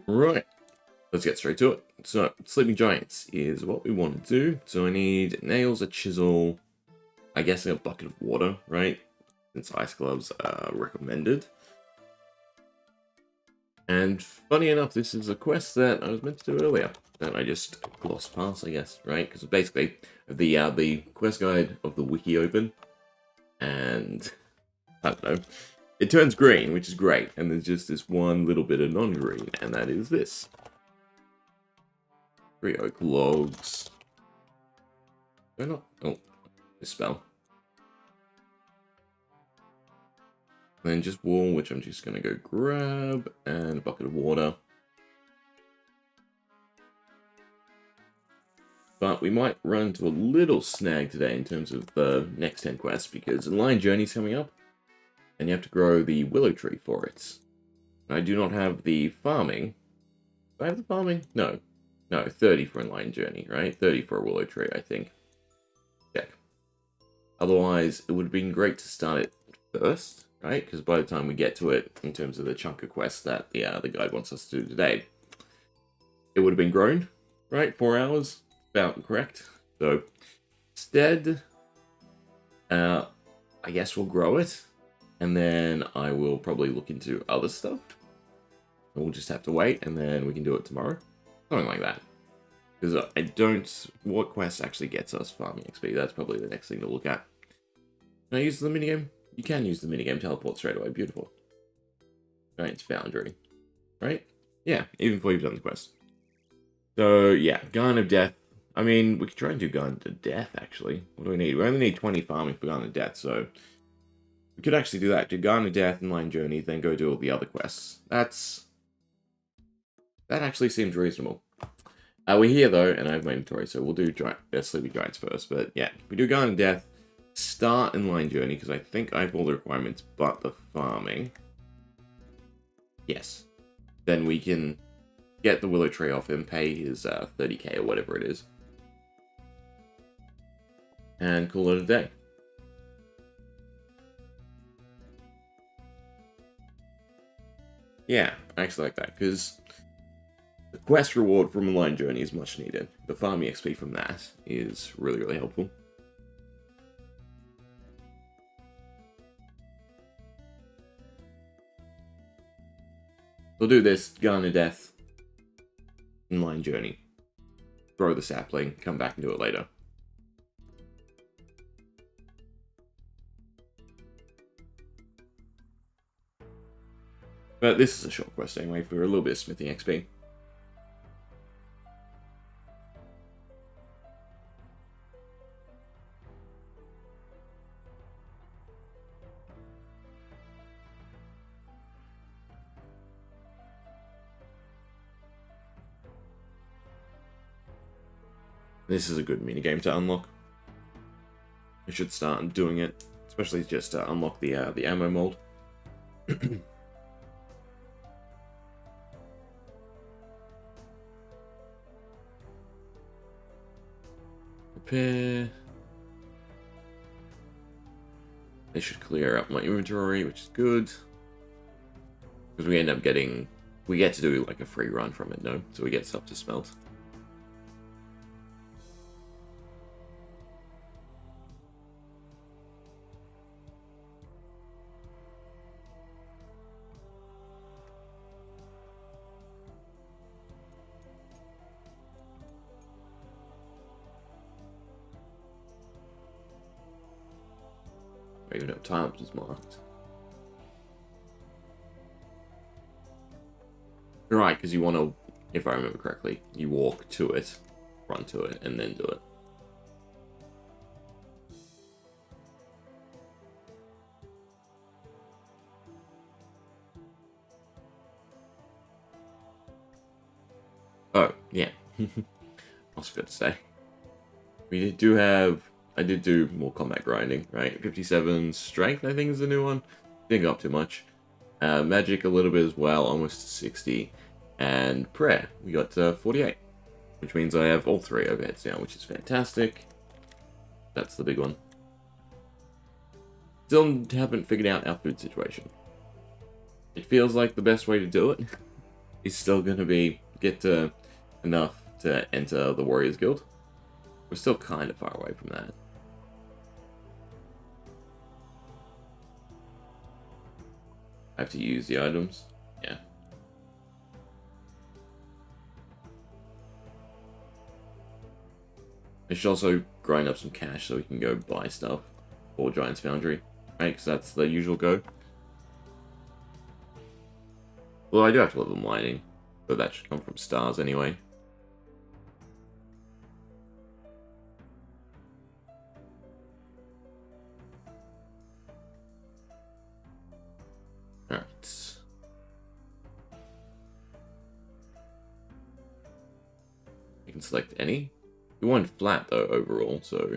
Right, let's get straight to it. So, Sleeping Giants is what we want to do. So I need nails, a chisel, I guess a bucket of water, right? Since ice gloves are recommended. And funny enough, this is a quest that I was meant to do earlier that I just glossed past, I guess, right? Because basically, the quest guide of the wiki open, and I don't know, it turns green, which is great, and there's just this one little bit of non-green, and that is this. 3 oak logs. They're not. Oh, misspell. Then just wool, which I'm just going to go grab, and a bucket of water. But we might run into a little snag today in terms of the next 10 quests, because Lion Journey's coming up, and you have to grow the willow tree for it. I do not have the farming. Do I have the farming? No. No, 30 for a Lion Journey, right? 30 for a willow tree, I think. Check. Otherwise, it would have been great to start it first, right? Because by the time we get to it, in terms of the chunk of quests that the guide wants us to do today, it would have been grown, right? 4 hours, about correct. So instead, I guess we'll grow it, and then I will probably look into other stuff. We'll just have to wait, and then we can do it tomorrow. Something like that. Because I don't... What quest actually gets us farming XP? That's probably the next thing to look at. Can I use the minigame? You can use the minigame teleport straight away. Beautiful. Giant's Foundry. Right? Yeah, even before you've done the quest. So, yeah. Garden of Death. I mean, we could try and do Garden of Death, actually. What do we need? We only need 20 farming for Garden of Death, so... We could actually do that. Do Garden of Death and Lion Journey, then go do all the other quests. That actually seems reasonable. We're here, though, and I have my inventory, so we'll do Sleeping Giants first. But, yeah, we do Garden of Death, start in Lion Journey, because I think I have all the requirements but the farming. Yes. Then we can get the willow tree off him, pay his 30k or whatever it is. And call it a day. Yeah, I actually like that, because... The quest reward from a Lion Journey is much needed. The farming XP from that is really, really helpful. We'll do this, Garden of Death, and Lion Journey. Grow the sapling, come back and do it later. But this is a short quest anyway, for a little bit of smithing XP. This is a good minigame to unlock. I should start doing it, especially just to unlock the ammo mold. Repair. They should clear up my inventory, which is good. Because we end up getting... We get to do like a free run from it, no? So we get stuff to smelt. I even have times marked. Right, because you want to, if I remember correctly, you walk to it, run to it, and then do it. Oh, yeah. I was forgot to say. We do have... I did do more combat grinding, right? 57 strength, I think, is the new one. Didn't go up too much. Magic a little bit as well, almost to 60. And prayer, we got 48. Which means I have all 3 overheads now, which is fantastic. That's the big one. Still haven't figured out our food situation. It feels like the best way to do it. He's still going to get to enough to enter the Warriors Guild. We're still kind of far away from that. I have to use the items. Yeah. I should also grind up some cash so we can go buy stuff for Giant's Foundry, right? Because that's the usual go. Well, I do have to level mining, but that should come from stars anyway. Alright. You can select any. We want flat though overall, so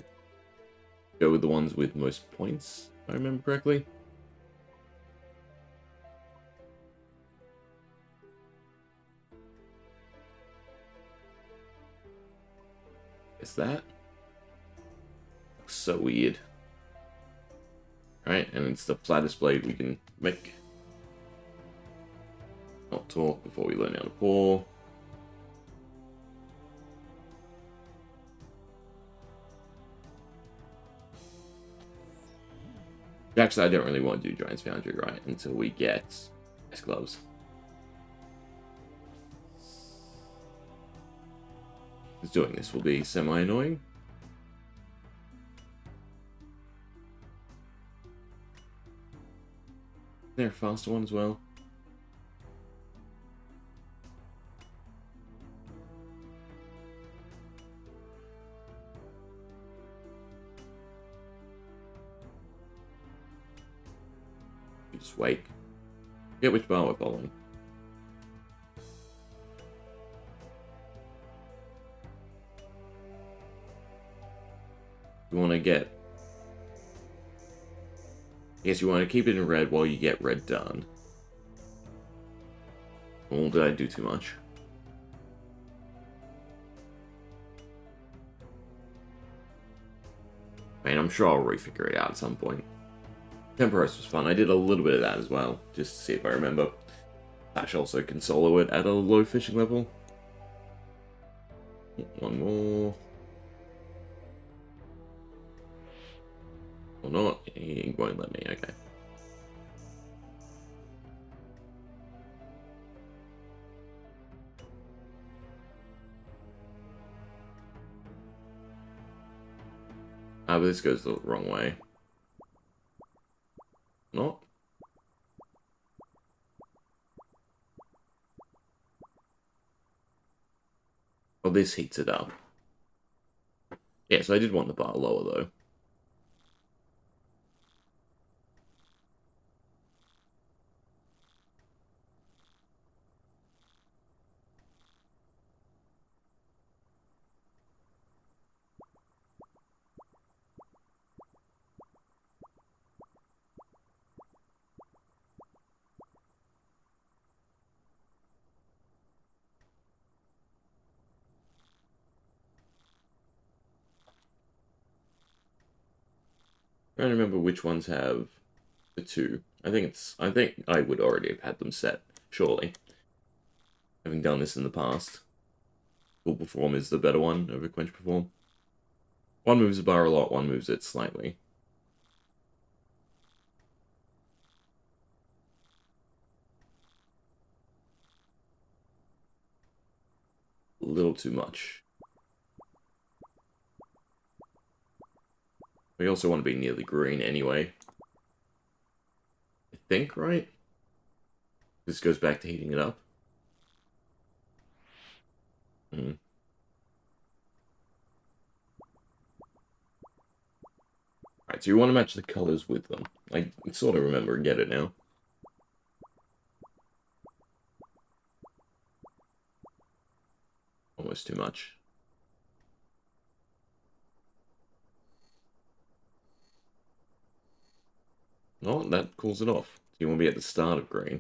go with the ones with most points, if I remember correctly. Is that? Looks so weird. Right, and it's the flattest blade we can make. Not talk before we learn how to pour. Actually, I don't really want to do Giant's Foundry right until we get ice gloves. Because doing this will be semi-annoying. Is there a faster one as well? Just wait. Get which bar we're following. You want to get... I guess you want to keep it in red while you get red done. Or did I do too much? I mean, I'm sure I'll refigure it out at some point. Temporos was fun. I did a little bit of that as well, just to see if I remember. Ash also can solo it at a low fishing level. One more. Or not. He won't let me, okay. Ah, but this goes the wrong way. Not? Oh, this heats it up. Yeah, so I did want the bar lower, though. I don't remember which ones have the two. I think I would already have had them set, surely. Having done this in the past. Full Perform is the better one over Quench Perform. One moves the bar a lot, one moves it slightly. A little too much. We also want to be near the green anyway. I think, right? This goes back to heating it up. Mm. Alright, so you want to match the colors with them. I sort of remember and get it now. Almost too much. Oh, that cools it off. So you want to be at the start of green.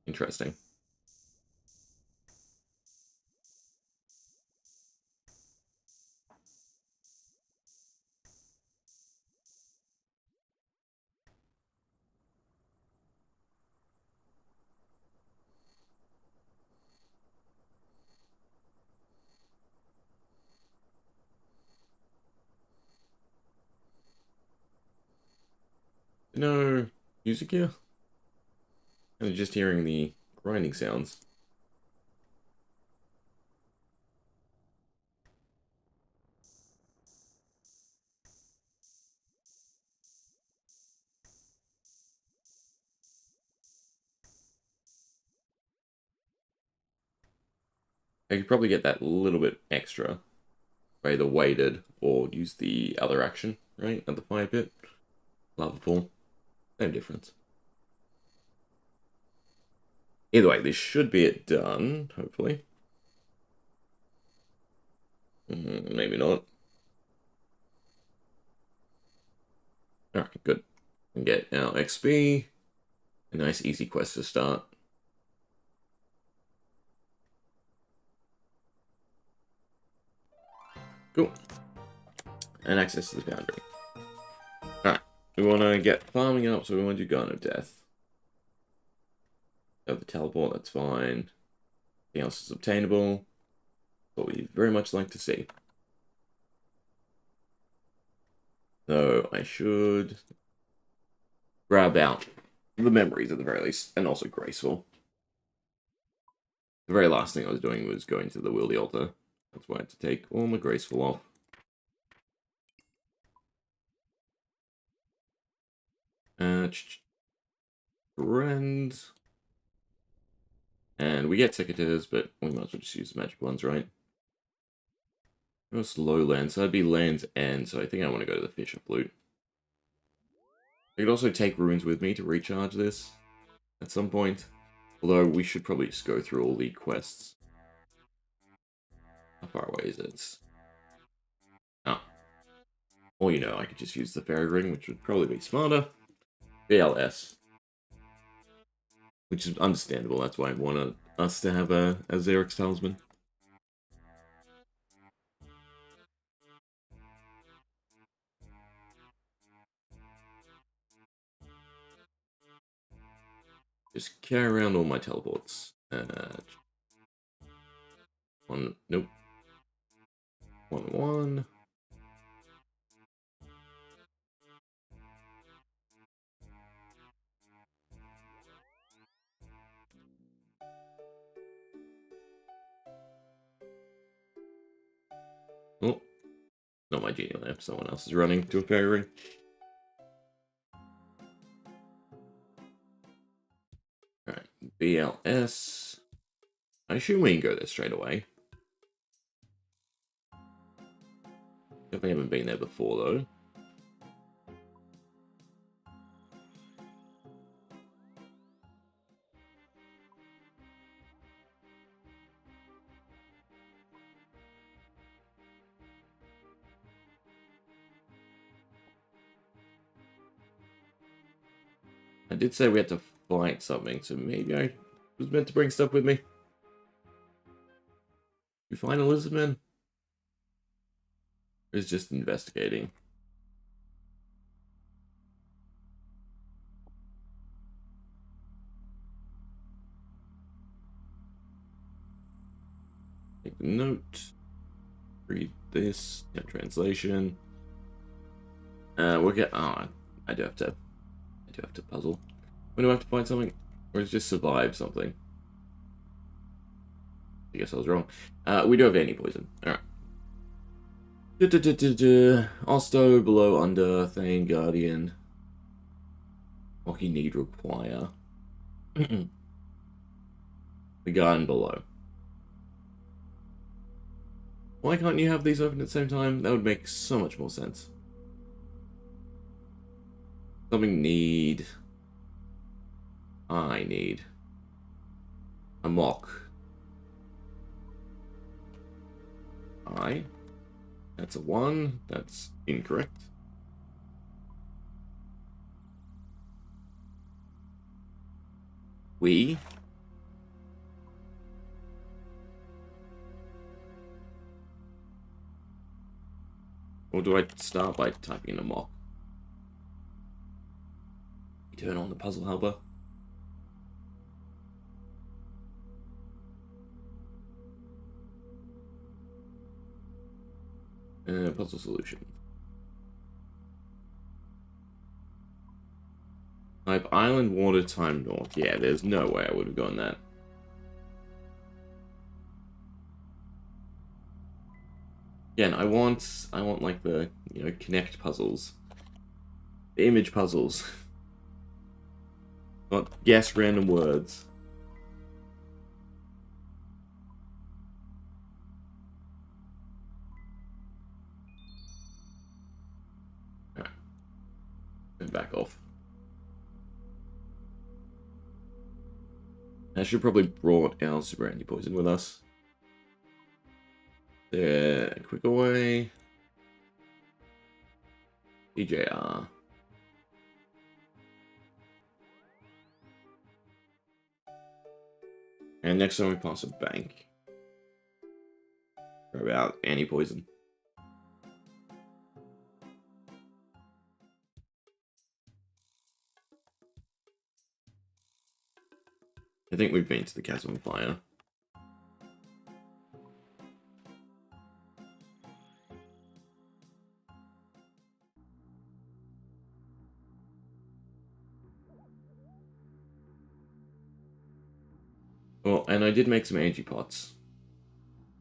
Interesting. No music here? I'm just hearing the grinding sounds. I could probably get that little bit extra by either waited or use the other action, right? At the fire pit. Lava pool. Same difference. Either way, this should be it done, hopefully. Maybe not. Alright, good. And get our XP. A nice easy quest to start. Cool. And access to the foundry. Alright. We want to get farming up, so we want to do Garden of Death. Have the teleport, that's fine. Anything else is obtainable. What we very much like to see. So I should grab out the memories at the very least, and also graceful. The very last thing I was doing was going to the wieldy altar. That's why I had to take all my graceful off. Friend. And we get secateurs, but we might as well just use the magic ones, right? Most lowlands, so that'd be Land's End, so I think I want to go to the Fisher Flute. I could also take runes with me to recharge this at some point. Although we should probably just go through all the quests. How far away is it? Oh. Or, you know, I could just use the fairy ring, which would probably be smarter. BLS. Which is understandable, that's why I wanted us to have a Xerix talisman. Just carry around all my teleports. One, nope. 1. Oh, not my genie lamp. Someone else is running to a fairy ring. Alright, BLS. I assume we can go there straight away. Definitely haven't been there before, though. I did say we had to fight something, so maybe I was meant to bring stuff with me. We find Elizabeth? Or is just investigating? Take the note. Read this. Yeah, translation. We'll get. Oh, I do have to puzzle. When do I have to find something? Or is it just survive something? I guess I was wrong. We do have anti-poison. Alright. Osto, below, under, Thane, Guardian. Rocky need require. The garden below. Why can't you have these open at the same time? That would make so much more sense. Something need. I need. A mock. That's a 1. That's incorrect. We. Or do I start by typing in a mock? Turn on the puzzle helper. Puzzle solution. Type island water time north. Yeah, there's no way I would have gone that. Again, I want like the, connect puzzles. The image puzzles. Not guess random words. Alright. And back off. I should probably brought our super anti-poison with us. There, quick away. EJR. And next time we pass a bank. Or about anti-poison. I think we've been to the Chasm of Fire. Well, and I did make some anti-pots.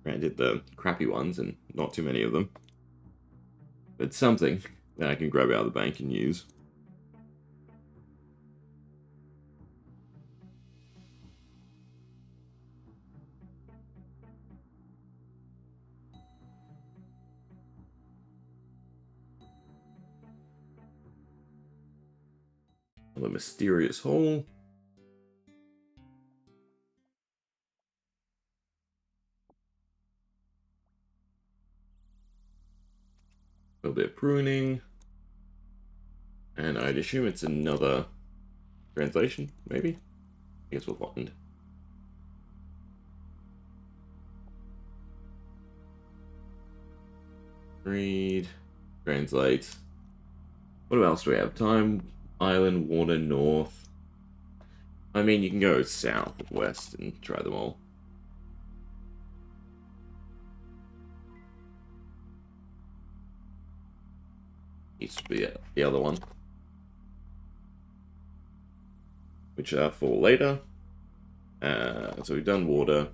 Granted, the crappy ones, and not too many of them. But something that I can grab out of the bank and use. The mysterious hole. A little bit of pruning. And I'd assume it's another translation, maybe? I guess we'll find. Read. Translate. What else do we have? Time, island, water, north. I mean, you can go south, west, and try them all. Needs to be the other one. Which are for later. So we've done water,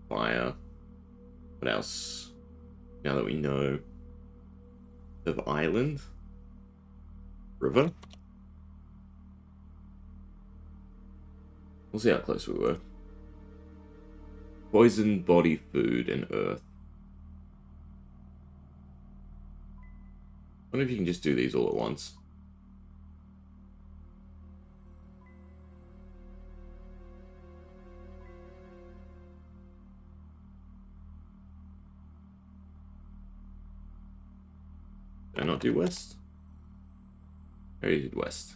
fire. What else? Now that we know of island, river. We'll see how close we were. Poison, body, food, and earth. I wonder if you can just do these all at once. Did I not do west? I already did west.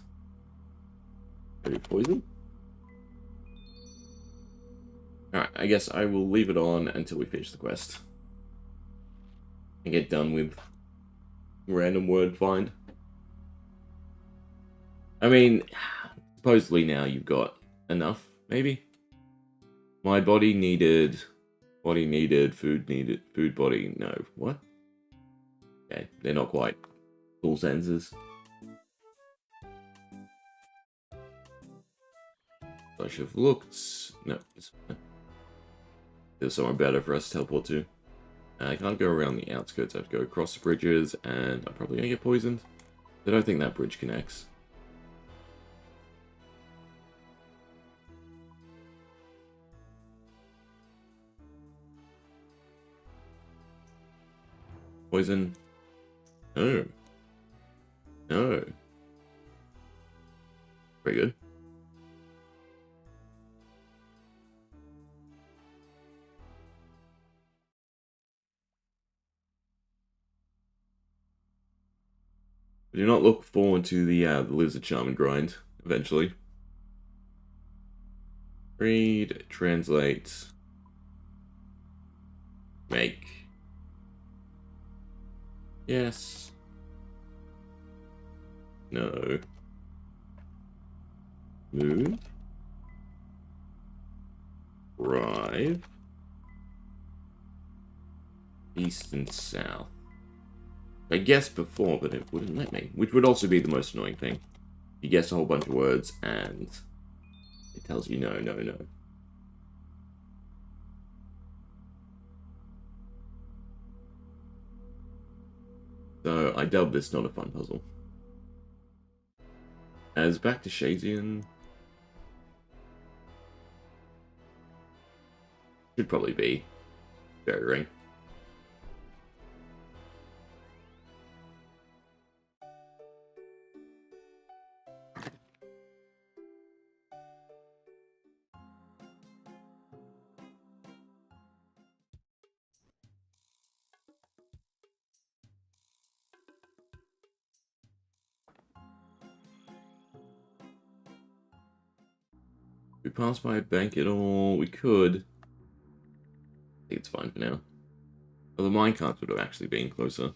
Did I do poison? Alright, I guess I will leave it on until we finish the quest. And get done with random word find. I mean, supposedly now you've got enough, maybe? My body needed, food needed, food body, no, what? Okay, they're not quite full sentences. I should have looked. No, there's somewhere better for us to teleport to. I can't go around the outskirts, I have to go across the bridges, and I'm probably gonna get poisoned. I don't think that bridge connects. Poison. No. No. Very good. I do not look forward to the lizard shaman grind, eventually. Read, translate, make. Yes. No. Move. Drive. East and south. I guessed before, but it wouldn't let me. Which would also be the most annoying thing. You guess a whole bunch of words, and it tells you no, no, no. So I dubbed this not a fun puzzle. As back to Shazian. Should probably be Fairy Ring. We pass by a bank at all? We could. I think it's fine for now. Well, the minecarts would have actually been closer.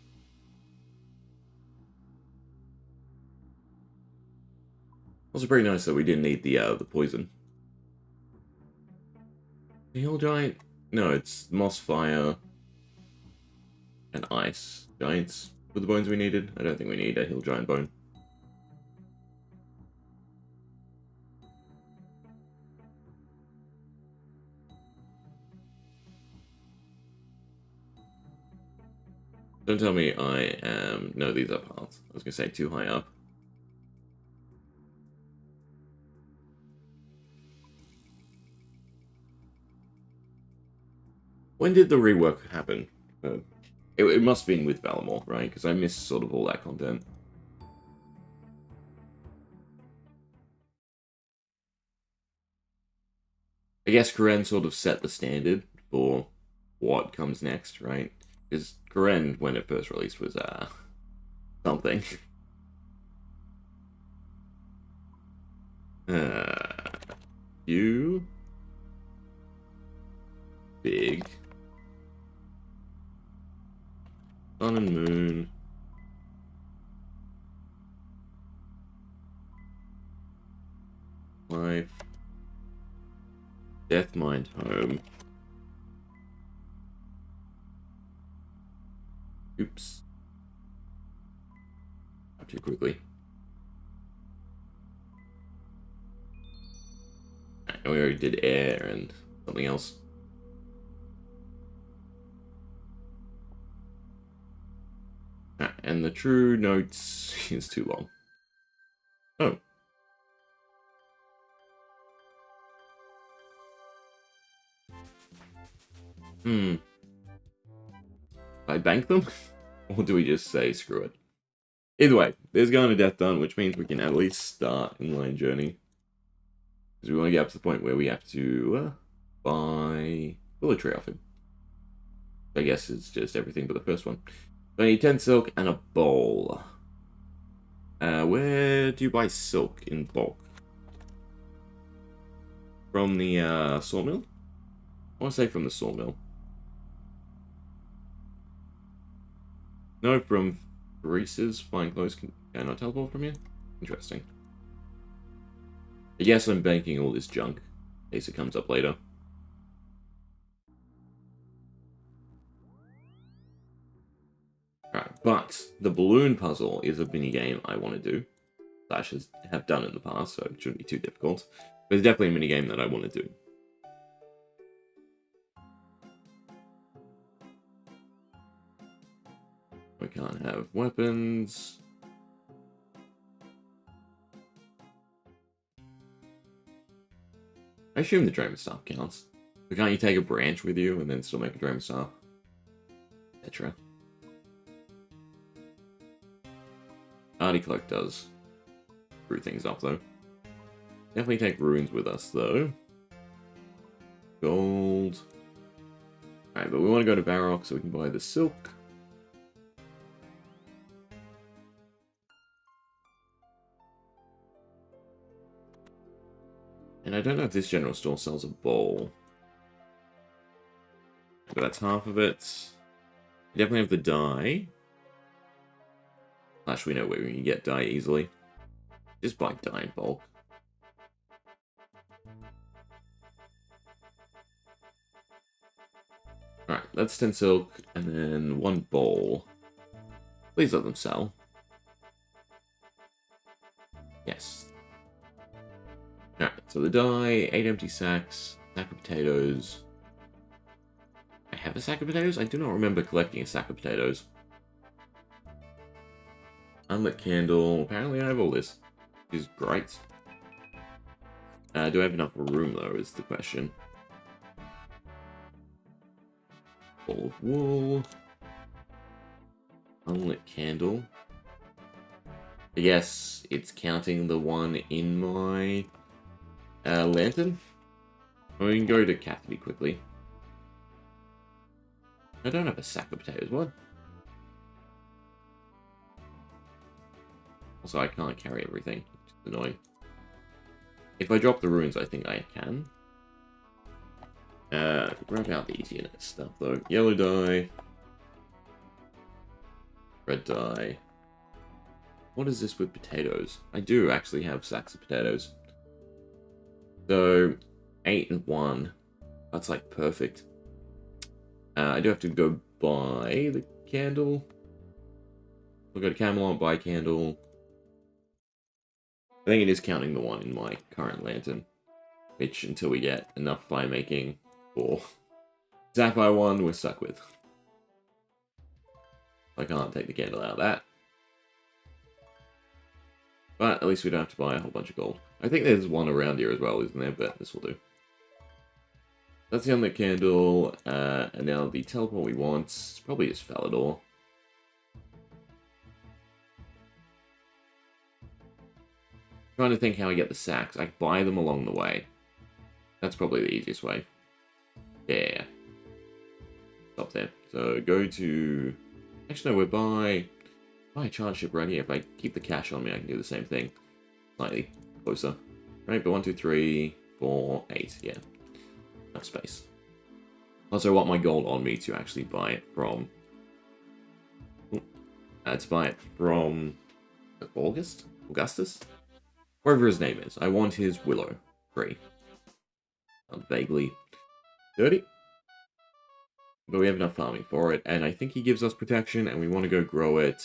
Also pretty nice that we didn't need the poison. The Hill Giant? No, it's Moss, Fire, and Ice. Giants were the bones we needed. I don't think we need a Hill Giant bone. Don't tell me I am... No, these are paths. I was going to say too high up. When did the rework happen? It must have been with Valamore, right? Because I missed sort of all that content. I guess Karen sort of set the standard for what comes next, right? Because Karen, when it first released, was something. You big sun and moon. Life. Death mind home. Oops. Not too quickly. I know we already did air and something else. And the true notes is too long. Oh. I bank them? Or do we just say screw it? Either way, there's going to Death done, which means we can at least start Inline Journey. Because we want to get up to the point where we have to buy Willow Tree off him. I guess it's just everything but the first one. So I need 10 silk and a bowl. Where do you buy silk in bulk? From the sawmill? I want to say from the sawmill. No, from Reese's. Fine clothes can I not teleport from here? Interesting. I guess I'm banking all this junk in case it comes up later. Alright, but the balloon puzzle is a mini game I want to do. Slash have done in the past, so it shouldn't be too difficult. But it's definitely a mini game that I want to do. We can't have weapons. I assume the Dragon Staff counts. But can't you take a branch with you and then still make a Dragon Staff? Etc. Artie Cloak does screw things up though. Definitely take runes with us though. Gold. Alright, but we want to go to Varrock so we can buy the silk. And I don't know if this general store sells a bowl. But that's half of it. We definitely have the dye. Slash, we know where we can get dye easily. Just buy dye in bulk. Alright, that's 10 silk, and then 1 bowl. Please let them sell. Yes. Alright, so the die, 8 empty sacks, sack of potatoes. I have a sack of potatoes? I do not remember collecting a sack of potatoes. Unlit candle. Apparently I have all this. Which is great. Do I have enough room, though, is the question. Ball of wool. Unlit candle. Yes, it's counting the one in my lantern. Well, we can go to Cathy quickly. I don't have a sack of potatoes. What? Also, I can't carry everything, which is annoying. If I drop the runes, I think I can. Grab out the easier stuff, though. Yellow dye. Red dye. What is this with potatoes? I do actually have sacks of potatoes. So, 8 and 1. That's like perfect. I do have to go buy the candle. We'll go to Camelot, buy candle. I think it is counting the one in my current lantern. Which, until we get enough fire making for Sapphire one, we're stuck with. I can't take the candle out of that. But at least we don't have to buy a whole bunch of gold. I think there's one around here as well, isn't there? But this will do. That's the unlit candle. And now the teleport we want is probably just Falador. Trying to think how I get the sacks. I buy them along the way. That's probably the easiest way. Yeah. Stop there. So go to... Actually, no, we're by a charge ship right here. If I keep the cash on me, I can do the same thing. Slightly closer. Right, but 1, 2, 3, 4, 8. Yeah. Enough space. Also, I want my gold on me to actually buy it from... to buy it from... Augustus? Wherever his name is. I want his willow tree. Vaguely dirty. But we have enough farming for it, and I think he gives us protection, and we want to go grow it.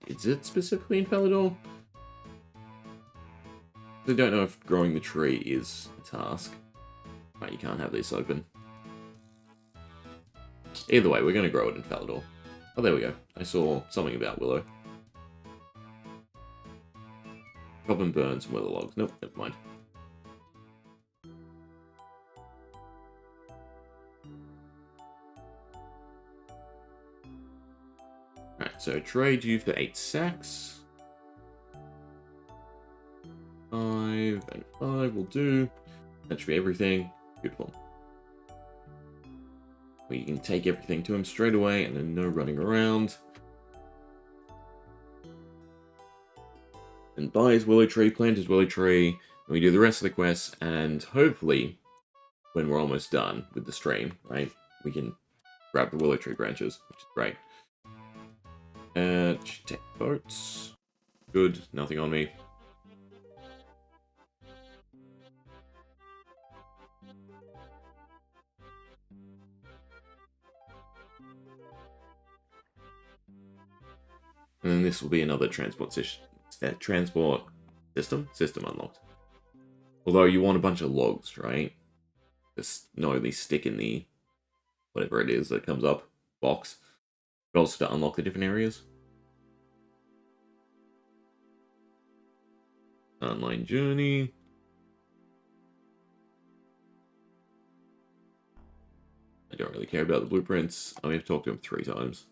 Is it specifically in Falador? I don't know if growing the tree is a task. Right, you can't have this open. Either way, we're going to grow it in Falador. Oh, there we go. I saw something about willow. Chop and burn some willow logs. Nope, never mind. Alright, so trade you for 8 sacks. 5 and 5 will do. That should be everything. Beautiful. We can take everything to him straight away and then no running around. And buy his willow tree, plant his willow tree, and we do the rest of the quests, and hopefully, when we're almost done with the stream, right, we can grab the willow tree branches, which is great. Take boats. Good, nothing on me. And then this will be another transport system unlocked. Although you want a bunch of logs, right? Just not only stick in the whatever it is that comes up box, but also to unlock the different areas. Online journey. I don't really care about the blueprints. I have talked to him 3 times.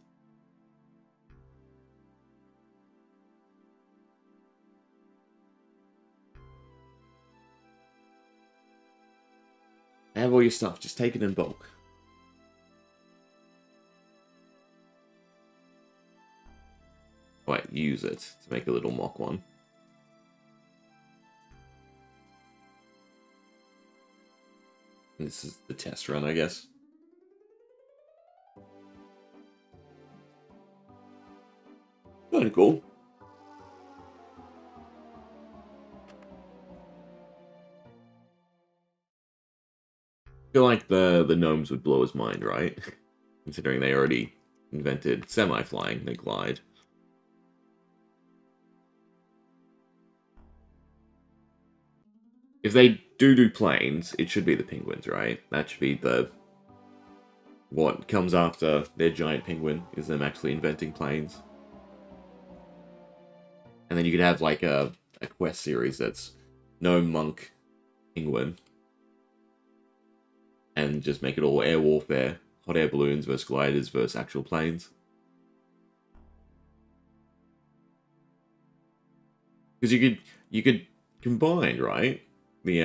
Have all your stuff, just take it in bulk. Right, use it to make a little mock one. And this is the test run, I guess. Kinda cool. I feel like the gnomes would blow his mind, right? Considering they already invented semi-flying, they glide. If they do planes, it should be the penguins, right? That should be the... What comes after their giant penguin is them actually inventing planes. And then you could have like a quest series that's no monk penguin. And just make it all air warfare. Hot air balloons versus gliders versus actual planes. Because you could combine, right? The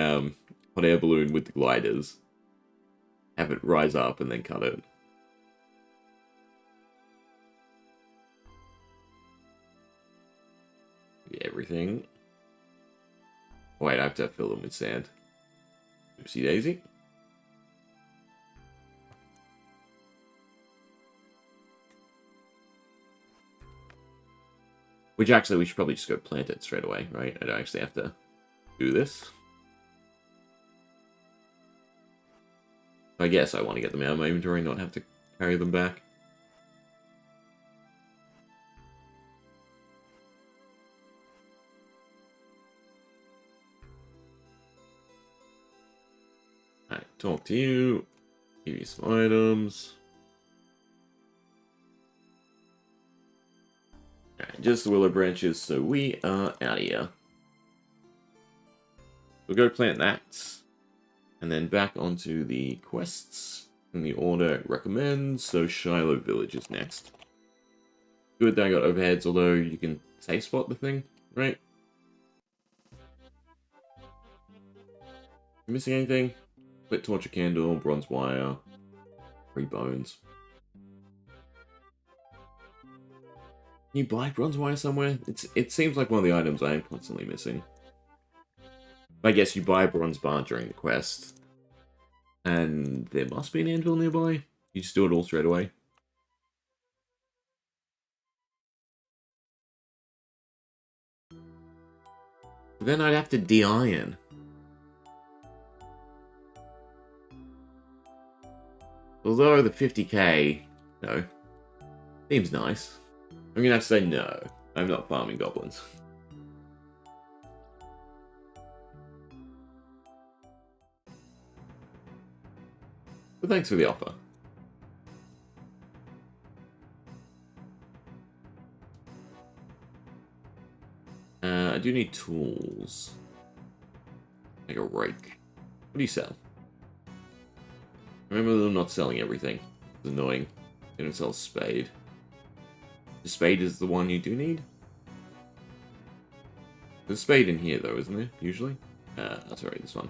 hot air balloon with the gliders. Have it rise up and then cut it. Everything. Wait, I have to fill them with sand. Oopsie daisy. Which actually, we should probably just go plant it straight away, right? I don't actually have to do this. I guess I want to get them out of my inventory and not have to carry them back. Alright, talk to you. Give you some items. Alright, just the willow branches, so we are out of here. We'll go plant that. And then back onto the quests in the order it recommends. So Shiloh Village is next. Good that I got overheads, although you can safe spot the thing, right? Missing anything? Lit torch, a candle, bronze wire, 3 bones. Can you buy bronze wire somewhere? It seems like one of the items I am constantly missing. I guess you buy a bronze bar during the quest. And there must be an anvil nearby. You just do it all straight away. But then I'd have to de-iron. Although the 50k, no, seems nice. I'm gonna have to say no. I'm not farming goblins. But thanks for the offer. I do need tools. Like a rake. What do you sell? Remember them not selling everything. It's annoying. They don't sell a spade. The spade is the one you do need? There's a spade in here though, isn't there? Usually? That's alright, this one.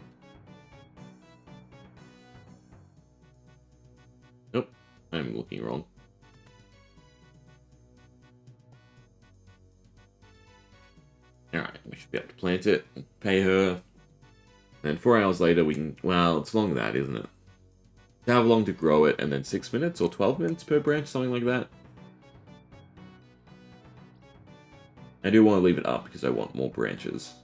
Nope. I'm looking wrong. Alright, we should be able to plant it, pay her. And 4 hours later we can... Well, it's long that, isn't it? How long to grow it, and then 6 minutes or 12 minutes per branch, something like that. I do want to leave it up because I want more branches.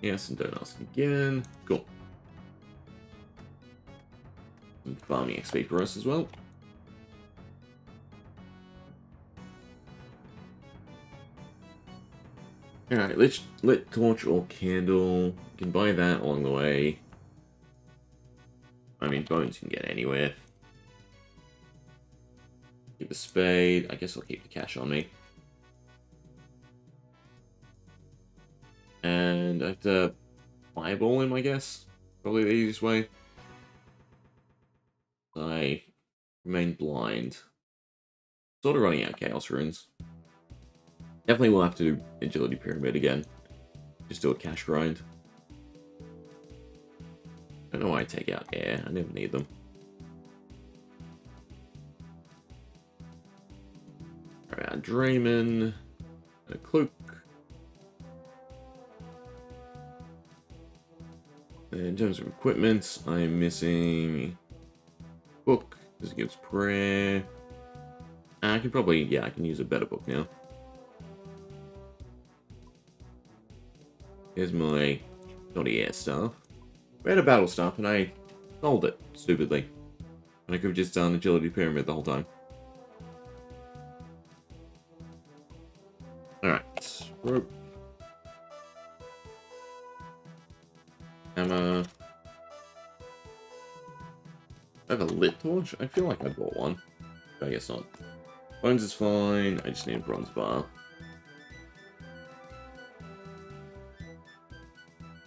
Yes, and don't ask again. Cool. Some farming XP for us as well. Alright, lit torch or candle. You can buy that along the way. I mean, bones you can get anywhere. Keep a spade. I guess I'll keep the cash on me. And I have to fireball him, I guess. Probably the easiest way. I remain blind. Sort of running out of chaos runes. Definitely will have to do agility pyramid again. Just do a cash grind. I don't know why I take out air. I never need them. Alright, Draymond. A Kloo. In terms of equipment, I'm missing book, because it gives prayer. I can probably, yeah, I can use a better book now. Here's my naughty air staff. We had a battle staff and I sold it, stupidly. And I could have just done agility pyramid the whole time. Alright. Rope. Hammer. I have a lit torch? I feel like I bought one. But I guess not. Bones is fine. I just need a bronze bar.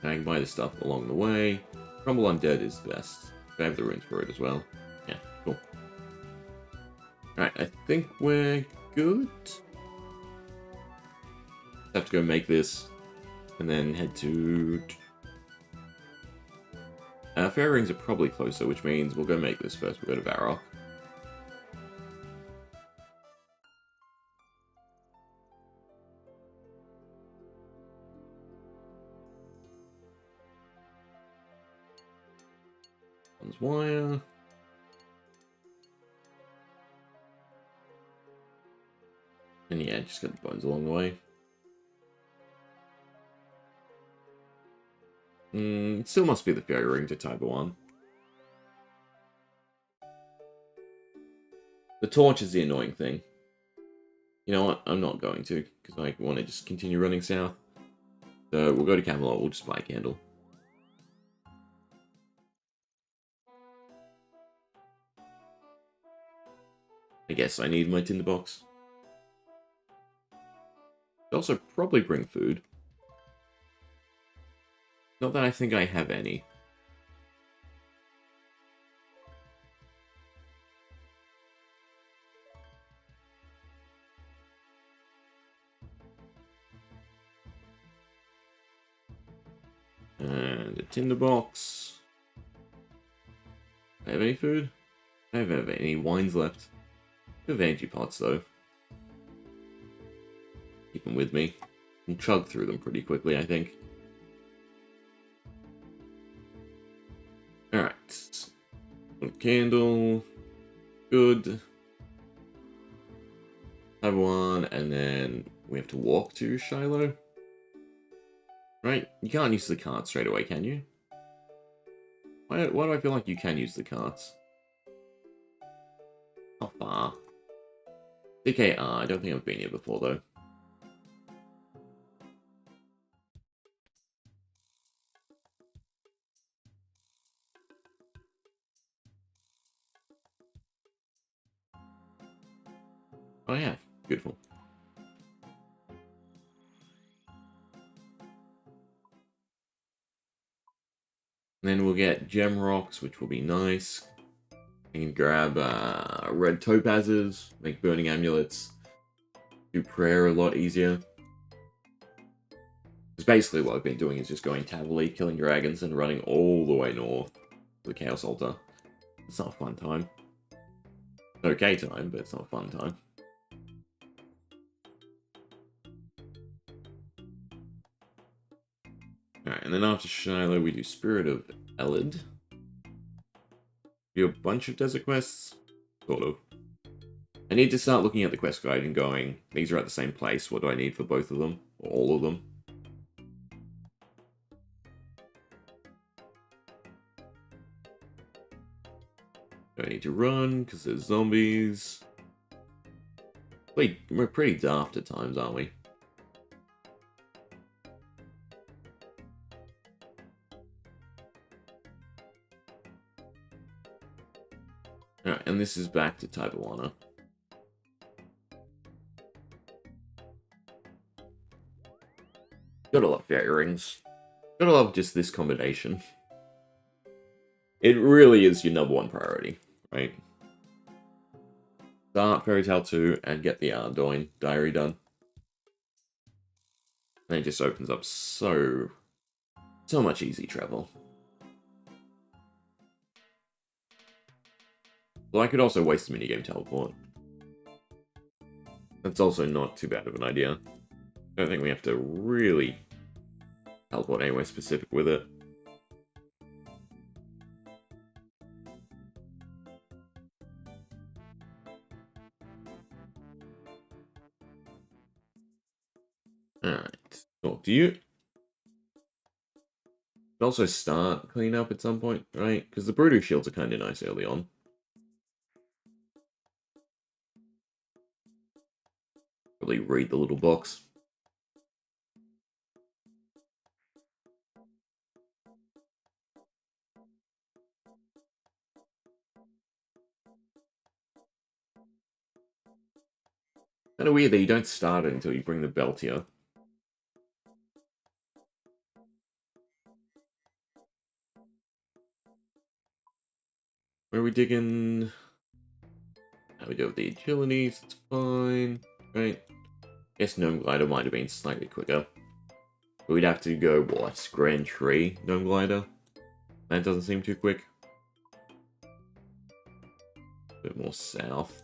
I can buy the stuff along the way. Crumble Undead is best. I have the runes for it as well. Yeah, cool. Alright, I think we're good. Have to go make this. And then head to... Fairy Rings are probably closer, which means we'll go make this first. We'll go to Varrock. One's wire. And yeah, just got the bones along the way. It still must be the Fairy Ring to Type 1. The torch is the annoying thing. You know what? I'm not going to, because I want to just continue running south. So we'll go to Camelot, we'll just buy a candle. I guess I need my tinderbox. I'd also probably bring food. Not that I think I have any. And a tinderbox. Do I have any food? I don't have any wines left. I have energy pots though. Keep them with me. And chug through them pretty quickly, I think. Alright. One candle. Good. Have one, and then we have to walk to Shiloh. Right? You can't use the cart straight away, can you? Why do I feel like you can use the carts? How far? DKR, I don't think I've been here before, though. Oh, I have. Beautiful. And then we'll get gem rocks, which will be nice. I can grab red topazes, make burning amulets, do prayer a lot easier. Because basically what I've been doing is just going Tavily, killing dragons, and running all the way north to the Chaos Altar. It's not a fun time. It's an okay time, but it's not a fun time. Alright, and then after Shiloh, we do Spirit of Elid. Do a bunch of desert quests? Sort of. I need to start looking at the quest guide and going, these are at the same place, what do I need for both of them? Or all of them? Do I need to run, because there's zombies? Wait, we're pretty daft at times, aren't we? Alright, and this is back to Taibawana. Gotta love fairy rings. Gotta love just this combination. It really is your #1 priority, right? Start Fairy Tale 2 and get the Ardoin diary done. And it just opens up so much easy travel. Well, I could also waste a minigame teleport. That's also not too bad of an idea. I don't think we have to really teleport anywhere specific with it. Alright. Talk to you. Could also start clean up at some point, right? Because the Broodoo shields are kind of nice early on. Probably read the little box. Kind of weird that you don't start it until you bring the belt here. Where are we digging? How we do with the agilities? It's fine. Right. Guess Gnome Glider might have been slightly quicker. But we'd have to go, what? Grand Tree Gnome Glider? That doesn't seem too quick. A bit more south.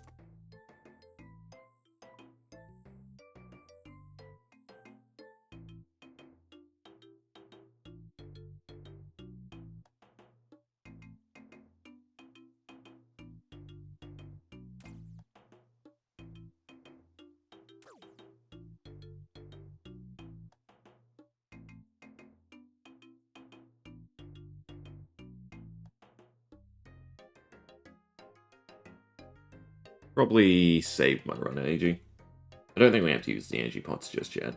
Probably save my run energy. I don't think we have to use the energy pots just yet.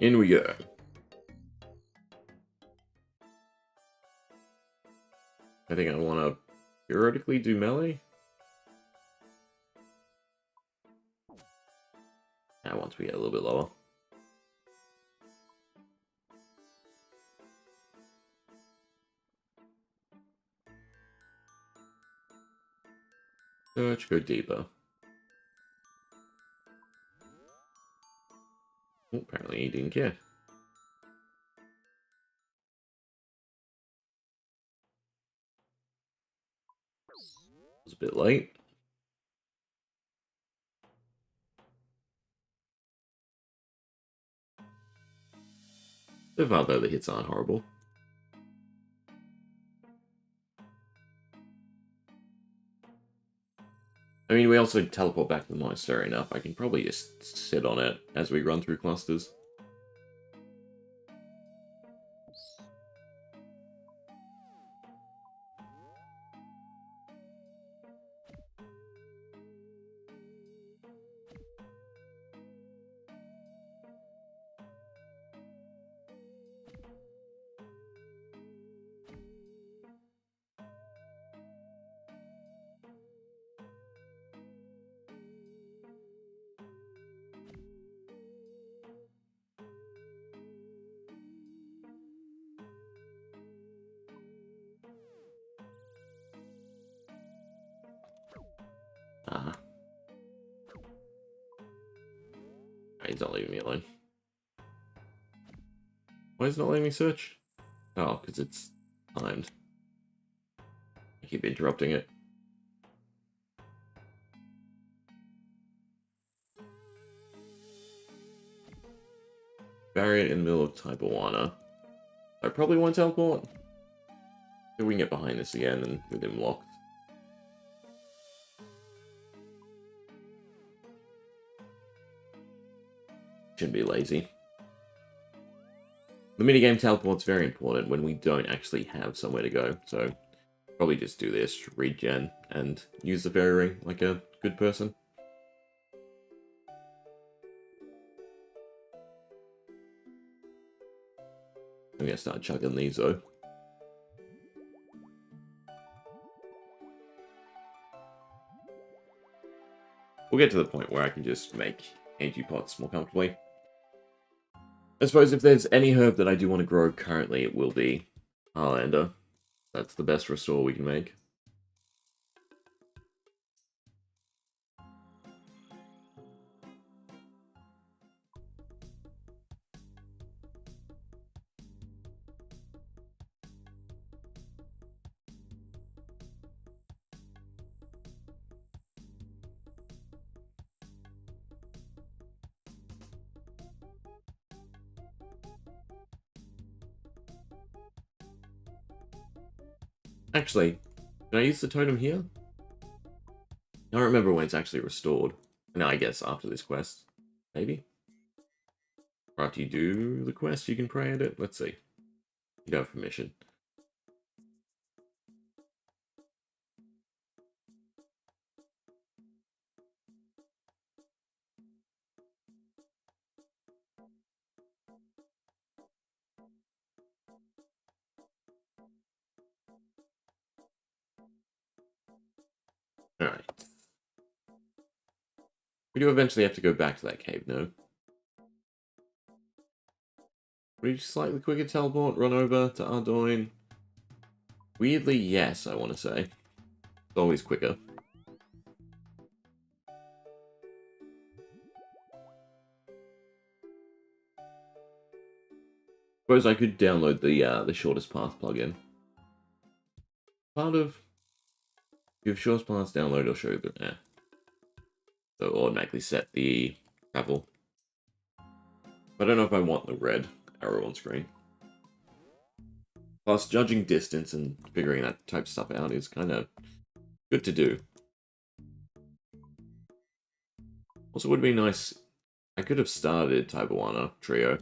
In we go. I think I want to periodically do melee. Now once we get a little bit lower. Let's go deeper. Oh, apparently he didn't care. It was a bit late. So far though, the hits aren't horrible. I mean, we also teleport back to the monastery enough. I can probably just sit on it as we run through clusters. Ah. He's not leaving me alone. Why is it not letting me search? Oh, because it's timed. I keep interrupting it. Barrier in the middle of Taibawana. I probably want to teleport. Maybe we can get behind this again and with him locked. Shouldn't be lazy. The minigame teleport's very important when we don't actually have somewhere to go, so probably just do this, regen, and use the fairy ring like a good person. I'm gonna start chugging these though. We'll get to the point where I can just make energy pots more comfortably. I suppose if there's any herb that I do want to grow currently, it will be Harlander. That's the best restore we can make. Actually, can I use the totem here? I don't remember when it's actually restored. No, I guess after this quest. Maybe? Or after you do the quest, you can pray at it? Let's see. You don't have permission. Alright. We do eventually have to go back to that cave, no? Reach slightly quicker teleport, run over to Ardoin. Weirdly, yes, I want to say. It's always quicker. Suppose I could download the shortest path plugin. Part of... If shortest paths download, it'll show you the... So automatically set the travel. I don't know if I want the red arrow on screen. Plus, judging distance and figuring that type of stuff out is kind of good to do. Also, would be nice... I could have started Taiwana Trio.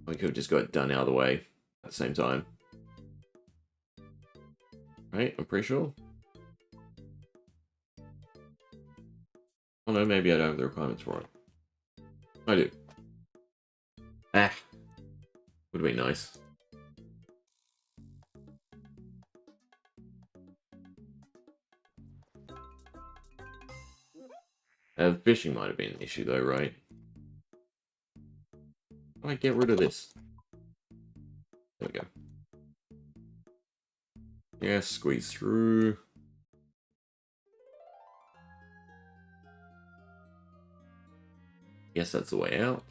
I could have just got it done out of the way at the same time. Right? I'm pretty sure. Oh no, maybe I don't have the requirements for it. I do. Ah. Would be nice. Fishing might have been an issue though, right? How do I get rid of this? There we go. Yeah, squeeze through. Guess that's the way out.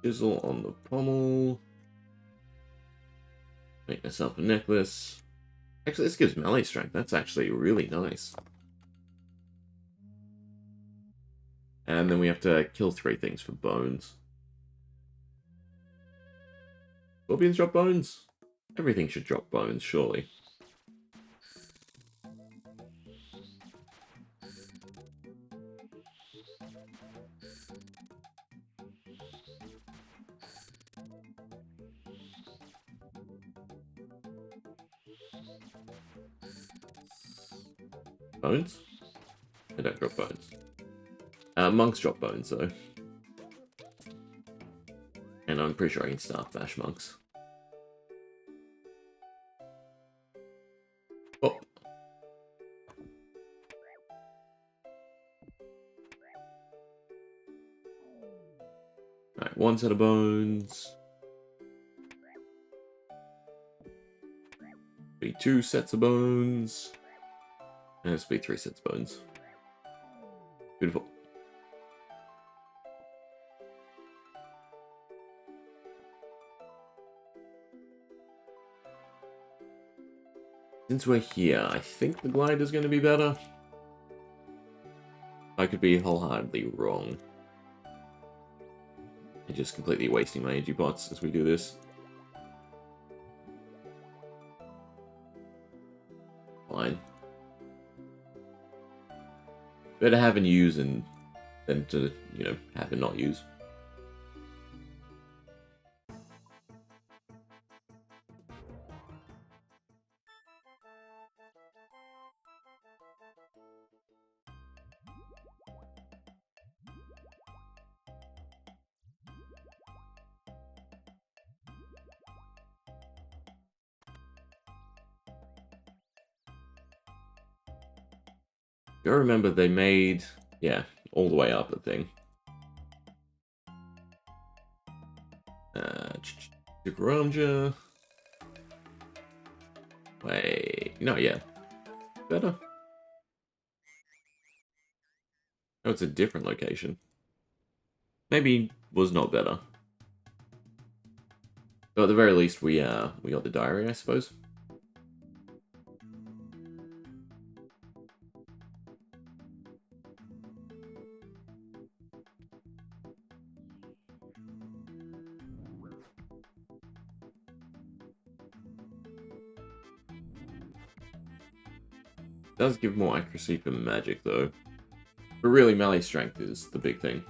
Chisel on the pommel. Make myself a necklace. Actually, this gives melee strength. That's actually really nice. And then we have to kill 3 things for bones. Scorpions drop bones? Everything should drop bones, surely. Bones? I don't drop bones. Monks drop bones, though. And I'm pretty sure I can staff bash monks. Oh. Alright, 1 set of bones. Be 2 sets of bones. And this will be 3 sets of bones. Beautiful. Since we're here, I think the glide is going to be better. I could be wholeheartedly wrong. I'm just completely wasting my energy pots as we do this. Fine. Better have and use than to, you know, have and not use. I remember they made, yeah, all the way up the thing. Chikaramja. Wait, no, yeah. Better. Oh, it's a different location. Maybe was not better. But at the very least, we got the diary, I suppose. Does give more accuracy for magic, though. But really, melee strength is the big thing.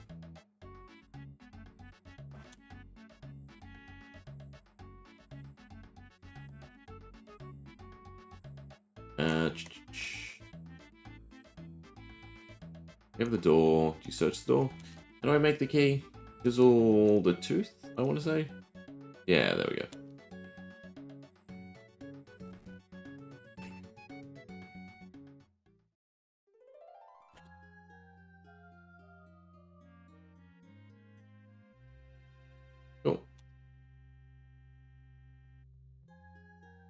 You have the door. Do you search the door? How do I make the key? Fizzle the tooth, I want to say? Yeah, there we go. Cool.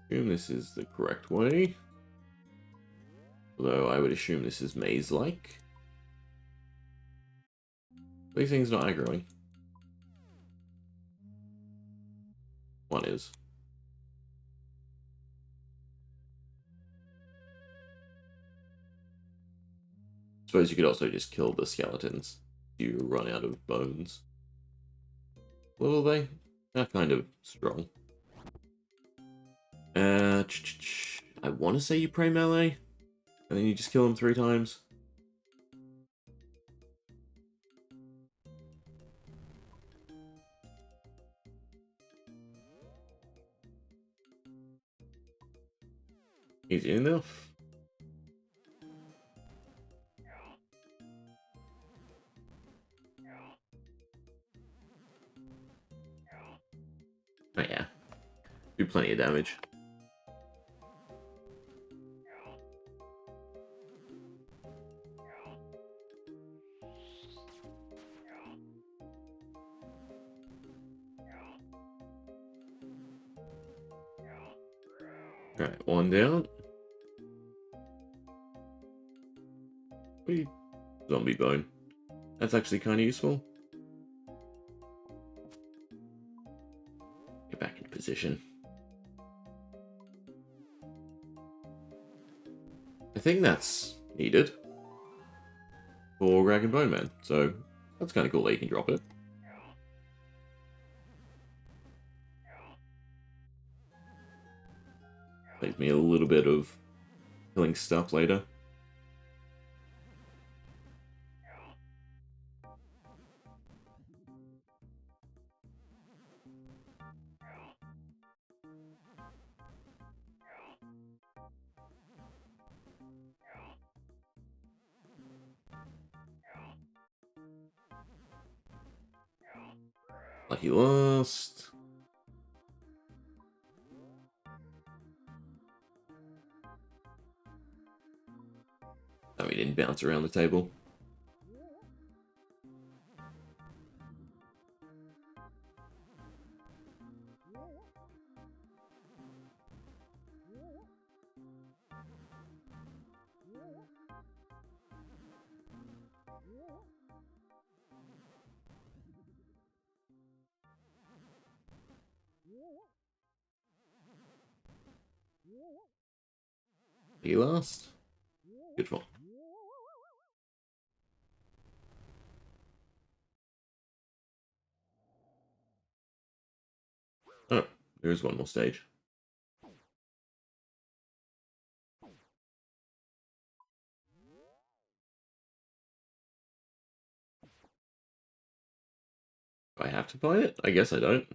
Assume this is the correct way. Although I would assume this is maze-like. These things not aggroing. One is. Suppose you could also just kill the skeletons. You run out of bones. Will they? They're kind of strong. I want to say you pray melee, and then you just kill them 3 times. Easy enough. Oh yeah. Do plenty of damage. Alright, one down. Zombie bone. That's actually kind of useful. Get back in position. I think that's needed for Rag and Bone Man, so that's kind of cool that you can drop it. Saves me a little bit of killing stuff later. Lucky lost. Oh, he didn't bounce around the table. He lost. Good one. Oh, there's one more stage. Do I have to buy it? I guess I don't.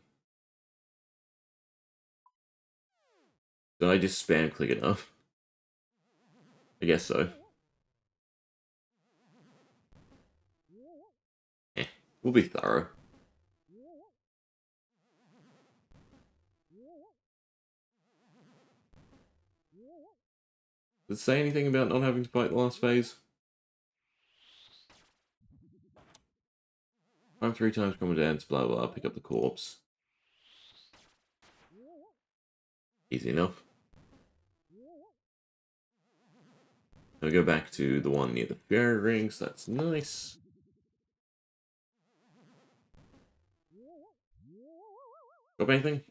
Did I just spam click enough? I guess so. We'll be thorough. Does it say anything about not having to fight the last phase? Climb 3 times, come dance, blah blah, pick up the corpse. Easy enough. Now we go back to the one near the fairy rings, that's nice. Got anything?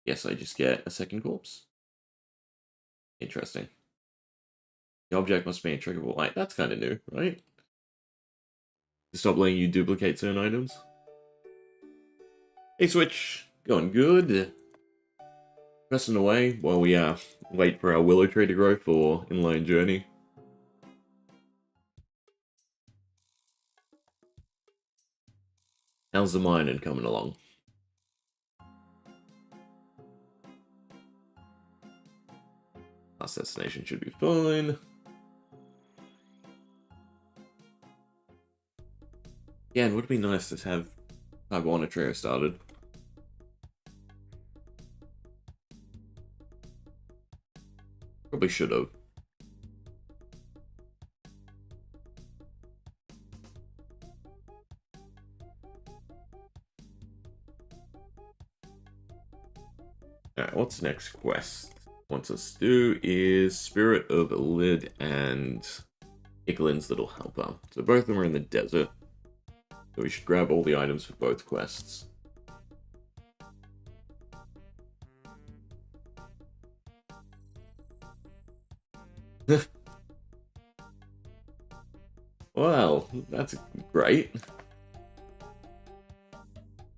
Yes, I just get a second corpse. Interesting. The object must be intricable light. That's kind of new, right? To stop letting you duplicate certain items. Hey, Switch. Going good. Pressing away while we wait for our willow tree to grow for inline journey. How's the mining coming along? Last destination should be fine. Yeah, and would it be nice to have Iguana Trio started? Probably should have. Alright, what's next quest? Wants us to do is Spirit of Lid and Ikalin's Little Helper. So both of them are in the desert. So we should grab all the items for both quests. Well, that's great.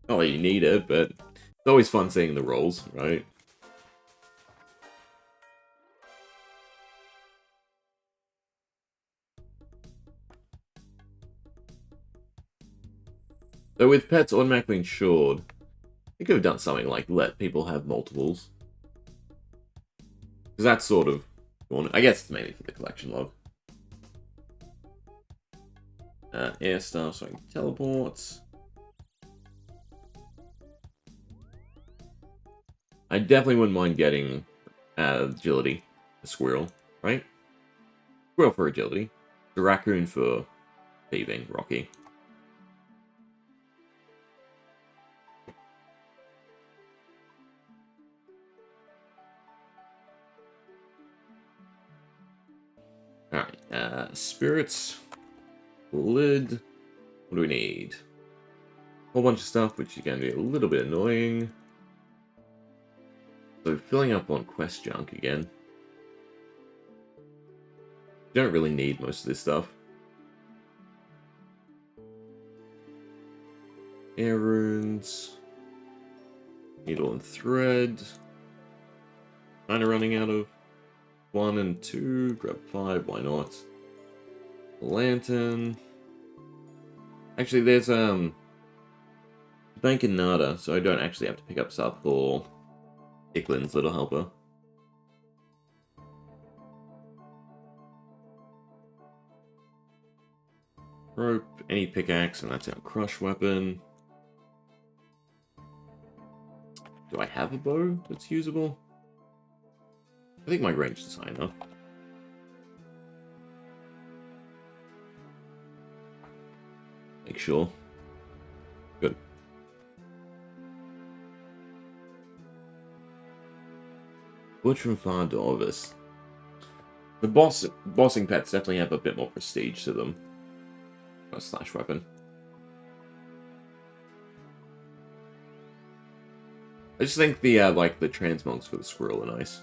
Not that you need it, but it's always fun seeing the rolls, right? So with pets automatically insured, you could have done something like let people have multiples. Because that's sort of... I guess it's mainly for the collection log. Air stuff, so I can teleport. I definitely wouldn't mind getting agility, a squirrel, right? Squirrel for agility. The raccoon for thieving, Rocky. Alright, spirits, lid, what do we need? A whole bunch of stuff, which is going to be a little bit annoying. So filling up on quest junk again. You don't really need most of this stuff. Air runes. Needle and thread. Kinda running out of 1 and 2. Grab 5, why not? Lantern. Actually, there's Bank and Nada, so I don't actually have to pick up stuff for Ikalin's Little Helper. Rope, any pickaxe, and that's our crush weapon. Do I have a bow that's usable? I think my range is high enough. Make sure. Good. Butch from Far Dorvis. The bossing pets definitely have a bit more prestige to them. A slash weapon. I just think the like the transmogs for the squirrel are nice.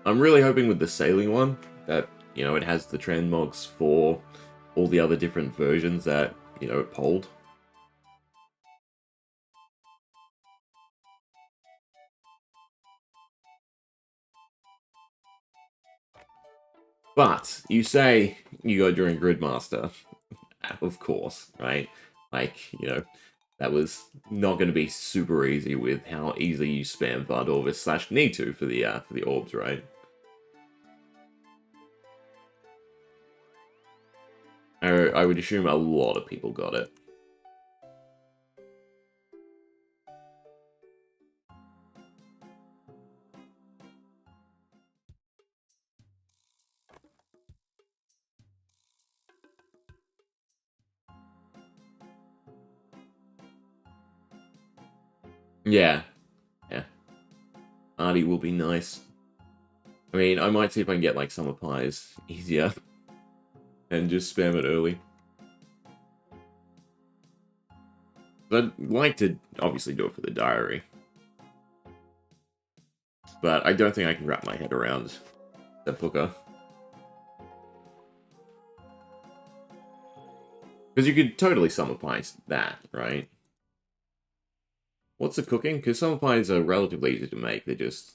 I'm really hoping with the sailing one that, you know, it has the transmogs for all the other different versions that, you know, it polled. But you say you go during Gridmaster, of course, right? Like, you know, that was not going to be super easy with how easily you spam Vardorvis slash need to for the orbs, right? I would assume a lot of people got it. Yeah. Yeah. Artie will be nice. I mean, I might see if I can get, like, Summer Pies easier. And just spam it early. But I'd like to, obviously, do it for the diary. But I don't think I can wrap my head around that booker. Because you could totally Summer Pies that, right? What's the cooking? Because some pies are relatively easy to make. They're just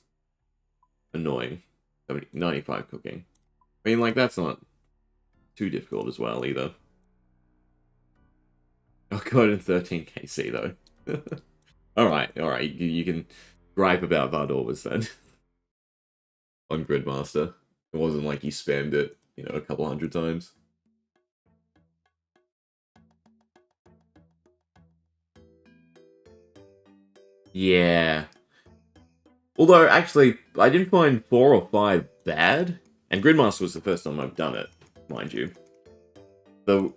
annoying. 95 cooking. I mean, like, that's not too difficult as well, either. Oh god, in 13 KC, though. Alright. You can gripe about Vardorvas then. On Gridmaster. It wasn't like you spammed it, you know, a couple hundred times. Yeah. Although, actually, I didn't find 4 or 5 bad. And Gridmaster was the first time I've done it, mind you. The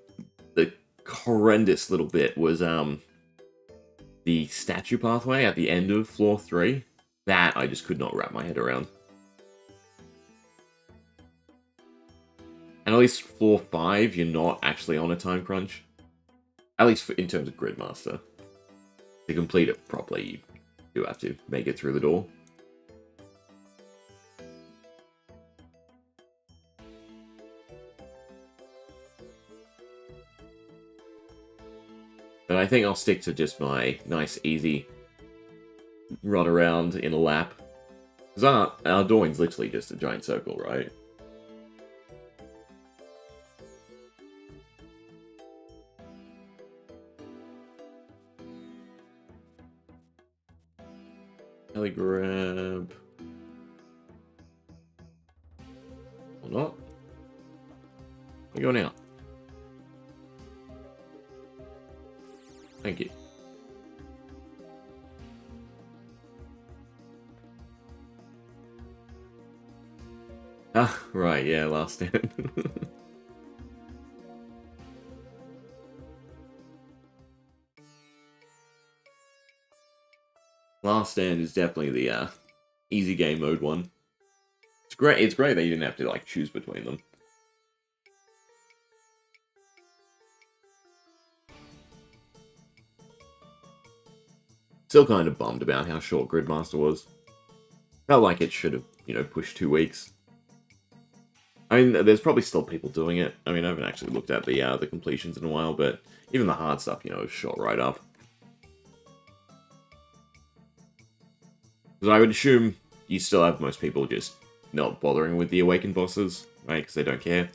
horrendous little bit was, the statue pathway at the end of floor 3. That I just could not wrap my head around. And at least floor 5, you're not actually on a time crunch. At least in terms of Gridmaster. To complete it properly, you do have to make it through the door. But I think I'll stick to just my nice, easy run around in a lap. Because our doorway's literally just a giant circle, right? Telegrab. Or not. We go now. Thank you. Ah, right, yeah, last stand. Last stand is definitely the easy game mode one. It's great that you didn't have to like choose between them. Still kind of bummed about how short Gridmaster was. Felt like it should have, you know, pushed 2 weeks. I mean, there's probably still people doing it. I mean, I haven't actually looked at the completions in a while, but even the hard stuff, you know, is shot right up. Because I would assume you still have most people just not bothering with the Awakened bosses, right? Because they don't care.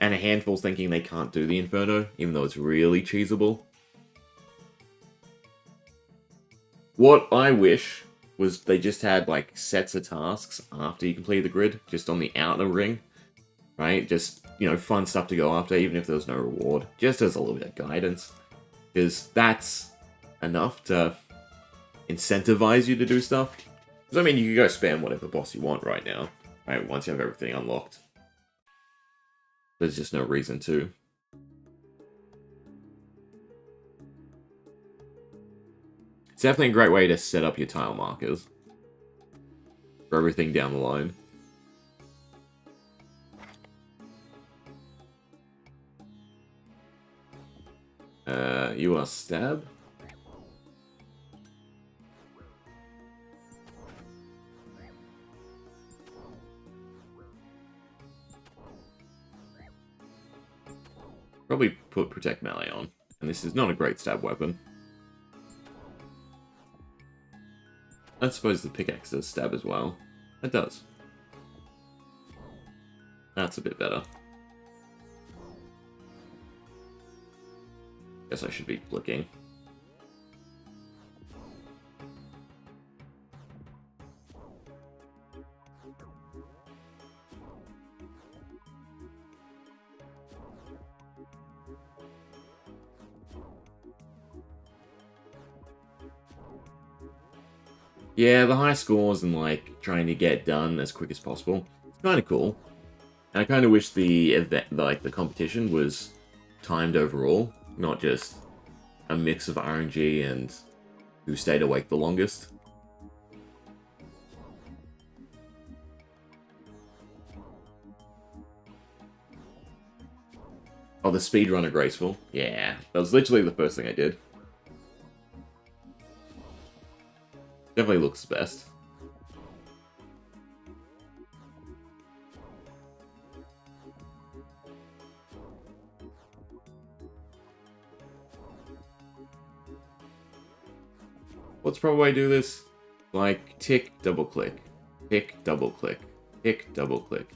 And a handful thinking they can't do the Inferno, even though it's really cheesable. What I wish was they just had, like, sets of tasks after you complete the grid, just on the outer ring. Right? Just, you know, fun stuff to go after, even if there was no reward. Just as a little bit of guidance. Because that's enough to incentivize you to do stuff. Because, I mean, you can go spam whatever boss you want right now. Right? Once you have everything unlocked. There's just no reason to. It's definitely a great way to set up your tile markers. For everything down the line. You want to stab? Probably put Protect Melee on. And this is not a great stab weapon. I suppose the pickaxe does stab as well. It does. That's a bit better. Guess I should be flicking. Yeah, the high scores and, like, trying to get done as quick as possible. It's kind of cool. And I kind of wish the event, like, the competition was timed overall, not just a mix of RNG and who stayed awake the longest. Oh, the speedrunner graceful? Yeah, that was literally the first thing I did. Definitely looks the best. What's the proper way to do this? Like, tick, double click. Tick, double click. Tick, double click.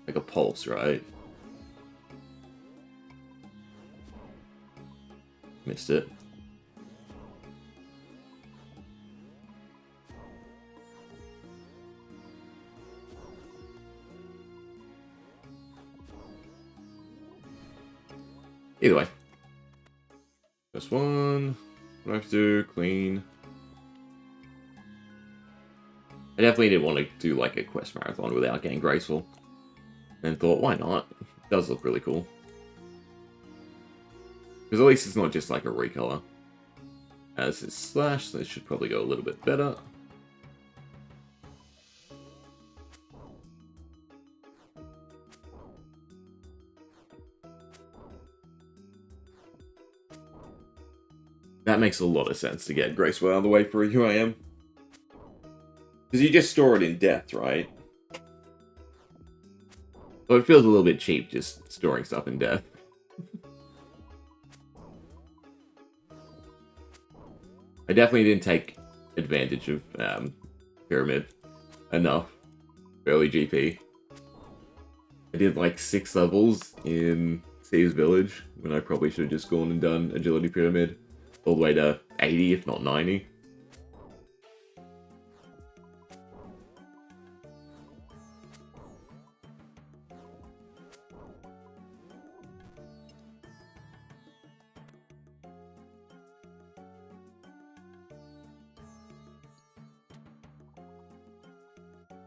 Like a pulse, right? Missed it. Either way. Just one. What do I have to do? Clean. I definitely didn't want to do like a quest marathon without getting graceful. And thought, why not? It does look really cool. Because at least it's not just like a recolor. As it's slash, so this should probably go a little bit better. That makes a lot of sense to get graceful out of the way for who I am. Because you just store it in depth, right? So it feels a little bit cheap just storing stuff in depth. I definitely didn't take advantage of Pyramid enough early GP. I did like 6 levels in Sea's Village when I probably should have just gone and done Agility Pyramid all the way to 80, if not 90.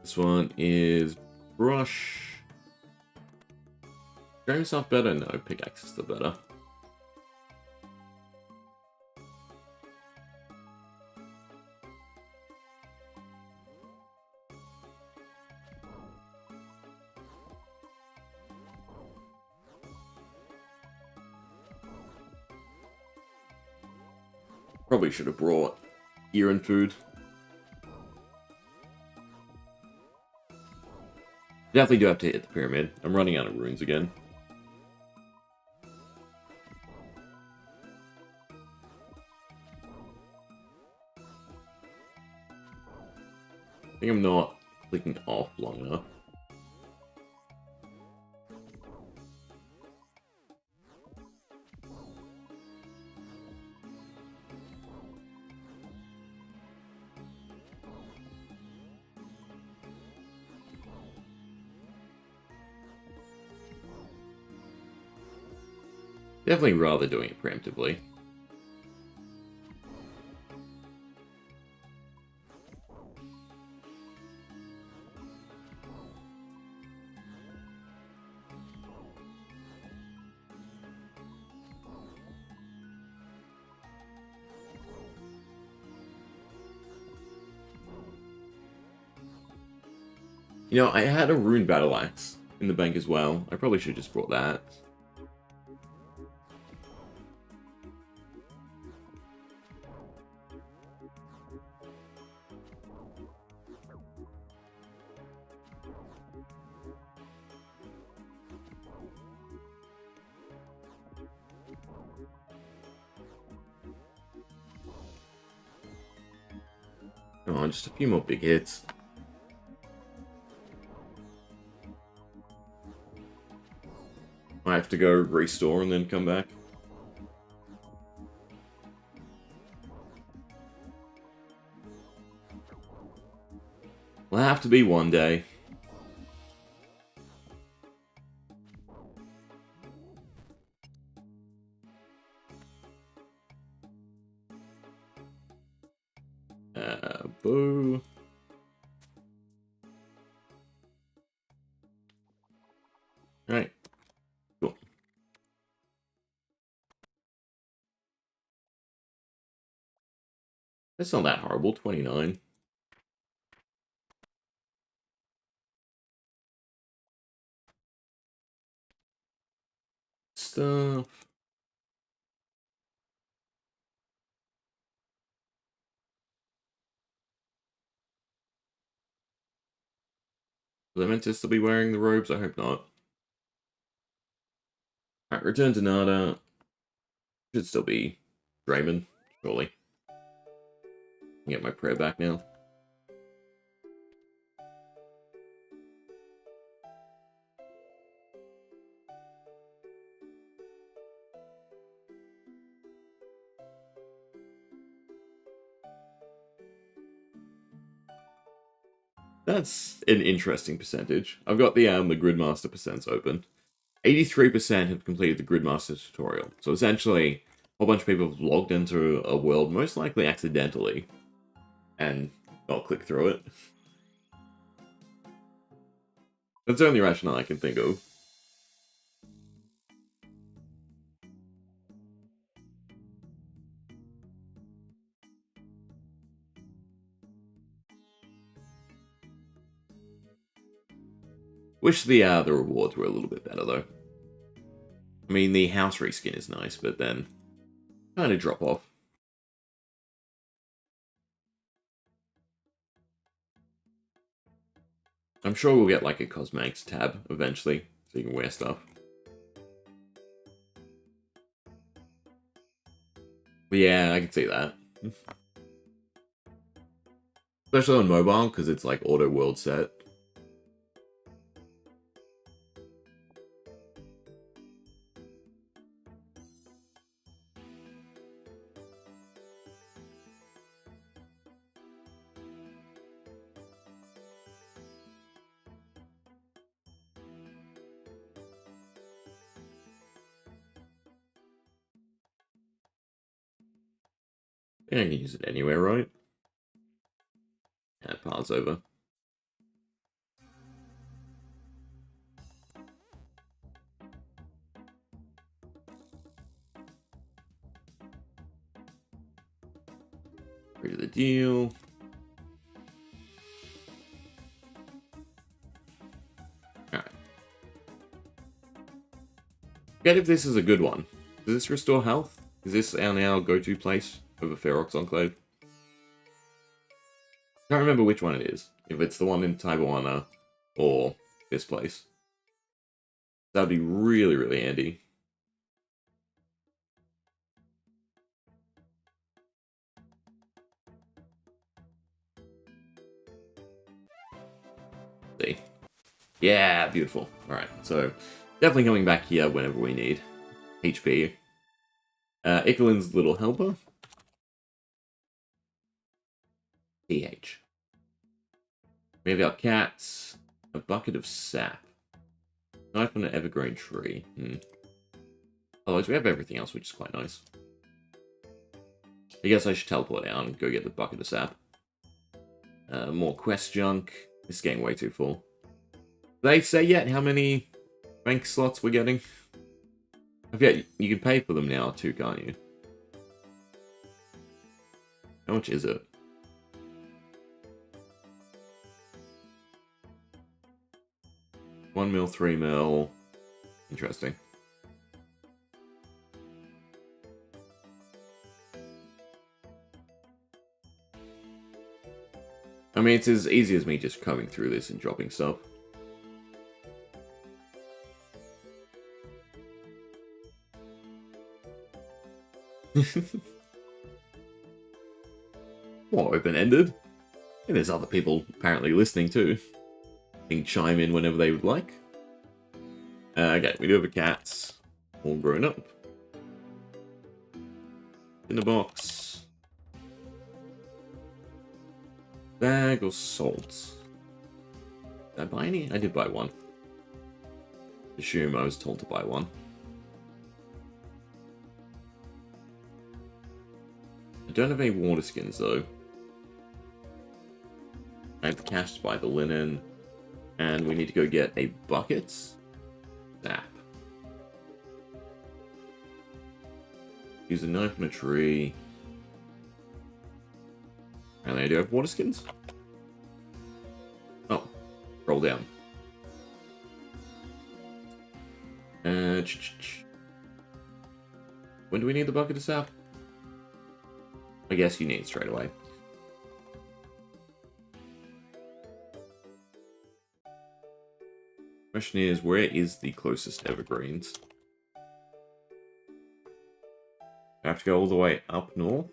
This one is Brush. Frame stuff better? No, Pickaxe is still better. Probably should have brought gear and food. Definitely do have to hit the pyramid. I'm running out of runes again. I think I'm not clicking off long enough. Definitely rather doing it preemptively. You know, I had a rune battle axe in the bank as well. I probably should have just brought that. Come on, just a few more big hits. I have to go restore and then come back. Will have to be one day. Boo. Alright. Cool. That's not that horrible, 29. Stuff. Was I meant to still be wearing the robes? I hope not. Alright, return to Nada. Should still be Draymond, surely. Get my prayer back now. That's an interesting percentage. I've got the Gridmaster percents open. 83% have completed the Gridmaster tutorial. So essentially, a whole bunch of people have logged into a world, most likely accidentally, and not click through it. That's the only rationale I can think of. Wish the rewards were a little bit better, though. I mean, the house reskin is nice, but then kind of drop off. I'm sure we'll get like a cosmetics tab eventually, so you can wear stuff. But yeah, I can see that. Especially on mobile, because it's like auto world set. Yeah, I can use it anywhere, right? Yeah, part's over. Rid of the deal. Alright. Forget if this is a good one. Does this restore health? Is this our now go-to place over Ferox Enclave? I can't remember which one it is. If it's the one in Taiwan or this place. That'd be really, really handy. See. Yeah, beautiful. Alright, so definitely coming back here whenever we need. HP. Ikelin's little helper. TH. We have our cats. A bucket of sap. Knife on an evergreen tree. Otherwise, we have everything else, which is quite nice. I guess I should teleport out and go get the bucket of sap. More quest junk. This is getting way too full. Do they say yet how many bank slots we're getting? I forget, you can pay for them now too, can't you? How much is it? $1 mil, 3 mil. Interesting. I mean, it's as easy as me just combing through this and dropping stuff. More open-ended. And there's other people apparently listening too. They can chime in whenever they would like. Okay, we do have a cat. All grown up. In the box. Bag of salt. Did I buy any? I did buy one. Assume I was told to buy one. I don't have any water skins though. I have the cash to buy the linen. And we need to go get a bucket. Sap. Use a knife on a tree. And I do have water skins. Oh, roll down. When do we need the bucket of sap? I guess you need it straight away. Question is, where is the closest evergreens? I have to go all the way up north?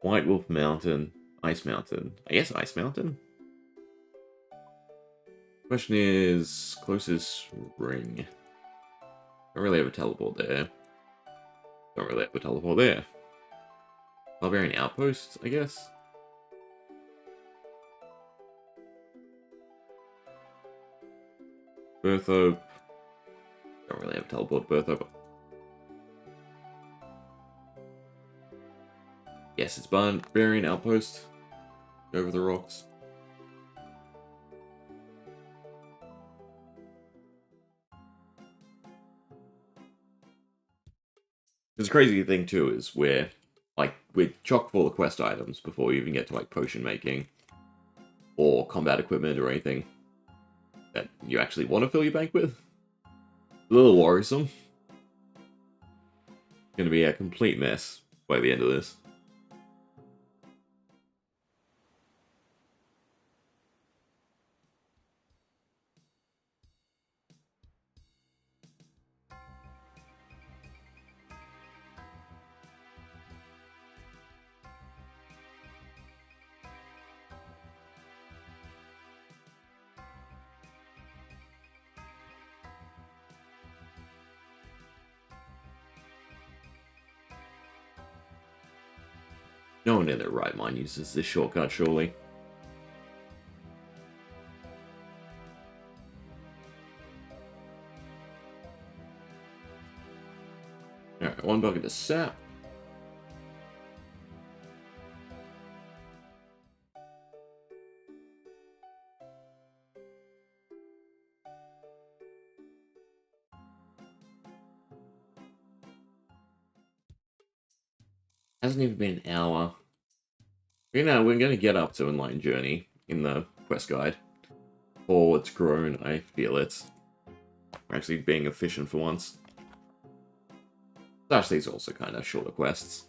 White Wolf Mountain, Ice Mountain. I guess Ice Mountain? Question is, closest ring. Don't really have a teleport there. Don't really have a teleport there. Barbarian Outpost, I guess? Berthope. Don't really have a teleport Berthope. Yes, it's Barbarian Outpost. Over the rocks. There's a crazy thing too is we're chock full of quest items before we even get to like potion making or combat equipment or anything that you actually want to fill your bank with. A little worrisome. It's gonna be a complete mess by the end of this. No one in their right mind uses this shortcut, surely. Alright, one bucket of sap. Hasn't even been an hour. You know, we're going to get up to Enlightened Journey in the quest guide. Oh, it's grown, I feel it. We're actually being efficient for once. Actually, it's also kind of shorter quests.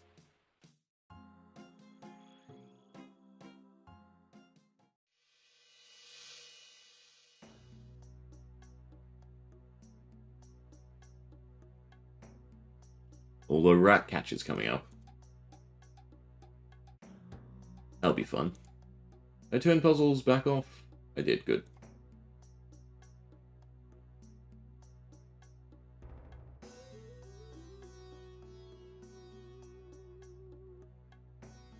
Although rat catch is coming up. That'll be fun. I turned puzzles back off. I did, good.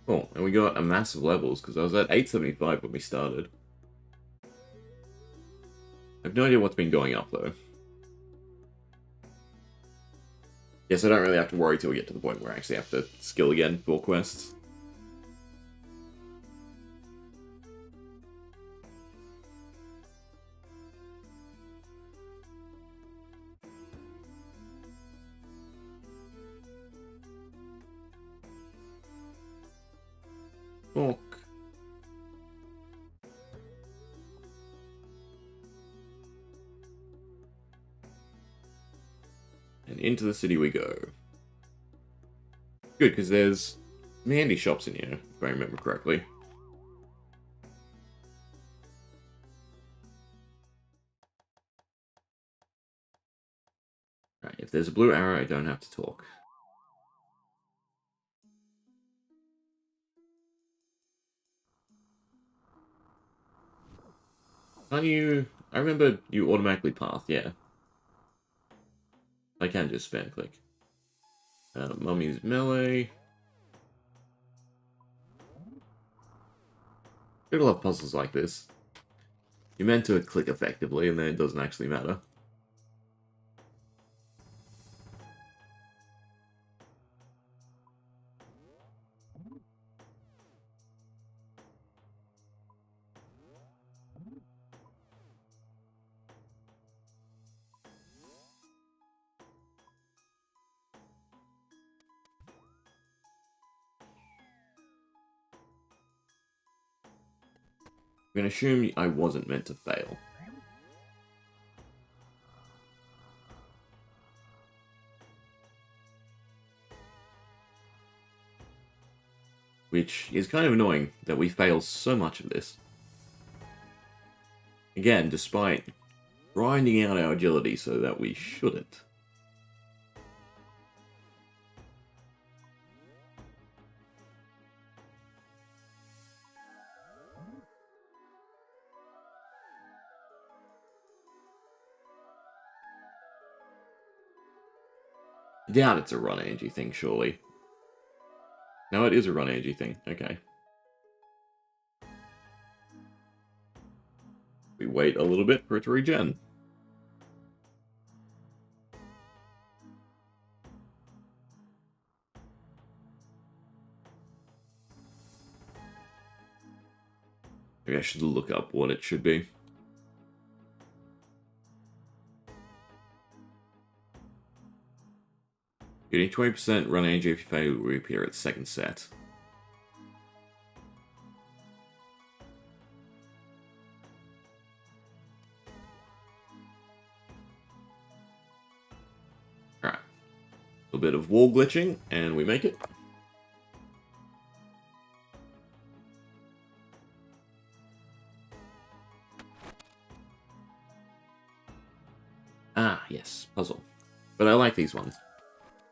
Oh, and we got a massive levels, because I was at 875 when we started. I have no idea what's been going up, though. Yes, I don't really have to worry till we get to the point where I actually have to skill again for quests. Fuck. And into the city we go. Good, because there's some handy shops in here, if I remember correctly. Right, if there's a blue arrow, I don't have to talk. Can't you... I remember you automatically path, yeah. I can just spam click. Mummy's melee. People have puzzles like this. You're meant to click effectively, and then it doesn't actually matter. I'm going to assume I wasn't meant to fail. Which is kind of annoying that we fail so much of this. Again, despite grinding out our agility so that we shouldn't. I doubt it's a run Angie thing, surely. No, it is a run Angie thing. Okay. We wait a little bit for it to regen. Maybe I should look up what it should be. You need 20% run energy if you fail to reappear at second set. Alright. A little bit of wall glitching, and we make it. Ah, yes, puzzle. But I like these ones.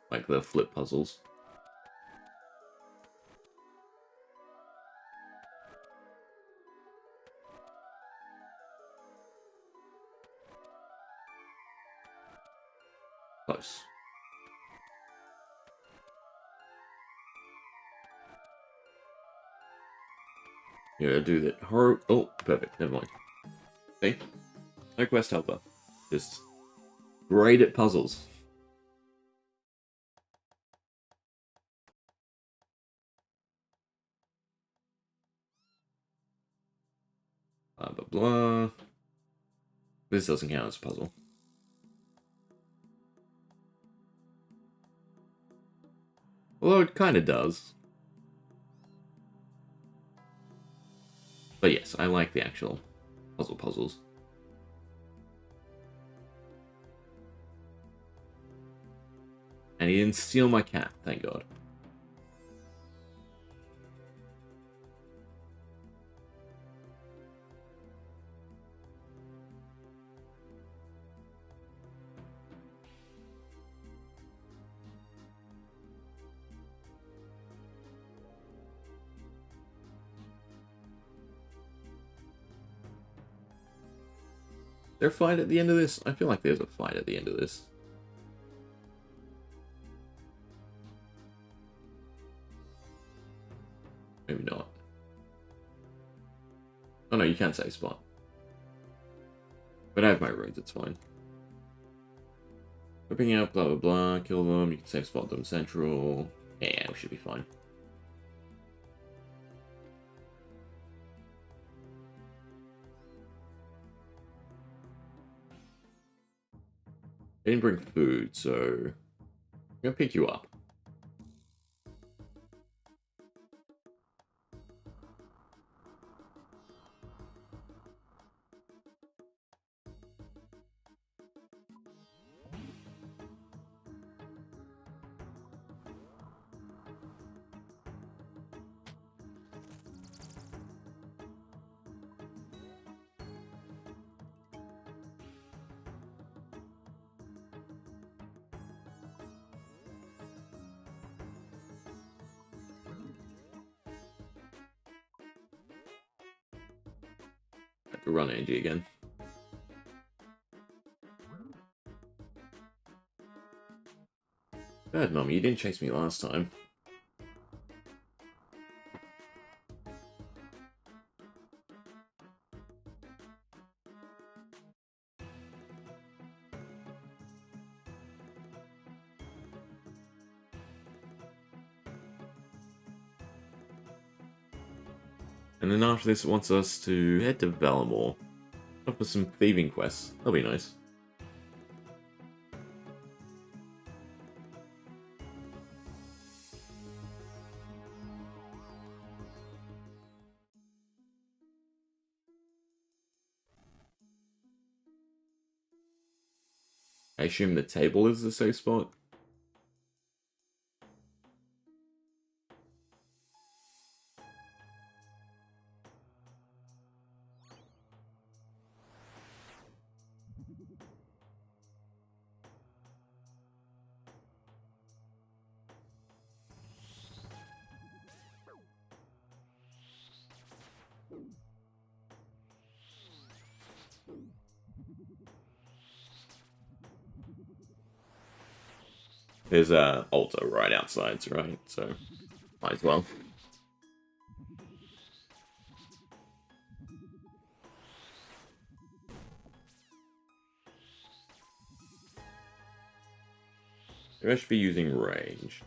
Like the flip puzzles. Close. Yeah, do that. Horror. Oh, perfect. Never mind. Okay. No quest helper. Just great at puzzles. Blah, blah, blah. This doesn't count as a puzzle. Although it kind of does. But yes, I like the actual puzzles. And he didn't steal my cat, thank God. Is there a fight at the end of this? I feel like there's a fight at the end of this. Maybe not. Oh no, you can't save spot. But I have my runes, it's fine. Whipping out, blah blah blah, kill them, you can save spot them central. Yeah, we should be fine. I didn't bring food, so I'm gonna pick you up. I have to run Angie again. Bad mummy, you didn't chase me last time. And then after this, it wants us to head to Valamore. Up for some thieving quests. That'll be nice. I assume the table is the safe spot. There's a altar right outside, right? So might as well. Maybe I should be using range.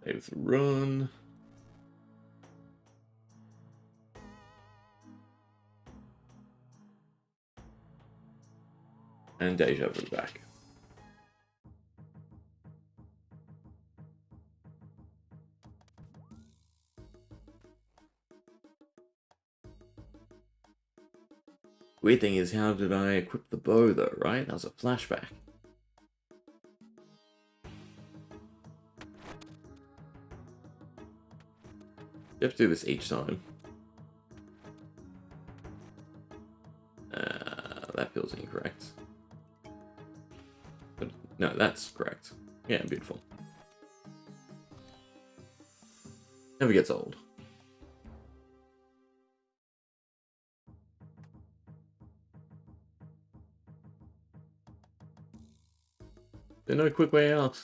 Save the run. And Deja Vu back. Weird thing is, how did I equip the bow though, right? That was a flashback. You have to do this each time. That feels incorrect. But no, that's correct. Yeah, beautiful. Never gets old. There's no quick way out.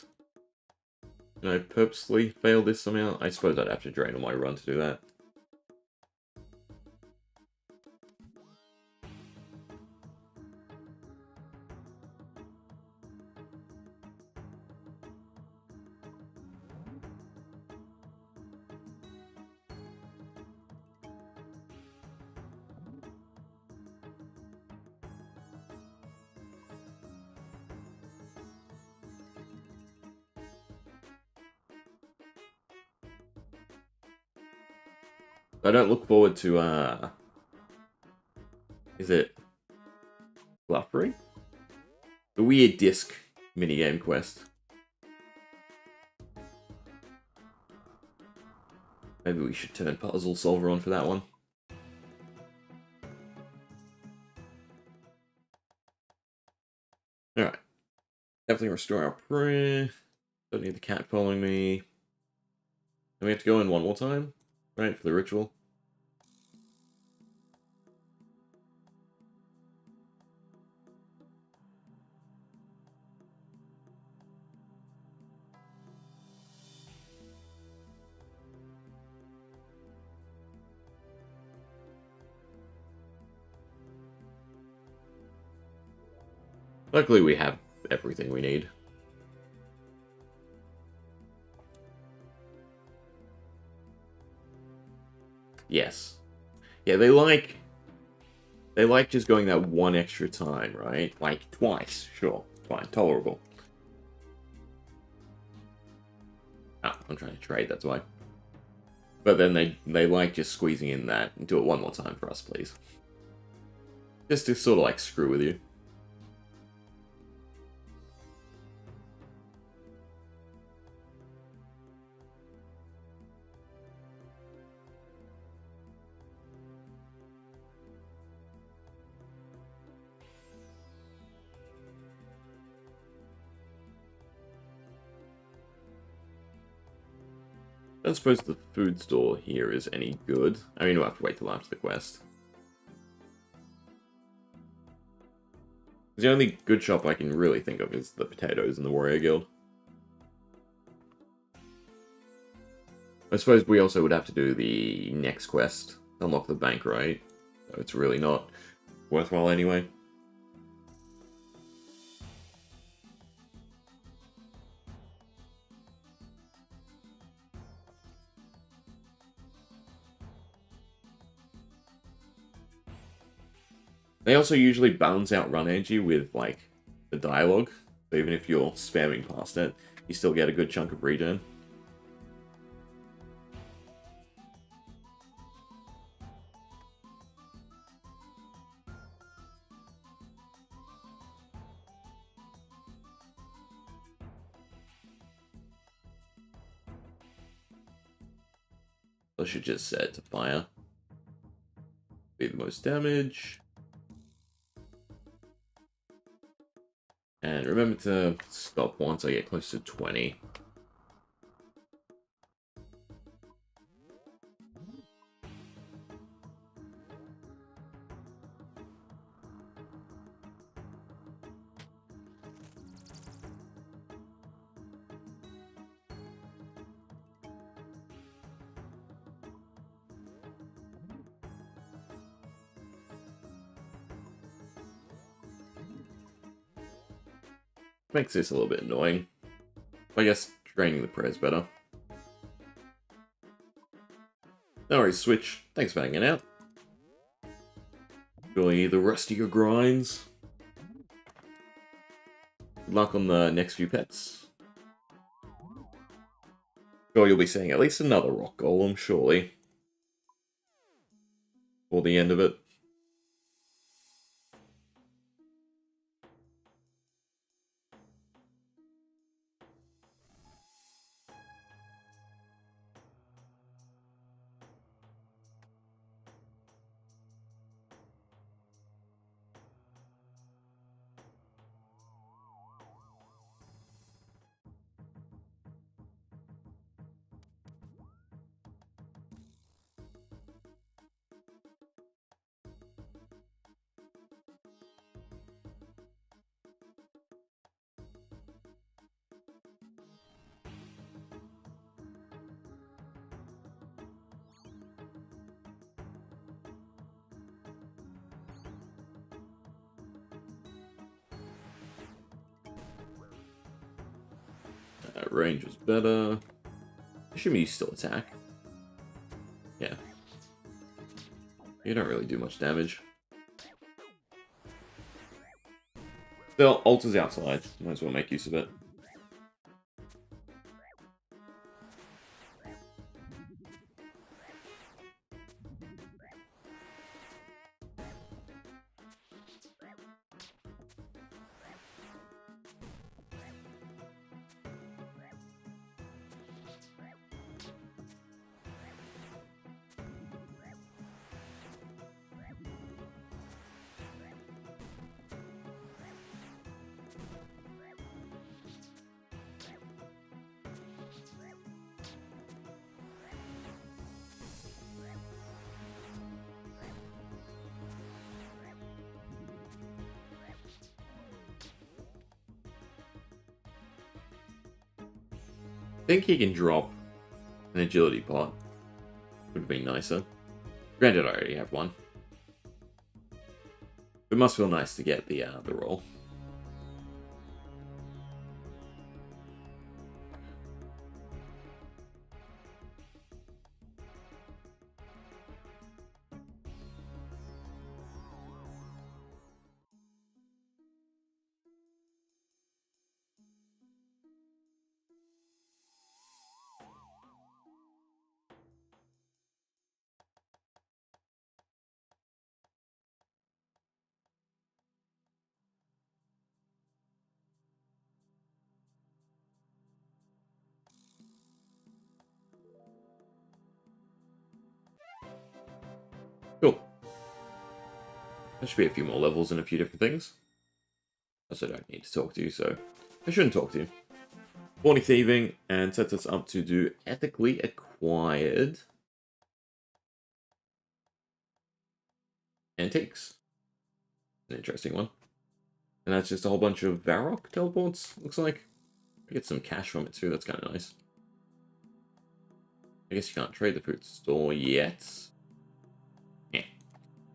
Can I purposely fail this somehow? I suppose I'd have to drain on my run to do that. I don't look forward to, is it Fluffery? The weird disc minigame quest. Maybe we should turn Puzzle Solver on for that one. Alright. Definitely restore our prayer. Don't need the cat following me. And we have to go in one more time, right, for the ritual. Luckily, we have everything we need. Yes. Yeah, they like just going that one extra time, right? Like, twice. Sure. Fine. Tolerable. Ah, I'm trying to trade, that's why. But then they like just squeezing in that and do it one more time for us, please. Just to sort of, like, screw with you. I don't suppose the food store here is any good. I mean, we'll have to wait till after the quest. The only good shop I can really think of is the potatoes in the Warrior Guild. I suppose we also would have to do the next quest, unlock the bank, right? So it's really not worthwhile anyway. They also usually balance out run energy with, like, the dialogue. So even if you're spamming past it, you still get a good chunk of regen. I should just set it to fire. Be the most damage. And remember to stop once I get close to 20. Makes this a little bit annoying. I guess draining the prayer's better. No worries, Switch. Thanks for hanging out. Enjoy the rest of your grinds. Good luck on the next few pets. Sure, you'll be seeing at least another rock golem, surely. For the end of it. Range is better. Assuming you still attack. Yeah. You don't really do much damage. Still, ult is outside. Might as well make use of it. I think he can drop an agility pot. Would be nicer. Granted, I already have one. It must feel nice to get the roll. Cool. There should be a few more levels and a few different things. Also, I don't need to talk to you, so I shouldn't talk to you. Horny thieving, and sets us up to do ethically acquired antiques. An interesting one. And that's just a whole bunch of Varrock teleports, looks like. I get some cash from it too, that's kind of nice. I guess you can't trade the fruit store yet. Yeah.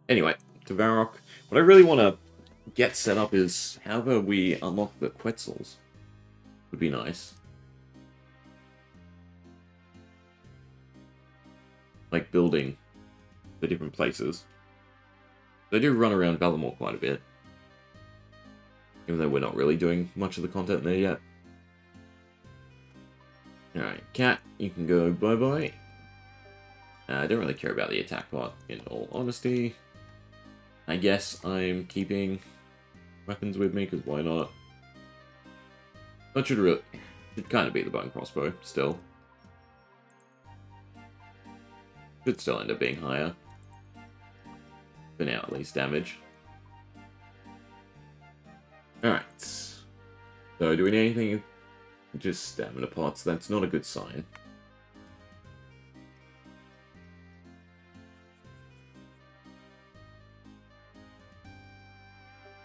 Anyway, to Varrock. What I really want to get set up is however we unlock the Quetzals. Would be nice. Like building the different places. They do run around Valamore quite a bit. Even though we're not really doing much of the content there yet. Alright, Cat, you can go bye-bye. I don't really care about the attack part, in all honesty. I guess I'm keeping weapons with me, because why not? That should kind of be the bow and crossbow, still. Should still end up being higher. For now, at least, damage. Alright. So, do we need anything? Just stamina pots. That's not a good sign.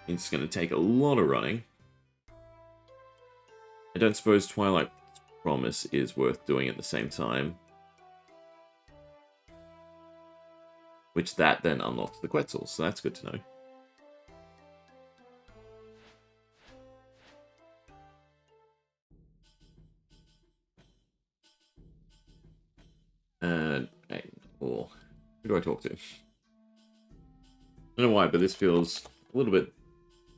It's going to take a lot of running. I don't suppose Twilight Promise is worth doing at the same time. Which that then unlocks the Quetzals, so that's good to know. Hey, or who do I talk to? I don't know why, but this feels a little bit,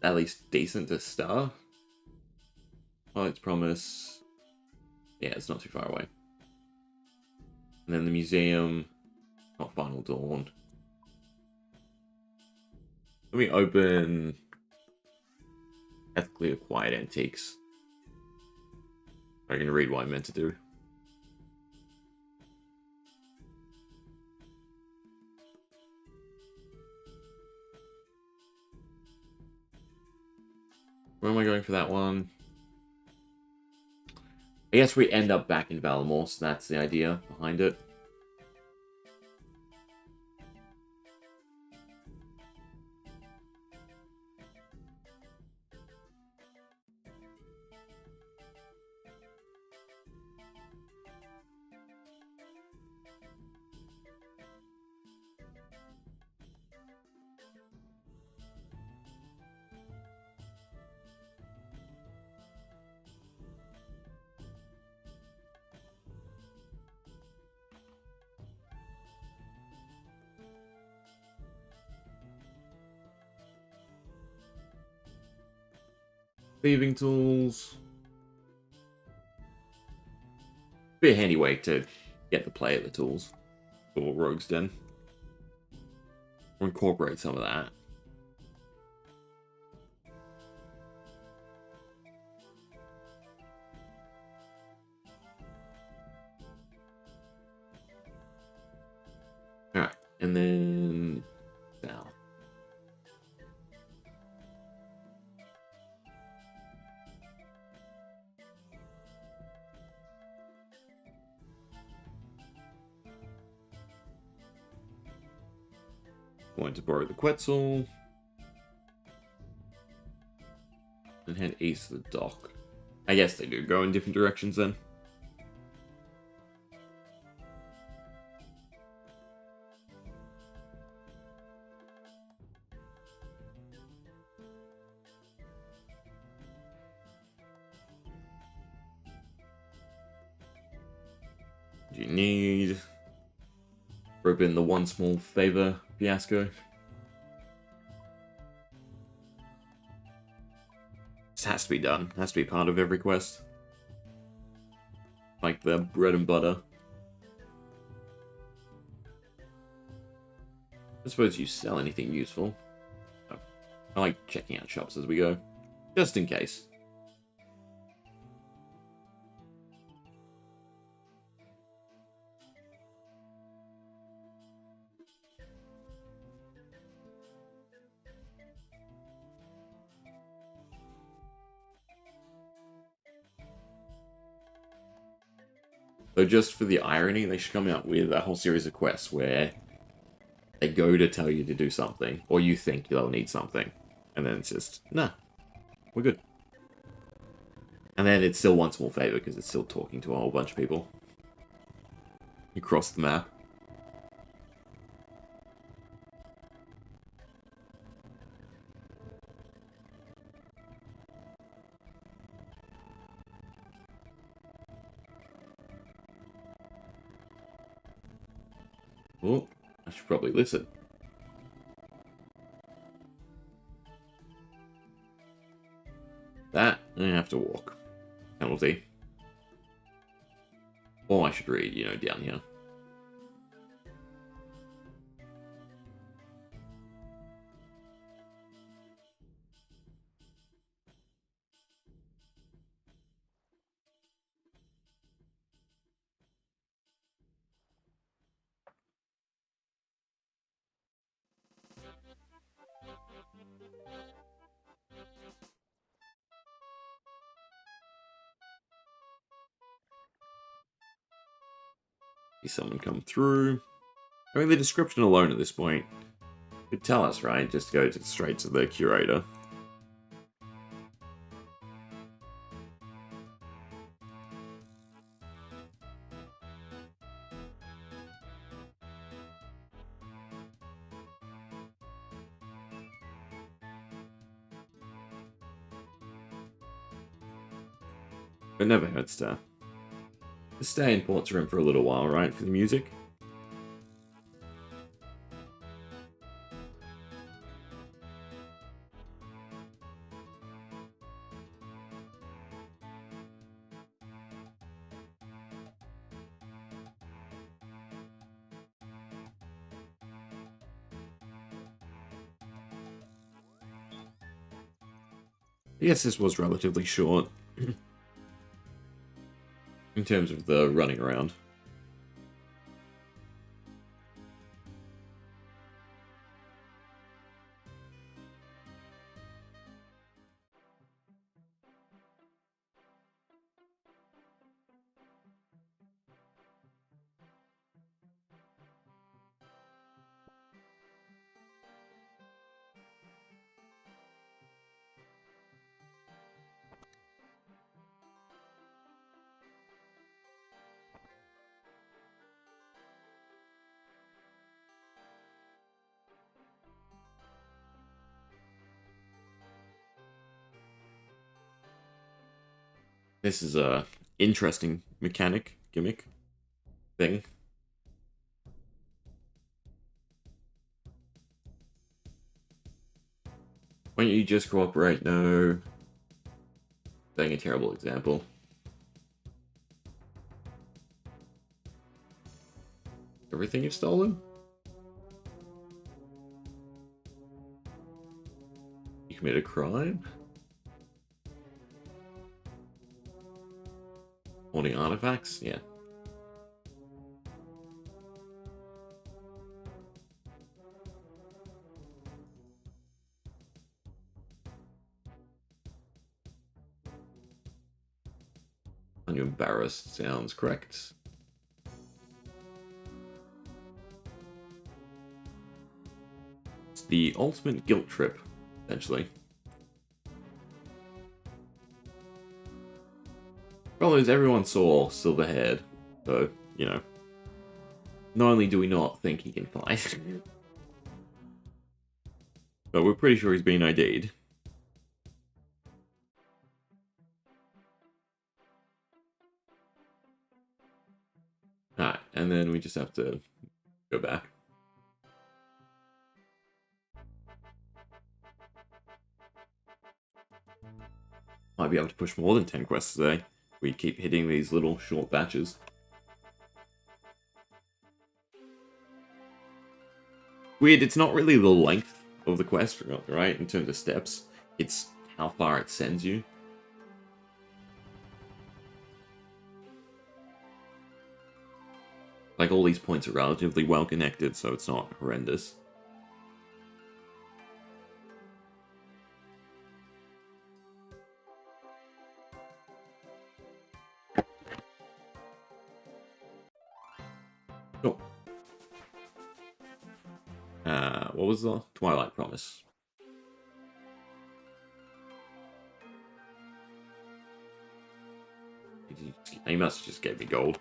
at least, decent to start. Twilight's Promise. Yeah, it's not too far away. And then the museum. Not Final Dawn. Let me open Ethically Acquired Antiques. I can read what I meant to do. Where am I going for that one? I guess we end up back in Valamore, so that's the idea behind it. Thieving tools. Be a handy way to get the play of the tools for Rogue's Den. Or incorporate some of that. Alright, and then now. Going to borrow the Quetzal. And head east to the dock. I guess they do go in different directions then. Do you need... rope in the one small favor fiasco? This has to be done. Has to be part of every quest. Like the bread and butter. I suppose you sell anything useful. I like checking out shops as we go. Just in case. So just for the irony, they should come out with a whole series of quests where they go to tell you to do something, or you think they'll need something, and then it's just, nah, we're good. And then it's still one small favor, because it's still talking to a whole bunch of people. You cross the map. Oh, I should probably listen. That, I have to walk. Penalty. Or I should read, you know, down here. See someone come through. I mean, the description alone at this point could tell us, right? Just go straight to the curator. It never hurts to stay in Port's room for a little while, right? For the music. Yes, this was relatively short in terms of the running around. This is a interesting gimmick thing. Why don't you just cooperate? No. Being a terrible example. Everything you've stolen? You commit a crime? Holding artifacts? Yeah. And you're embarrassed sounds correct. It's the ultimate guilt trip, essentially. Problem is, everyone saw Silverhaired, so, you know. Not only do we not think he can fight, but we're pretty sure he's been ID'd. Alright, and then we just have to go back. Might be able to push more than 10 quests today. We keep hitting these little short batches. Weird, it's not really the length of the quest, right, in terms of steps. It's how far it sends you. Like, all these points are relatively well connected, so it's not horrendous. Cool. What was the Twilight Promise? He must have just gave me gold.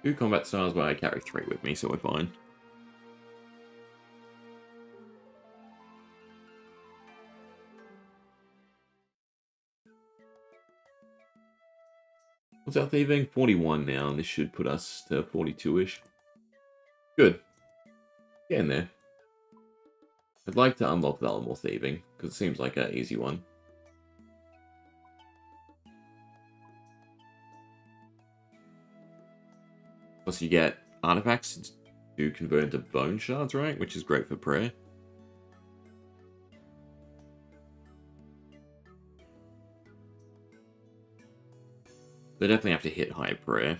2 combat styles, but I carry 3 with me, so we're fine. What's our thieving? 41 now, and this should put us to 42-ish. Good. Get in there. I'd like to unlock the more thieving, because it seems like an easy one. Plus you get artifacts to convert into bone shards, right? Which is great for prayer. They definitely have to hit high prayer.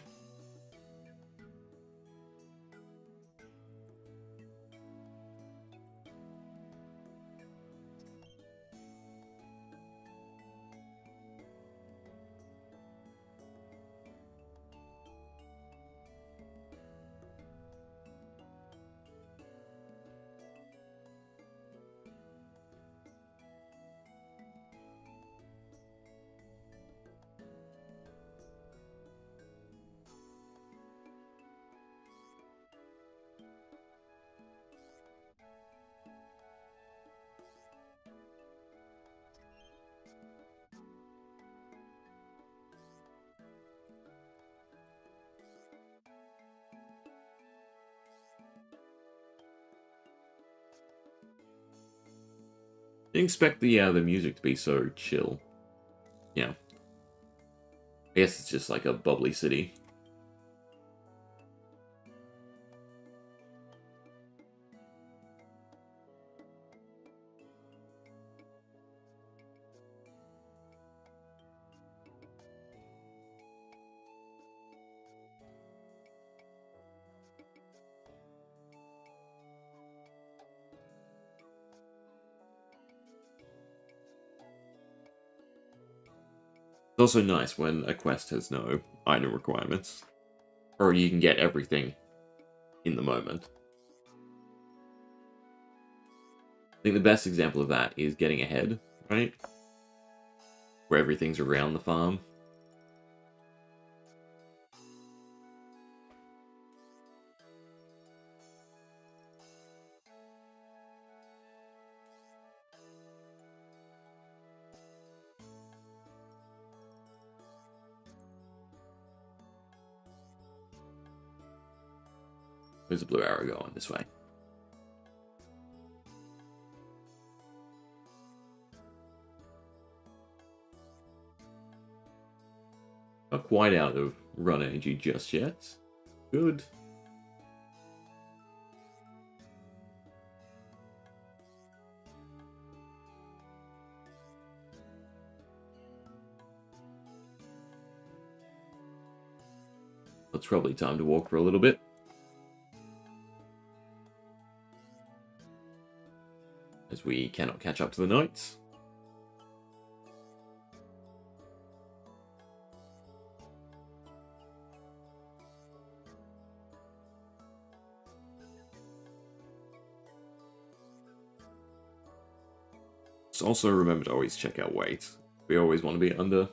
Didn't expect the music to be so chill. Yeah. I guess it's just like a bubbly city. It's also nice when a quest has no item requirements. Or you can get everything in the moment. I think the best example of that is getting ahead, right? Where everything's around the farm. There's a blue arrow going this way. Not quite out of run energy just yet. Good. It's probably time to walk for a little bit. As we cannot catch up to the knights. Just also remember to always check our weight. We always want to be under.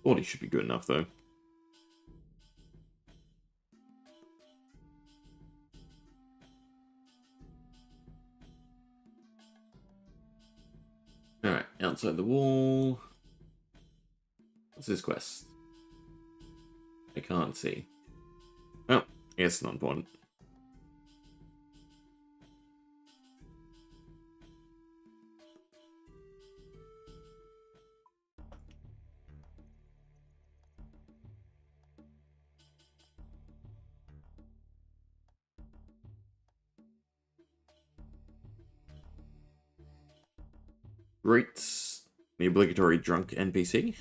Body should be good enough though. Alright, outside the wall. What's this quest? I can't see. Oh, I guess it's not important. Great. The obligatory drunk NPC.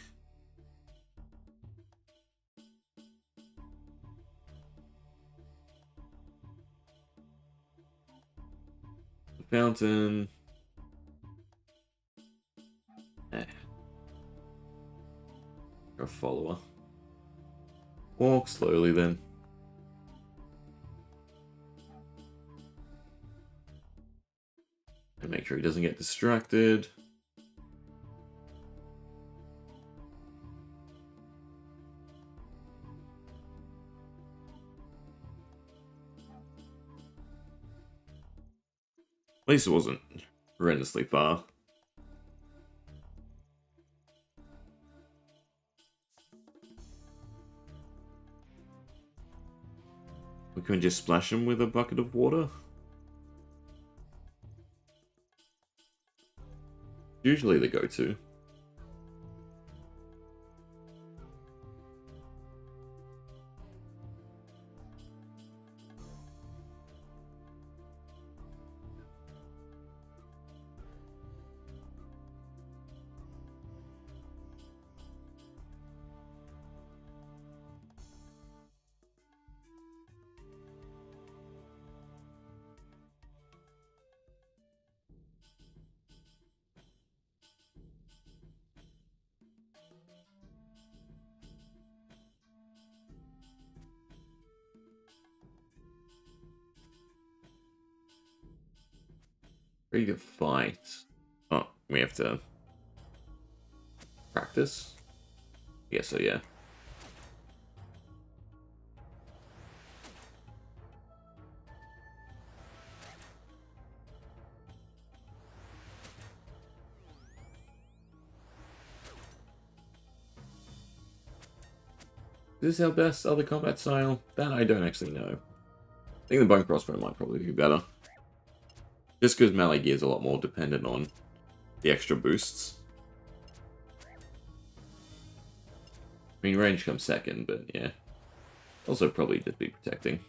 The fountain. A follower. Walk slowly then. And make sure he doesn't get distracted. At least it wasn't horrendously far. We can just splash him with a bucket of water. Usually the go-to. Ready to fight. Oh, we have to practice? Yeah, so yeah. Is this our best other combat style? That I don't actually know. I think the bone crossbow might probably be better. Just because melee gear is a lot more dependent on the extra boosts. I mean, range comes second, but yeah. Also probably just be protecting.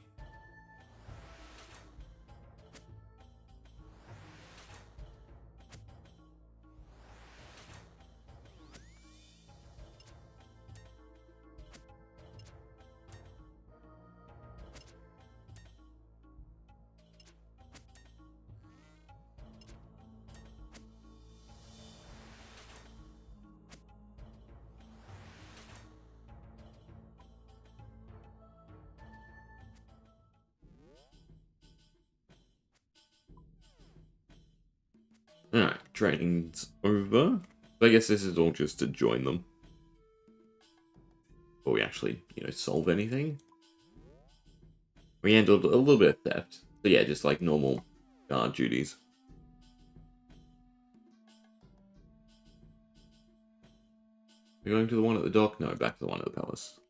Alright, training's over. I guess this is all just to join them. Before we actually, solve anything. We handled a little bit of theft. But yeah, just like normal guard duties. We're going to the one at the dock? No, back to the one at the palace.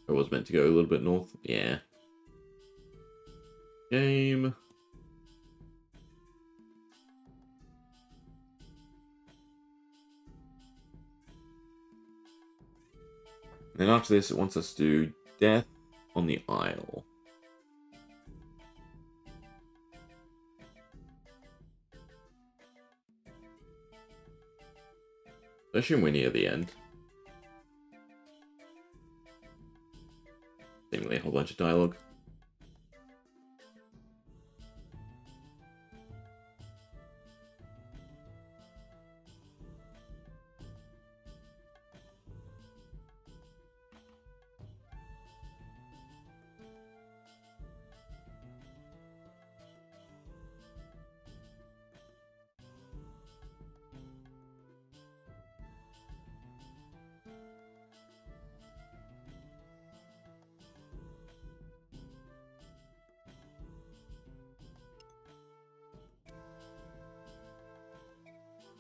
I was meant to go a little bit north. Yeah. Game. And after this, it wants us to do Death on the Isle. I assume we're near the end. Seemingly a whole bunch of dialogue.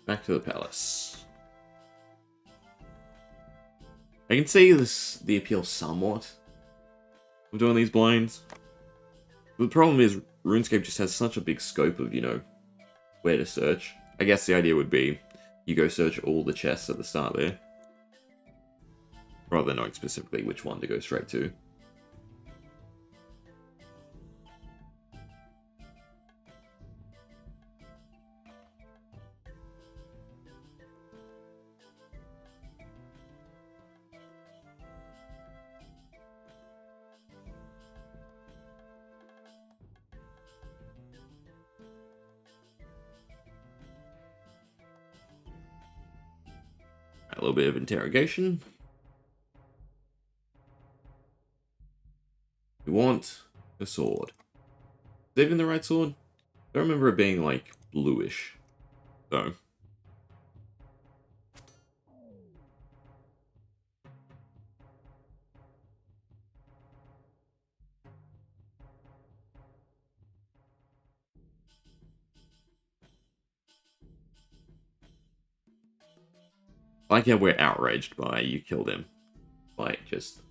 Back to the palace. I can see the appeal somewhat of doing these blinds. But the problem is, RuneScape just has such a big scope of, where to search. I guess the idea would be, you go search all the chests at the start there. Rather than knowing specifically which one to go straight to. A little bit of interrogation. We want a sword. Is it even the right sword? I don't remember it being, like, bluish. So. I like how we're outraged by you killed him. By just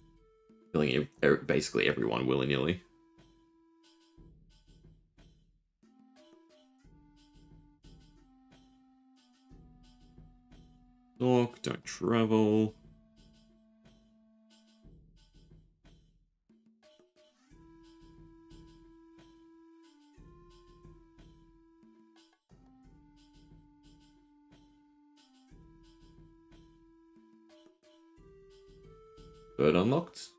killing basically everyone willy-nilly. Talk, don't travel. Bird unlocked.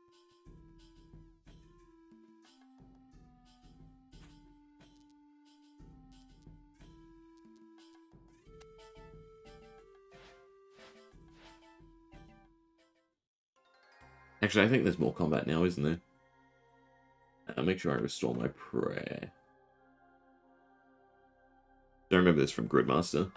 Actually, I think there's more combat now, isn't there? I'll make sure I restore my prayer. Don't remember this from Gridmaster.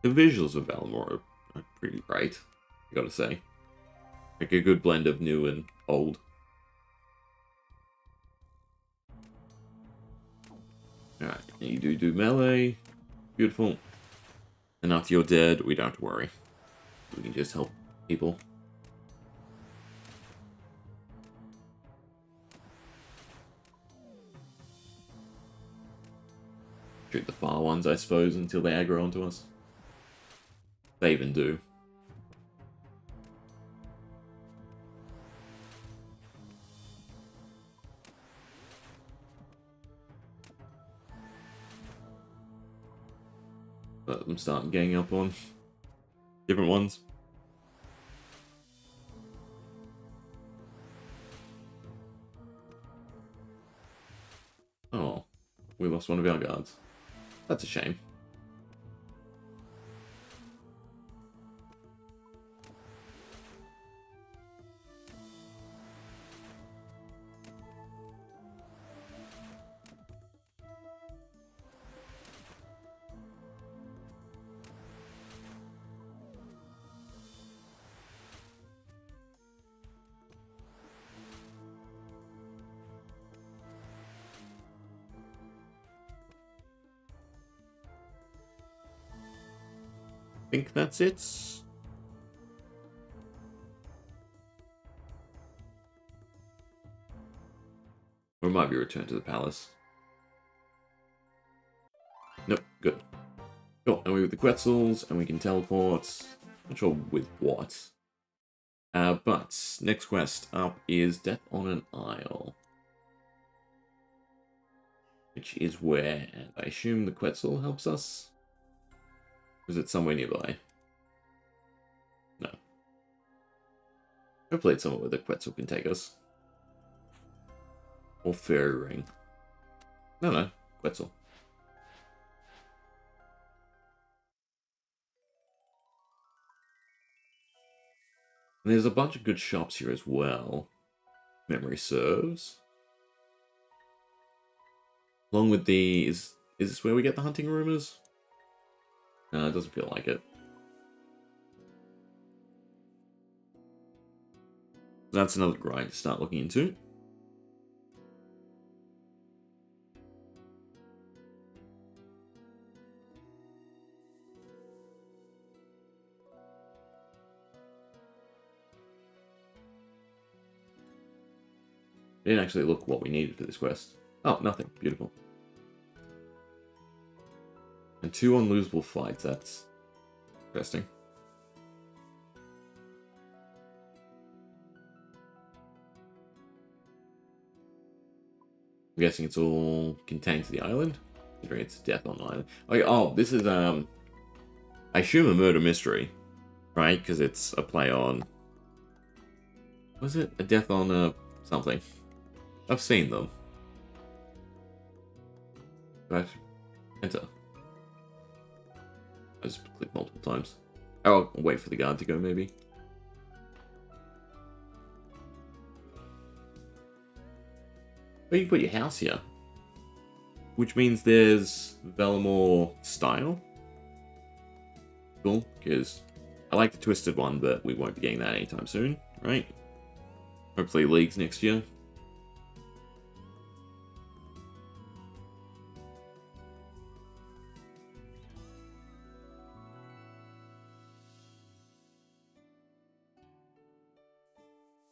The visuals of Valimor are pretty great, I gotta say. Like a good blend of new and old. Alright, you do melee. Beautiful. And after you're dead, we don't have to worry. We can just help people. Shoot the far ones, I suppose, until they aggro onto us. They even do. Let them start ganging up on different ones. Oh, we lost one of our guards. That's a shame. I think that's it. Or it might be returned to the palace. Nope, good. Cool, and we with the Quetzals, and we can teleport. Not sure with what. But next quest up is Death on an Isle. Which is where, and I assume the Quetzal helps us? Or is it somewhere nearby? No. Hopefully it's somewhere where the Quetzal can take us. Or Fairy Ring. No, Quetzal. And there's a bunch of good shops here as well. Memory serves. Along with the... Is this where we get the hunting rumors? No, it doesn't feel like it. That's another grind to start looking into. Didn't actually look what we needed for this quest. Oh, nothing. Beautiful. And 2 unlosable fights. That's interesting. I'm guessing it's all contained to the island. Considering it's death on the island. Oh, this is I assume a murder mystery, right? Because it's a play on. Was it a death on something? I've seen them. Right. Enter. I just click multiple times. Oh, I'll wait for the guard to go, maybe. Oh, you can put your house here. Which means there's Valimor style. Cool, because I like the twisted one, but we won't be getting that anytime soon, right? Hopefully leagues next year.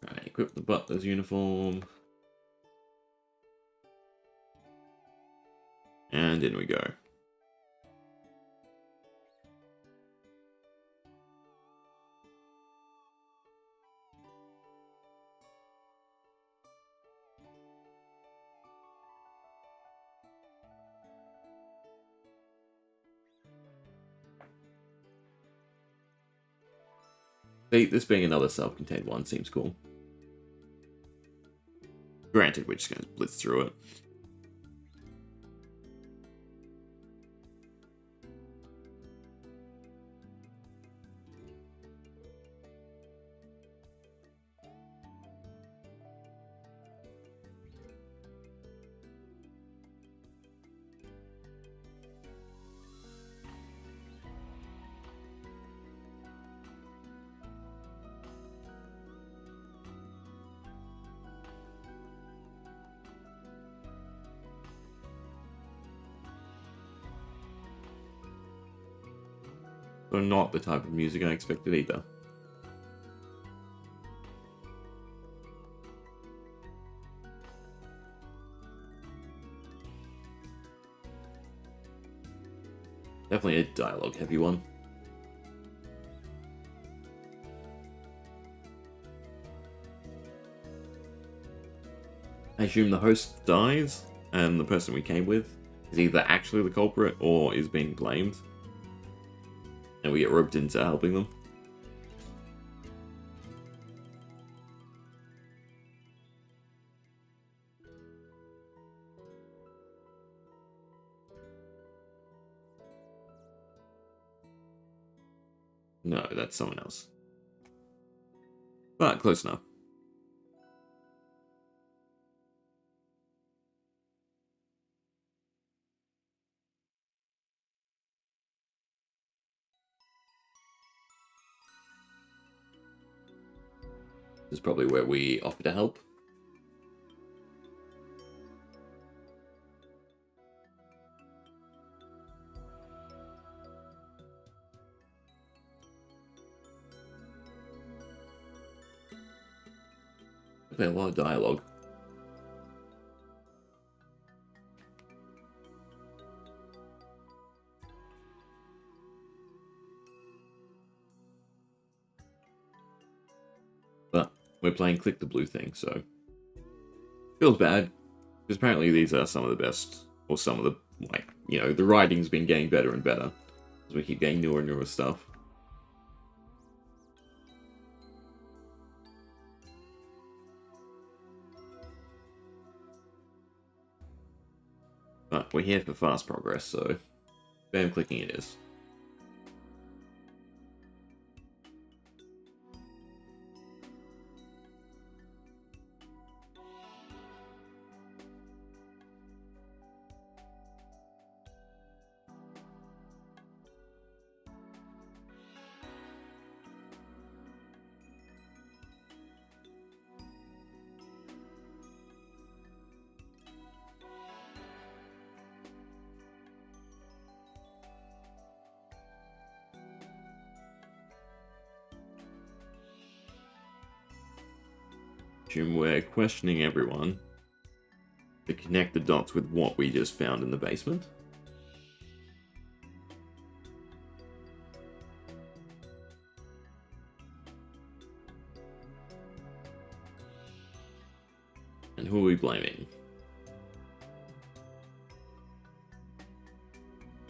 Right, equip the butler's uniform. And in we go. This being another self-contained one seems cool. Granted, we're just going to blitz through it. So not the type of music I expected either. Definitely a dialogue-heavy one. I assume the host dies, and the person we came with is either actually the culprit or is being blamed. And we get roped into helping them. No, that's someone else. But close enough. This is probably where we offer to help. Definitely a lot of dialogue. But we're playing Click the Blue thing, so feels bad. Because apparently these are some of the best, or some of the, like, you know, the writing's been getting better and better as we keep getting newer and newer stuff. But we're here for fast progress, so bam, clicking it is. We're questioning everyone to connect the dots with what we just found in the basement. And who are we blaming?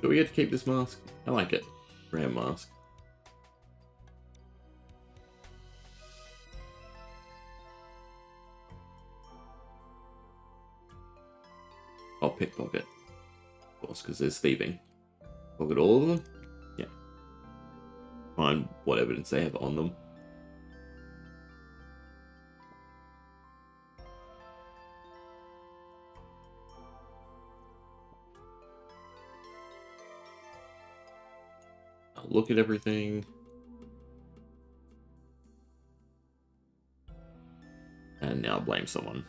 Do we get to keep this mask? I like it. Rare mask. Oh, pickpocket. Of course, because there's thieving. Pocket all of them? Yeah. Find what evidence they have on them. I'll look at everything. And now blame someone.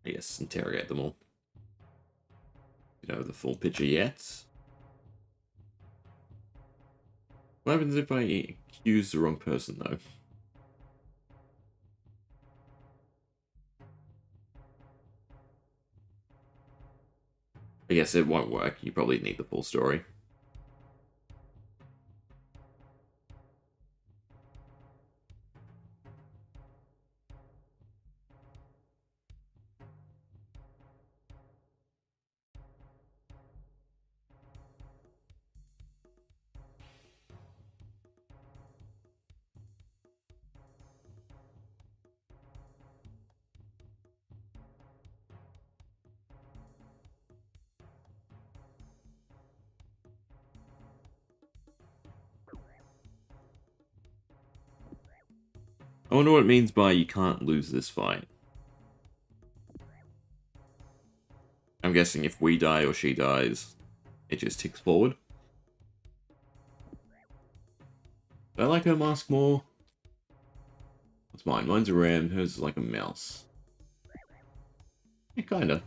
Yes, interrogate them all. You know the full picture yet. What happens if I accuse the wrong person, though? I guess it won't work. You probably need the full story. I wonder what it means by you can't lose this fight. I'm guessing if we die or she dies, it just ticks forward. Do I like her mask more? What's mine? Mine's a ram, hers is like a mouse. Yeah, kinda.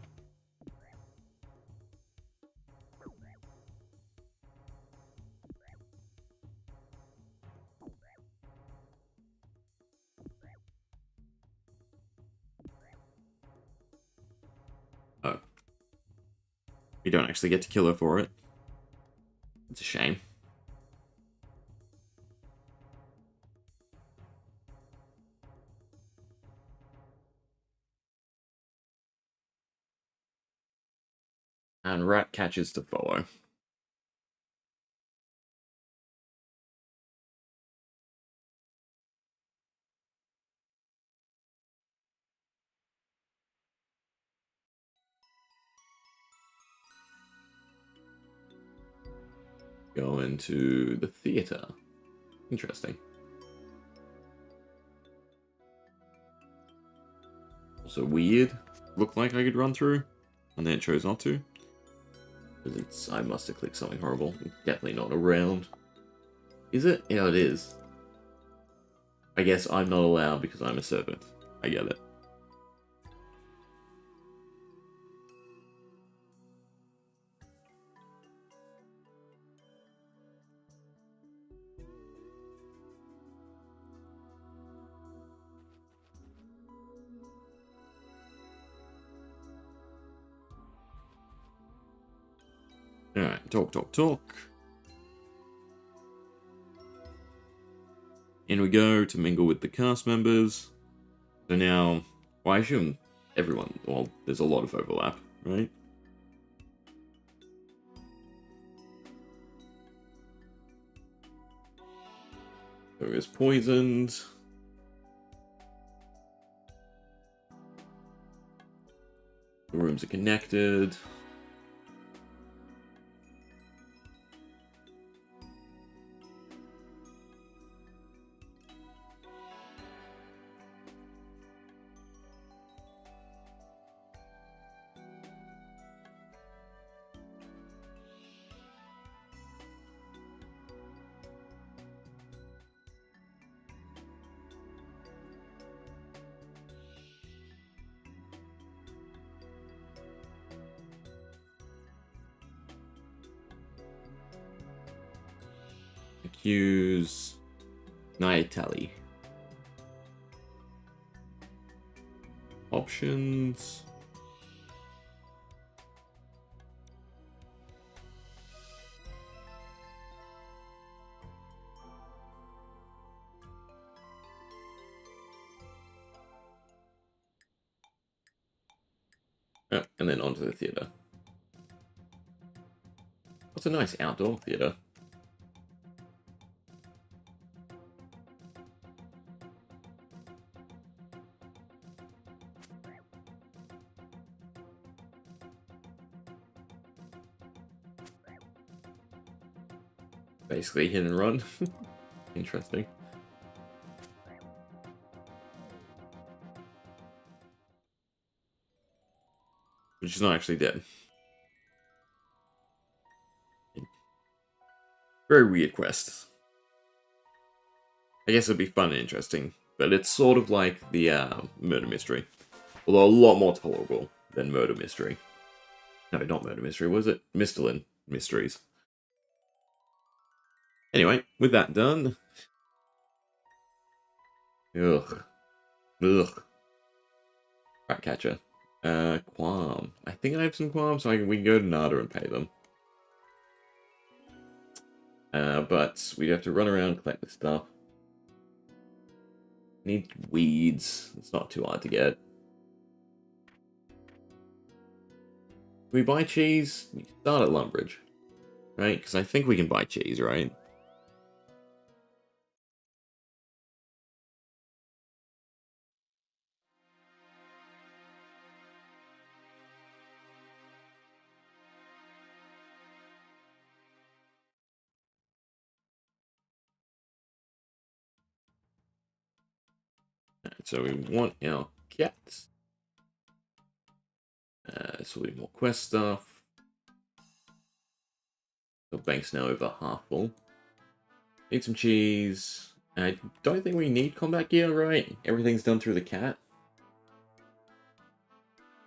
Oh. You don't actually get to kill her for it. It's a shame. And rat catches to follow. Go into the theater. Interesting. Also weird. Looked like I could run through, and then it chose not to. I must have clicked something horrible. Definitely not around. Is it? Yeah, it is. I guess I'm not allowed because I'm a servant. I get it. Alright, talk, talk, talk. In we go to mingle with the cast members. So now, well, I assume everyone, well, there's a lot of overlap, right? Who is poisoned? The rooms are connected. Accuse Niatali. Options. Oh, and then onto the theatre. What's a nice outdoor theatre? Basically hit and run. Interesting. But she's not actually dead. Very weird quest. I guess it'd be fun and interesting, but it's sort of like the murder mystery. Although a lot more tolerable than murder mystery. No, not murder mystery, was it? Misthalin mysteries. Anyway, with that done... Ugh. Ugh. Ratcatcher. Qualm. I think I have some qualms, so we can go to Nada and pay them. But we'd have to run around and collect the stuff. Need weeds. It's not too hard to get. Can we buy cheese? We can start at Lumbridge. Right? Because I think we can buy cheese, right? So we want our cat. This will be more quest stuff. The bank's now over half full. Need some cheese. I don't think we need combat gear, right? Everything's done through the cat.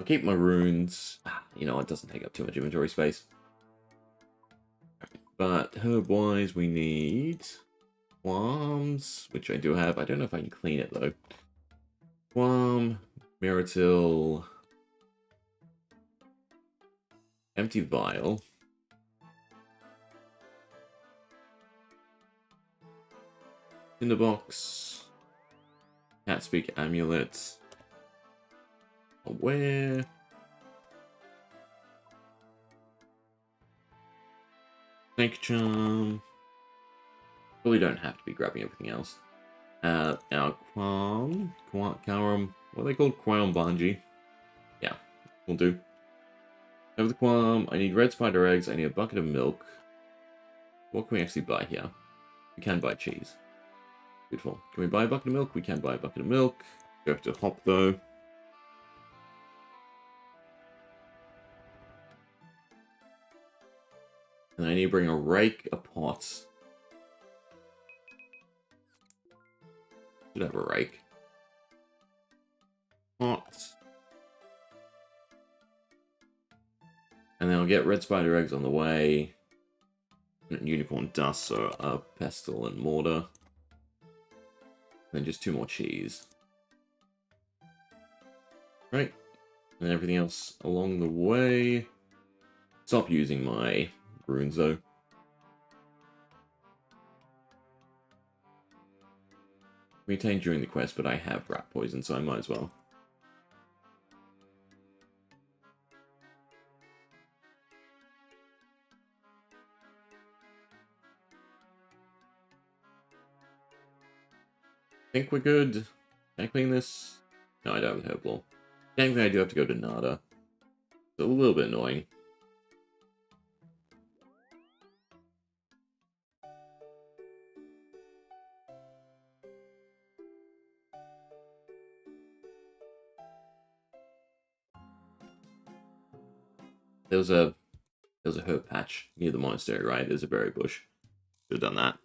I'll keep my runes. You know, it doesn't take up too much inventory space. But herb-wise, we need qualms, which I do have. I don't know if I can clean it, though. Qualm, Miratil, empty vial. Tinderbox, cat speak amulet, aware, snake charm. Probably don't have to be grabbing everything else. Our Qualm, what are they called? Qualm Banji. Yeah, will do. Have the Qualm. I need red spider eggs. I need a bucket of milk. What can we actually buy here? We can buy cheese. Beautiful. Can we buy a bucket of milk? We can buy a bucket of milk. We have to hop though. And I need to bring a rake, a pot. Should have a rake. Pot. And then I'll get red spider eggs on the way. Unicorn dust, so a pestle and mortar. And then just 2 more cheese. Right. And everything else along the way. Stop using my runes though. Retain during the quest, but I have rat poison, so I might as well. Think we're good. Can I clean this? No, I don't have herb law. Technically, I do have to go to Nada. It's a little bit annoying. There's a herb patch near the monastery, right? There's a berry bush. Should have done that.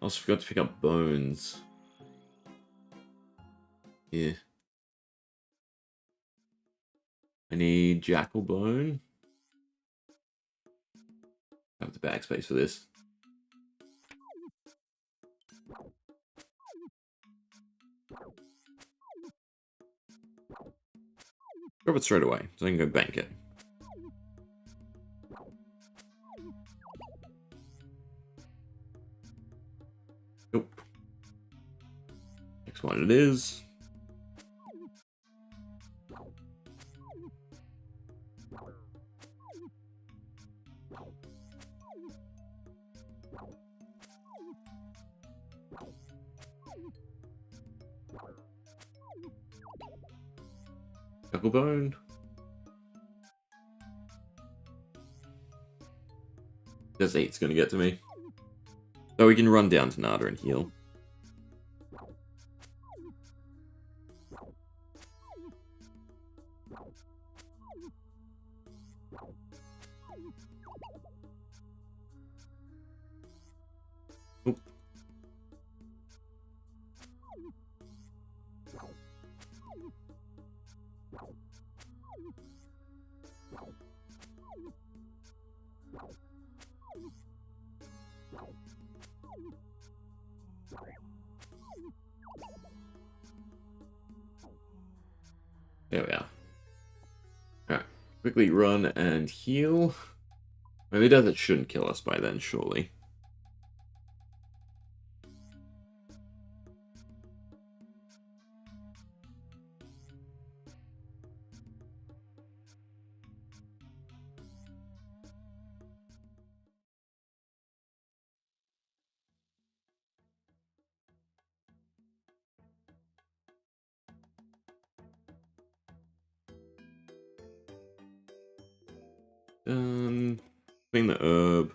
I also forgot to pick up bones. Yeah. I need jackal bone. I have the bag space for this. Grab it straight away, so I can go bank it. Nope. Next one it is. Jackal bone. This 8's gonna get to me. So we can run down to Nada and heal. Oop. There we are. Alright. Quickly run and heal. Well, the desert shouldn't kill us by then, surely. Clean the herb.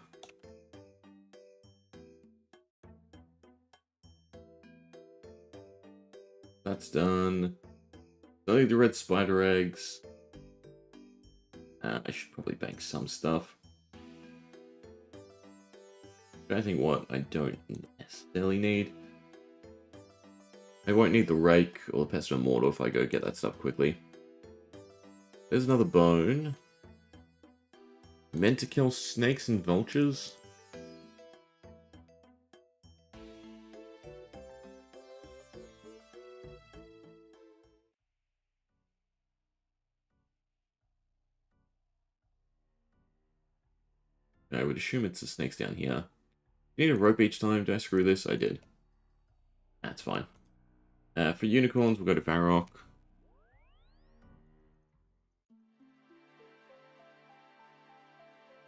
that's done. Don't need the red spider eggs. I should probably bank some stuff. I think what I don't necessarily need. I won't need the rake or the pestle and mortar if I go get that stuff quickly. There's another bone. Meant to kill snakes and vultures? I would assume it's the snakes down here. Need a rope each time. Did I screw this? I did. That's fine. For unicorns, we'll go to Varrock.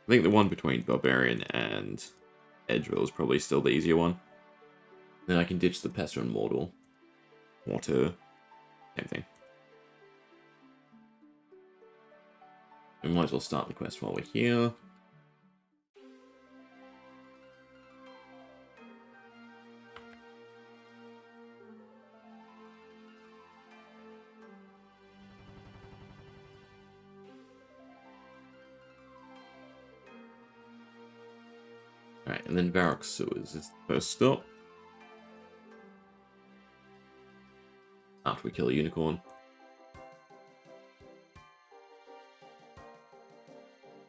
I think the one between Barbarian and Edgeville is probably still the easier one. Then I can ditch the Pester and Mortal. Water. Same thing. We might as well start the quest while we're here. Alright, and then Varrock Sewers is the first stop. After we kill a unicorn.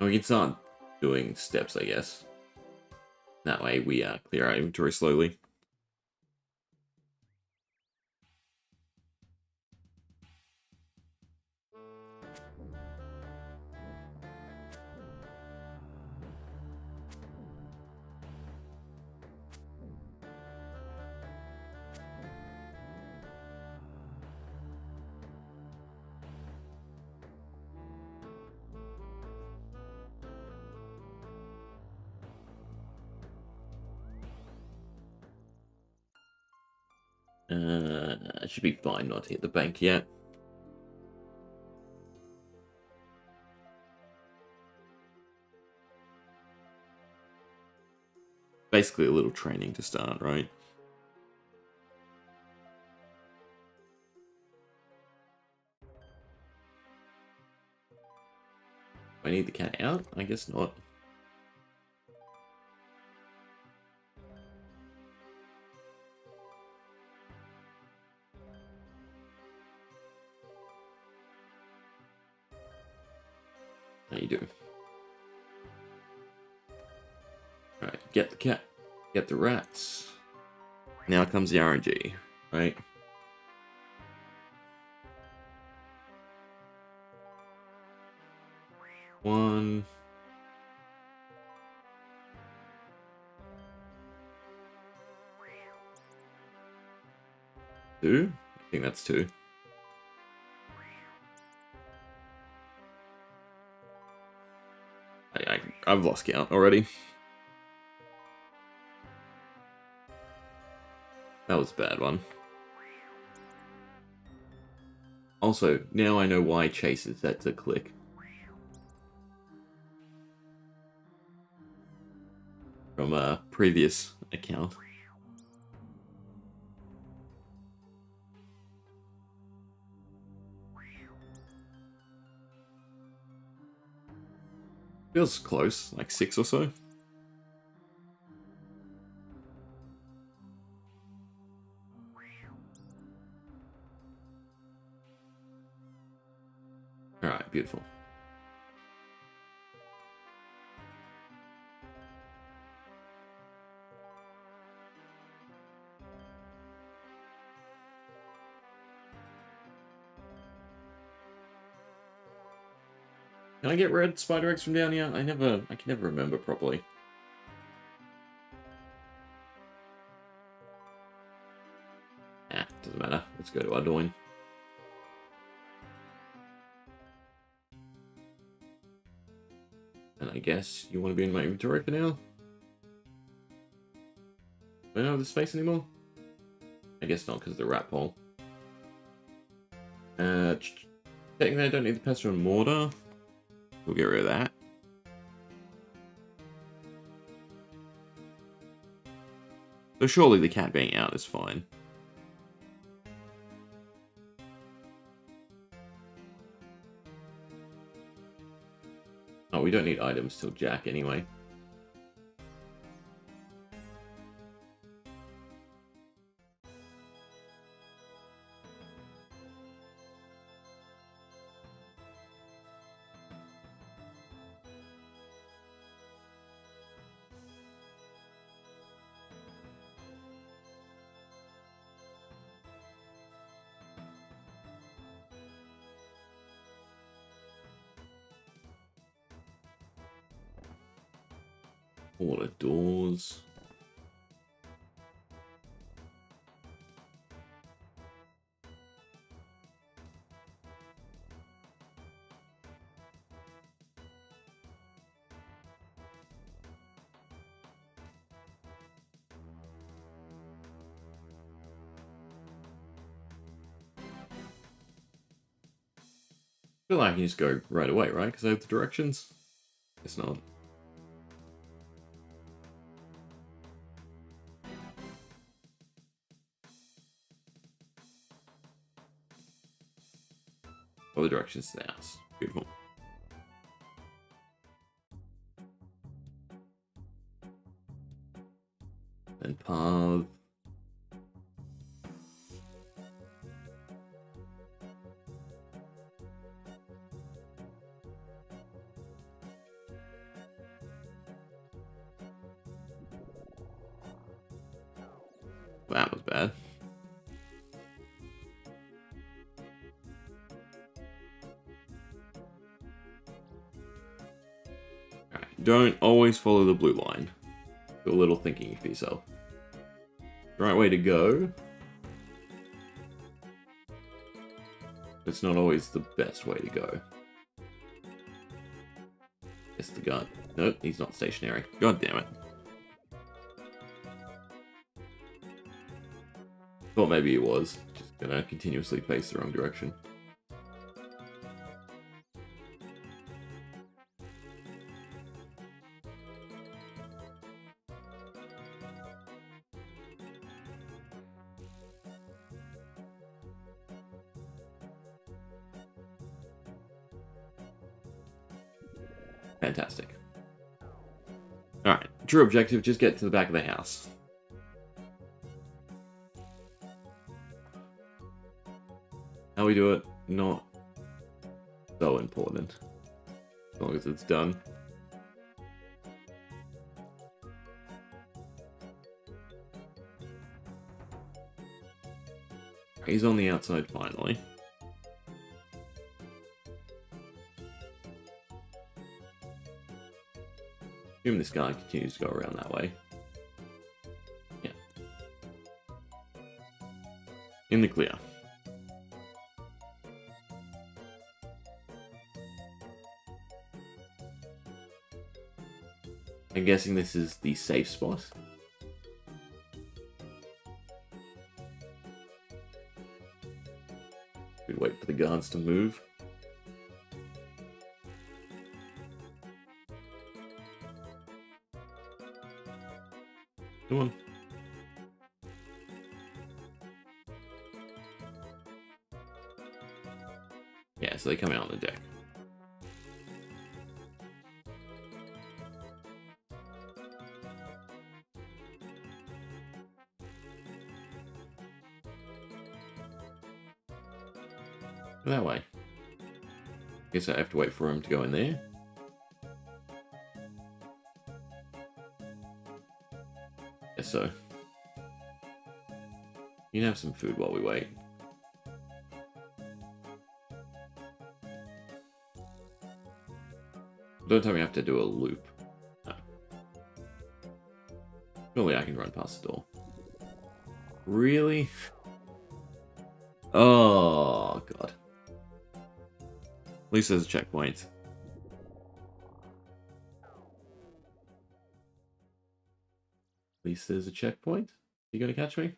And we can start doing steps, I guess. That way we clear our inventory slowly. I should be fine not to hit the bank yet. Basically a little training to start, right? Do I need the cat out? I guess not. How you do? Alright, get the cat. Get the rats. Now comes the RNG, right? One. Two? I think that's two. I've lost count already. That was a bad one. Also, now I know why Chase is set to click. From a previous account. Feels close, like 6 or so. Alright, beautiful. Can I get red spider eggs from down here? I can never remember properly. Doesn't matter. Let's go to Ardoin. And I guess you want to be in my inventory for now? Do I not have the space anymore? I guess not, because of the rat pole. Technically I don't need the pestle and mortar. We'll get rid of that. So surely the cat being out is fine. Oh, we don't need items till Jack anyway. All the doors. I feel like I can just go right away, right? Because I have the directions. It's not. All the directions to the house. Beautiful. And path. That was bad. Alright, don't always follow the blue line. Do a little thinking for yourself. The right way to go. It's not always the best way to go. It's the gun. Nope, he's not stationary. God damn it. Thought maybe he was. Just gonna continuously face the wrong direction. Fantastic. Alright, true objective, just get to the back of the house. How we do it, not so important. As long as it's done. He's on the outside finally. Assume this guy continues to go around that way. Yeah. In the clear. I'm guessing this is the safe spot. We'd wait for the guards to move. Come on. Yeah, so they come out on the deck. That way. Guess I have to wait for him to go in there. Guess so. You can have some food while we wait. Don't tell me I have to do a loop. No. Surely I can run past the door. Really? Oh, God. At least there's a checkpoint. At least there's a checkpoint. You gonna catch me?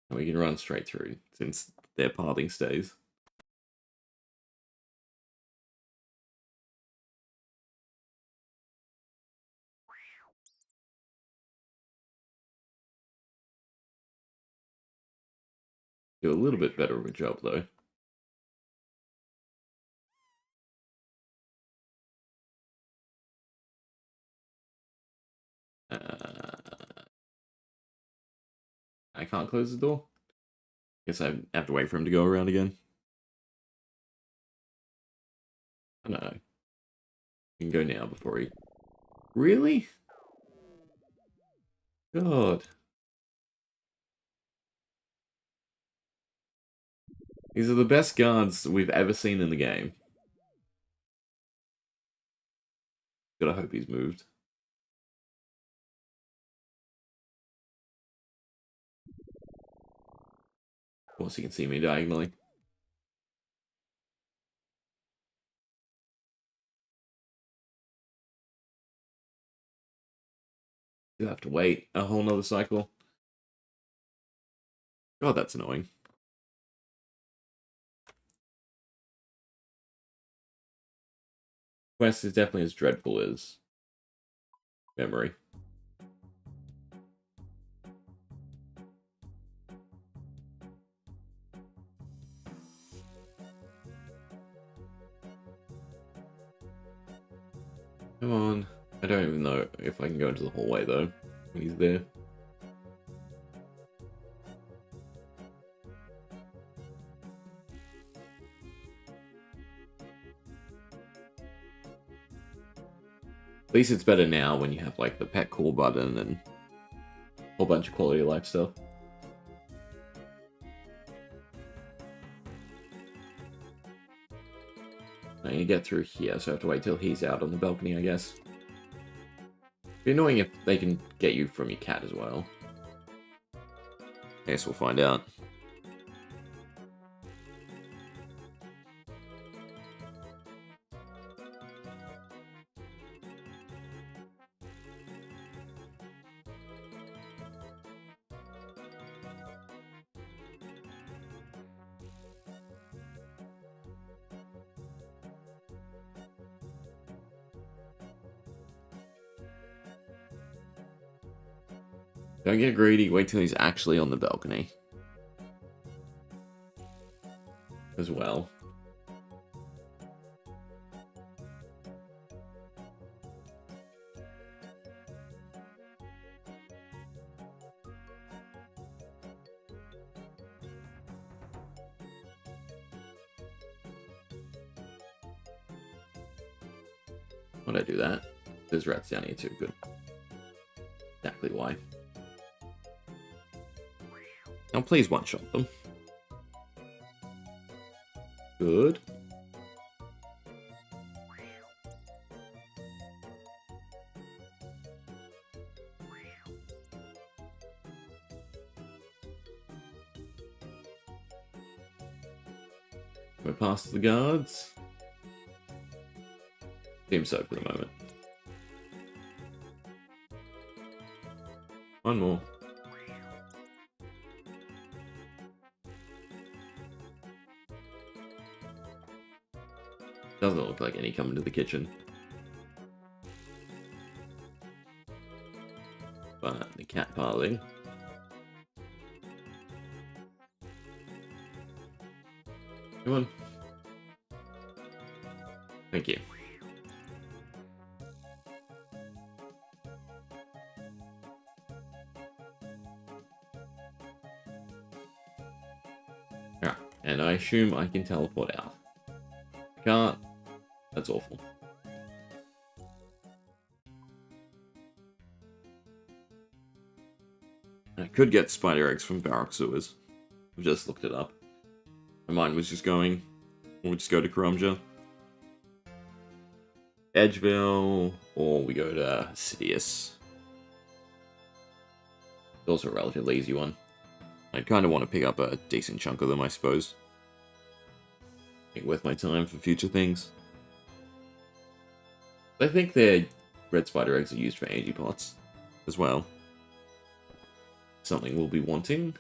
And we can run straight through, since their pathing stays. Do a little bit better of a job, though. I can't close the door. Guess I have to wait for him to go around again. I don't know. You can go now before he... Really? God. These are the best guards we've ever seen in the game. Gotta hope he's moved. Of course he can see me diagonally. You'll have to wait a whole nother cycle. God, that's annoying. Quest is definitely as dreadful as memory. Come on. I don't even know if I can go into the hallway, though, when he's there. At least it's better now when you have, like, the pet call button and a whole bunch of quality of life stuff. I need to get through here, so I have to wait till he's out on the balcony, I guess. It'd be annoying if they can get you from your cat as well. I guess we'll find out. Don't get greedy, wait till he's actually on the balcony. As well. Why'd I do that? There's rats down here too, good. Exactly why. Now please one-shot them. Good. We're past the guards. Seems so for the moment. One more. Doesn't look like any coming to the kitchen. But the cat parley. Come on. Thank you. Alright, and I assume I can teleport out. Can't. That's awful. I could get spider eggs from Barrack Sewers. I've just looked it up. My mind was just going, we'll just go to Karamja, Edgeville, or we go to Sidious. It's also a relatively easy one. I kind of want to pick up a decent chunk of them, I suppose. Make worth my time for future things. I think their red spider eggs are used for energy pots as well. Something we'll be wanting.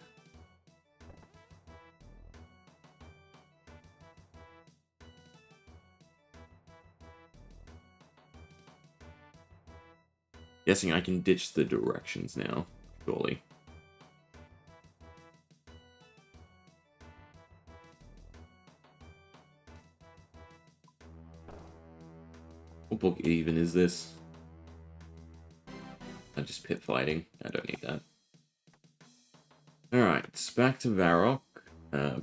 Guessing I can ditch the directions now, surely. What book even is this? I'm just pit fighting. I don't need that. back to Varrock.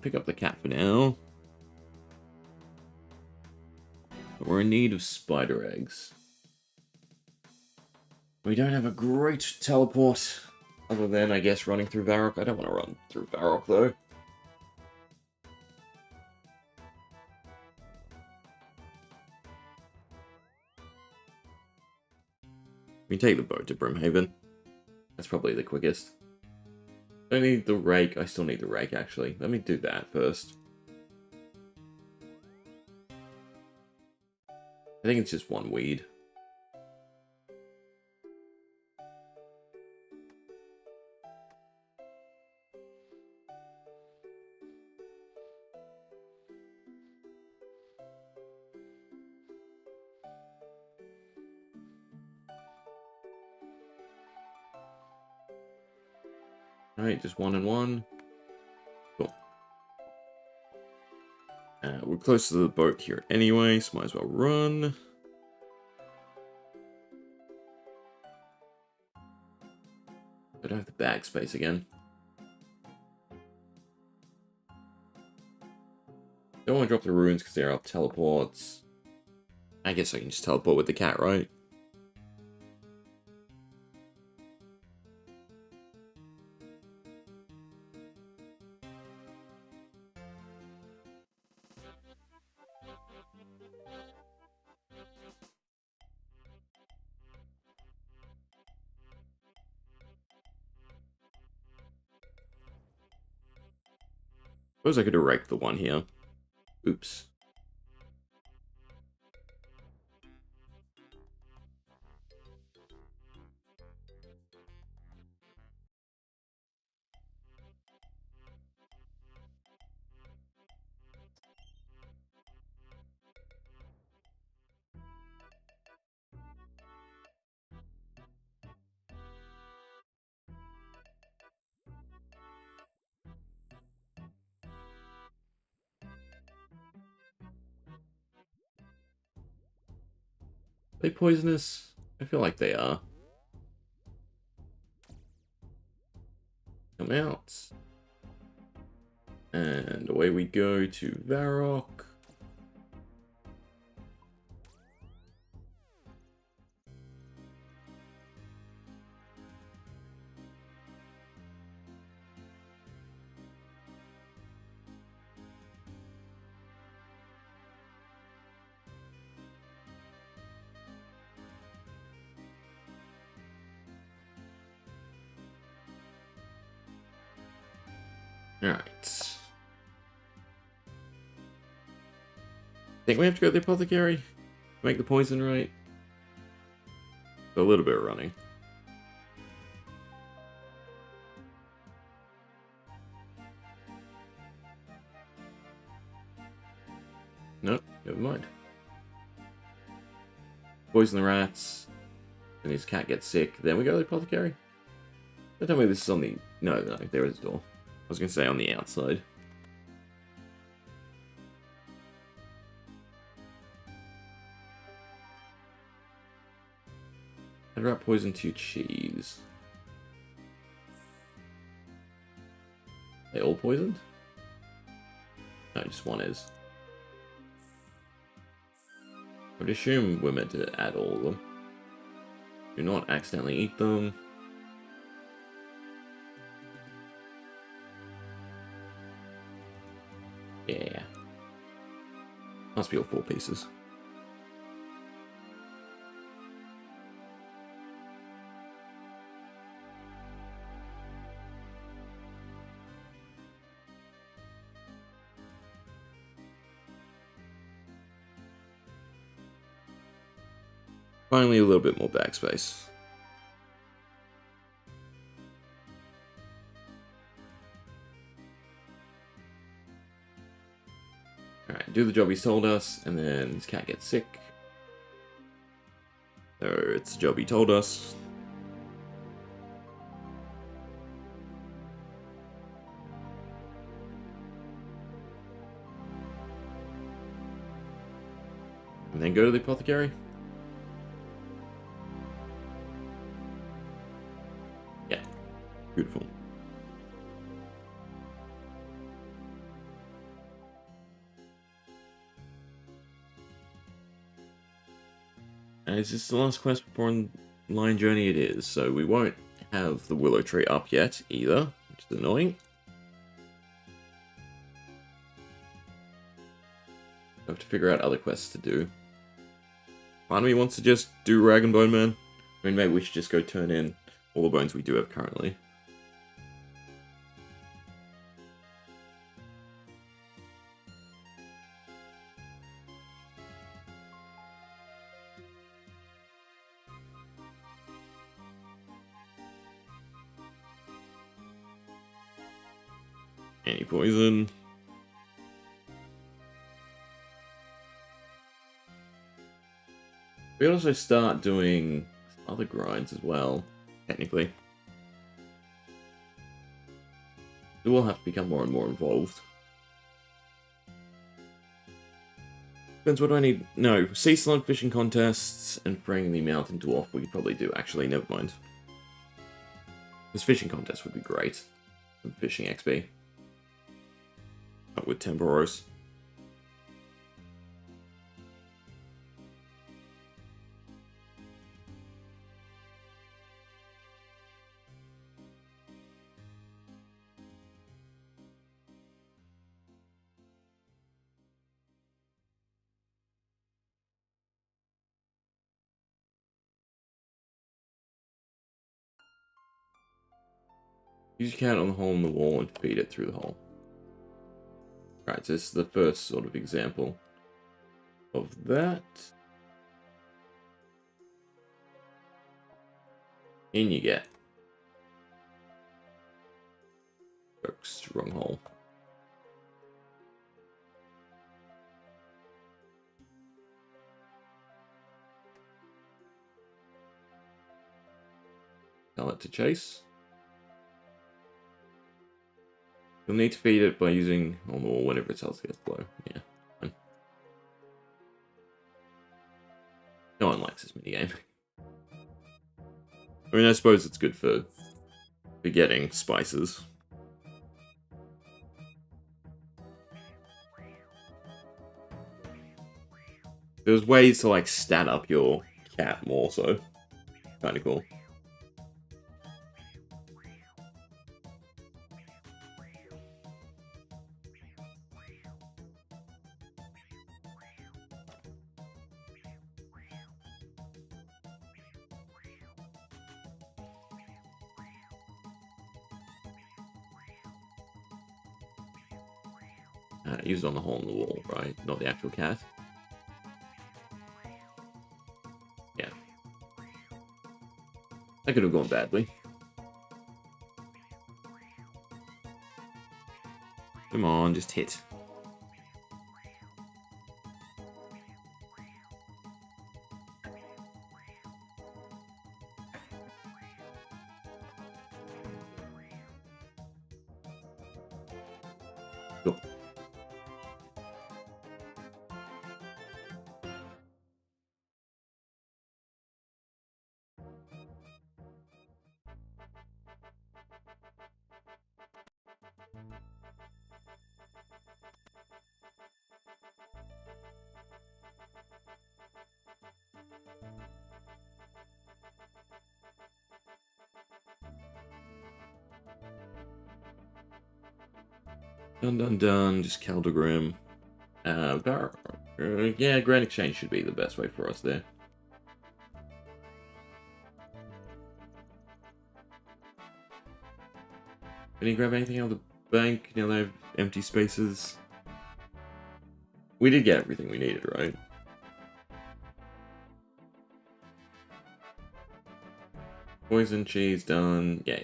Pick up the cat for now. But we're in need of spider eggs. We don't have a great teleport, other than, I guess, running through Varrock. I don't want to run through Varrock, though. We take the boat to Brimhaven. That's probably the quickest. I don't need the rake. I still need the rake, actually. Let me do that first. I think it's just one weed. Alright, just 1 and 1. Cool. We're close to the boat here anyway, so might as well run. I don't have the bag space again. Don't want to drop the runes because they're up teleports. I guess I can just teleport with the cat, right? Suppose I could erect the one here. Oops. Are they poisonous? I feel like they are. Come out. And away we go to Varrock. Alright. Think we have to go to the apothecary? Make the poison right? A little bit of running. Nope, never mind. Poison the rats. And his cat gets sick. Then we go to the apothecary? Don't tell me this is on the... No, there is a door. I was going to say on the outside. Add rat poison to cheese. They all poisoned? No, just one is. I would assume we're meant to add all of them. Do not accidentally eat them. Yeah. Must be all 4 pieces. Finally, a little bit more backspace. Alright, do the job he's told us, and then his cat gets sick. So it's the job he told us. And then go to the apothecary. Yeah, beautiful. And it's just the last quest before Line Journey it is, so we won't have the willow tree up yet either, which is annoying. I have to figure out other quests to do. Part of me wants to just do Rag and Bone Man. I mean, maybe we should just go turn in all the bones we do have currently. Anti-poison. We also start doing other grinds as well, technically. We will have to become more and more involved. Depends, what do I need? No, sea slug fishing contests and freeing the mountain dwarf we could probably do. Actually, never mind. This fishing contest would be great. Some fishing XP. With Temporos. Use your cat on the hole in the wall and feed it through the hole. Right, so this is the first sort of example of that. In you get. Oops, wrong hole. Tell it to chase. You'll need to feed it by using on the wall whenever its health gets low. Yeah, fine. No one likes this minigame. I mean, I suppose it's good for getting spices. There's ways to, like, stat up your cat more, so kinda cool. Use it on the hole in the wall, right? Not the actual cat. Yeah. That could have gone badly. Come on, just hit. Cool. Dun dun dun, just Caldergrim. Yeah, Grand Exchange should be the best way for us there. Can you grab anything out of the bank? Now they have empty spaces. We did get everything we needed, right? Poison cheese done. Yeah.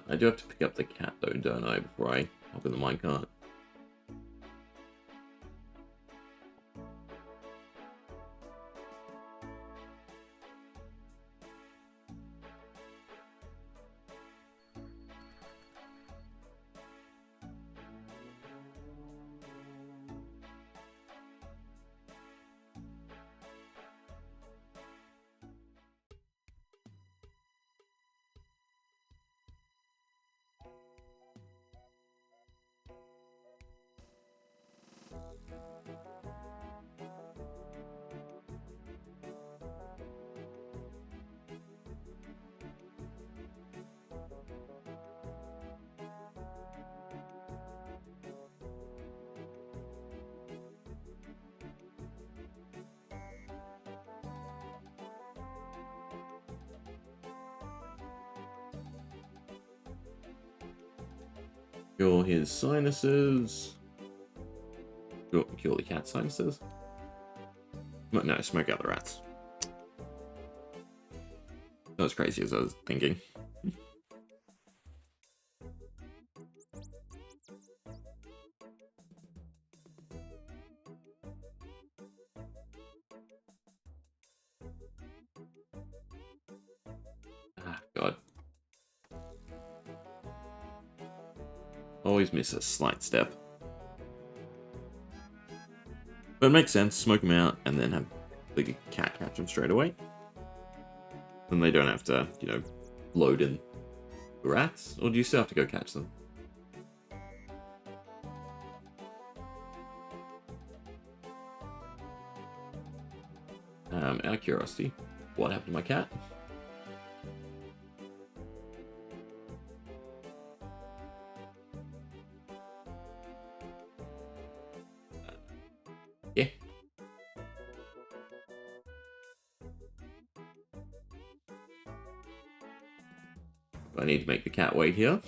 I do have to pick up the cat though, don't I, before I hop in the minecart. Cure his sinuses. Cure the cat's sinuses? No, smoke out the rats. Not as crazy as I was thinking. Ah, God. Always miss a slight step. But it makes sense, smoke them out, and then have the cat catch them straight away. Then they don't have to, you know, load in the rats, or do you still have to go catch them? Out of curiosity, what happened to my cat? Yeah. I need to make the cat wait here.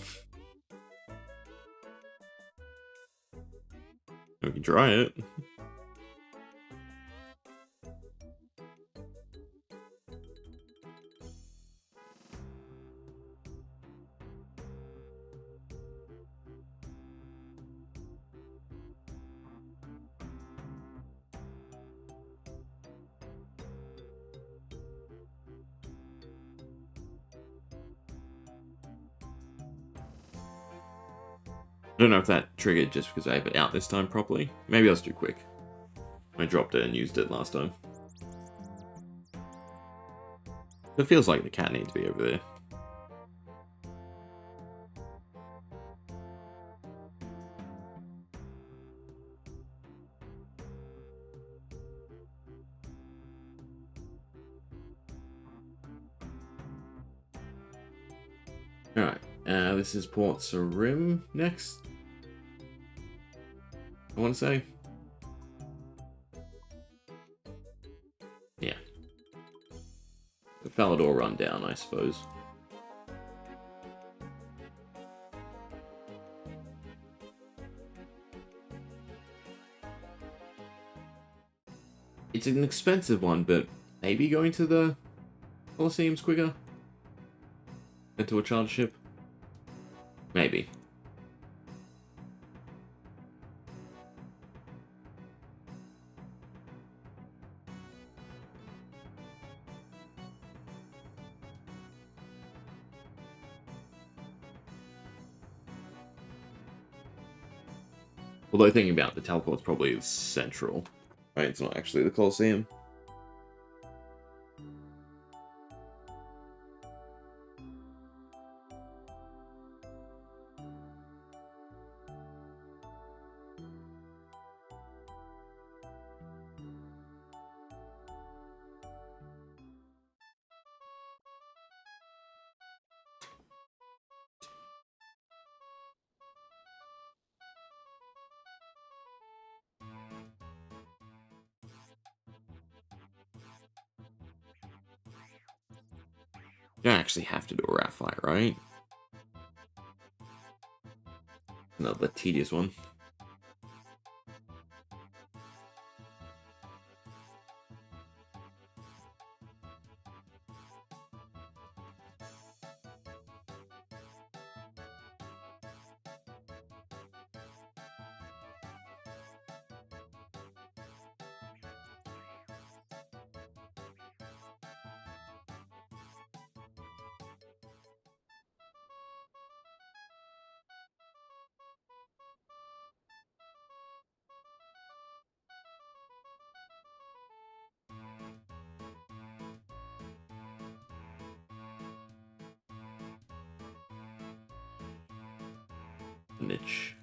We can try it. I don't know if that triggered just because I have it out this time properly. Maybe I was too quick. I dropped it and used it last time. It feels like the cat needs to be over there. Alright, this is Port Sarim next. I want to say. Yeah. The Falador rundown, I suppose. It's an expensive one, but maybe going to the Colosseum's quicker? Into a charter ship? Maybe. Although thinking about the teleport's probably central. Right, it's not actually the Colosseum. You don't actually have to do a rat fight, right? Another tedious one. Niche.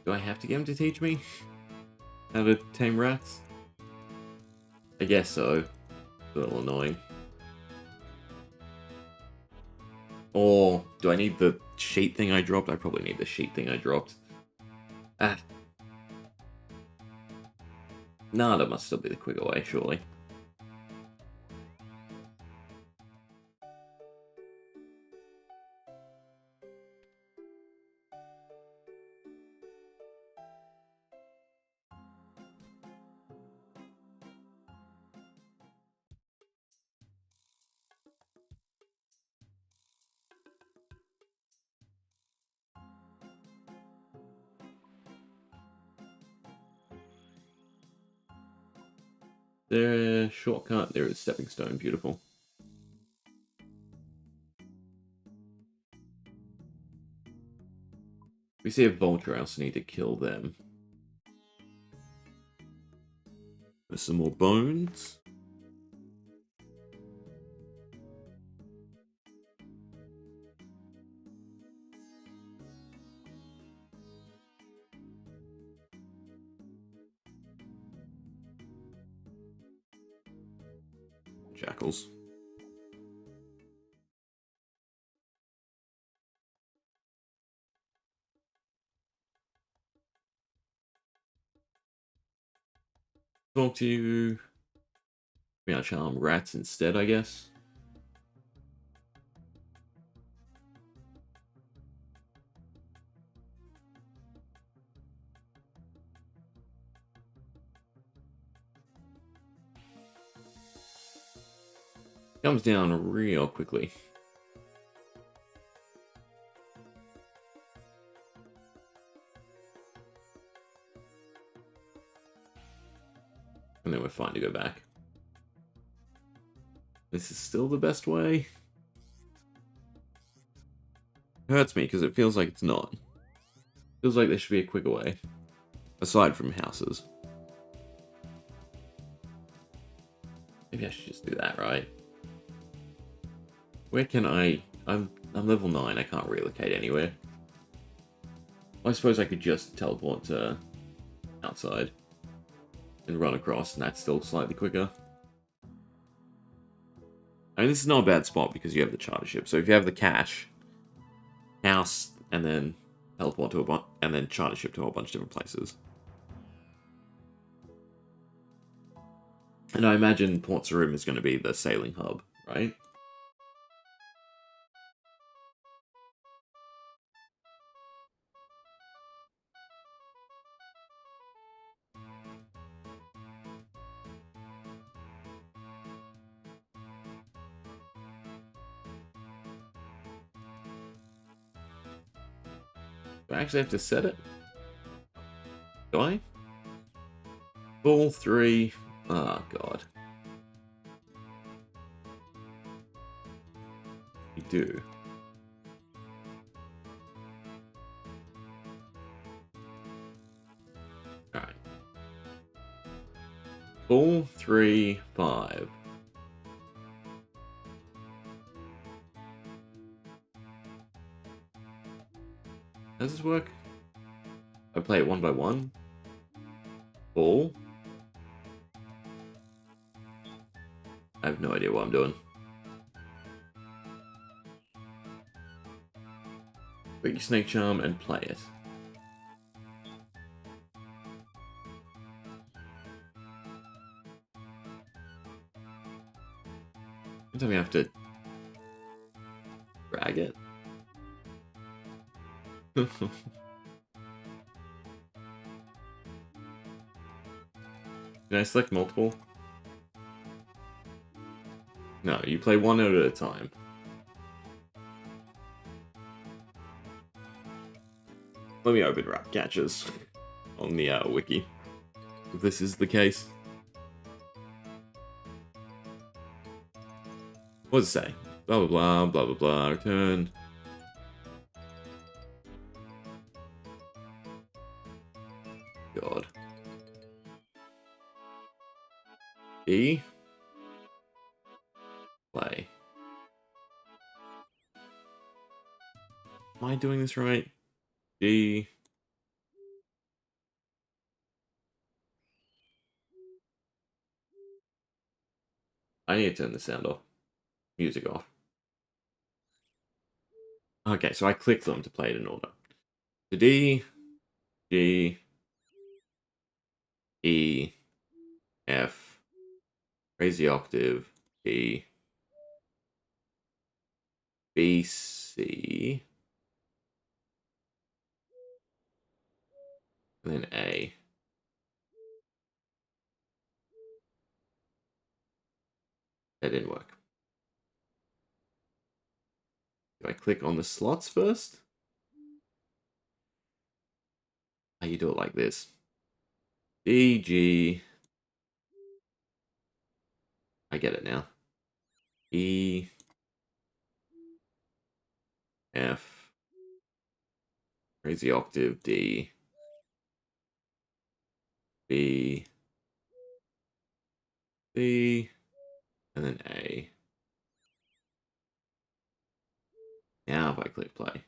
Do I have to get him to teach me how to tame rats? I guess so. It's a little annoying. Or do I need the sheet thing I dropped? I probably need the sheet thing I dropped. Ah. Nah, that must still be the quicker way, surely. There, shortcut. There is stepping stone. Beautiful. We see a vulture. I also need to kill them. There's some more bones. Jackals. Talk to you. Maybe I'll charm rats instead, I guess. Comes down real quickly. And then we're fine to go back. This is still the best way. Hurts me because it feels like it's not. Feels like there should be a quicker way. Aside from houses. Maybe I should just do that, right? Where can I'm level 9, I can't relocate anywhere. I suppose I could just teleport to outside and run across, and that's still slightly quicker. I mean, this is not a bad spot because you have the charter ship. So if you have the cash, house, and then teleport to a bunch, and then charter ship to a bunch of different places. And I imagine Port Sarim is going to be the sailing hub, right? Do I actually have to set it? Do I? Ball 3. Oh, God. You do. Alright. Ball 3, 5. How does this work? I play it one by one. Ball. I have no idea what I'm doing. Quick Snake Charm and play it. You tell me I have to drag it. Can I select multiple? No, you play one note at a time. Let me open rap catches on the wiki, if this is the case. What does it say? Blah blah blah, blah blah blah, return. God. E. Play. Am I doing this right? G. I need to turn the sound off. Music off. Okay, so I clicked them to play it in order. The D, G, E, F, crazy octave, D, B, C, and then A. That didn't work. Do I click on the slots first? How you do it like this? D, G. I get it now. E, F, crazy octave, D, B, C, and then A. Now if I click play,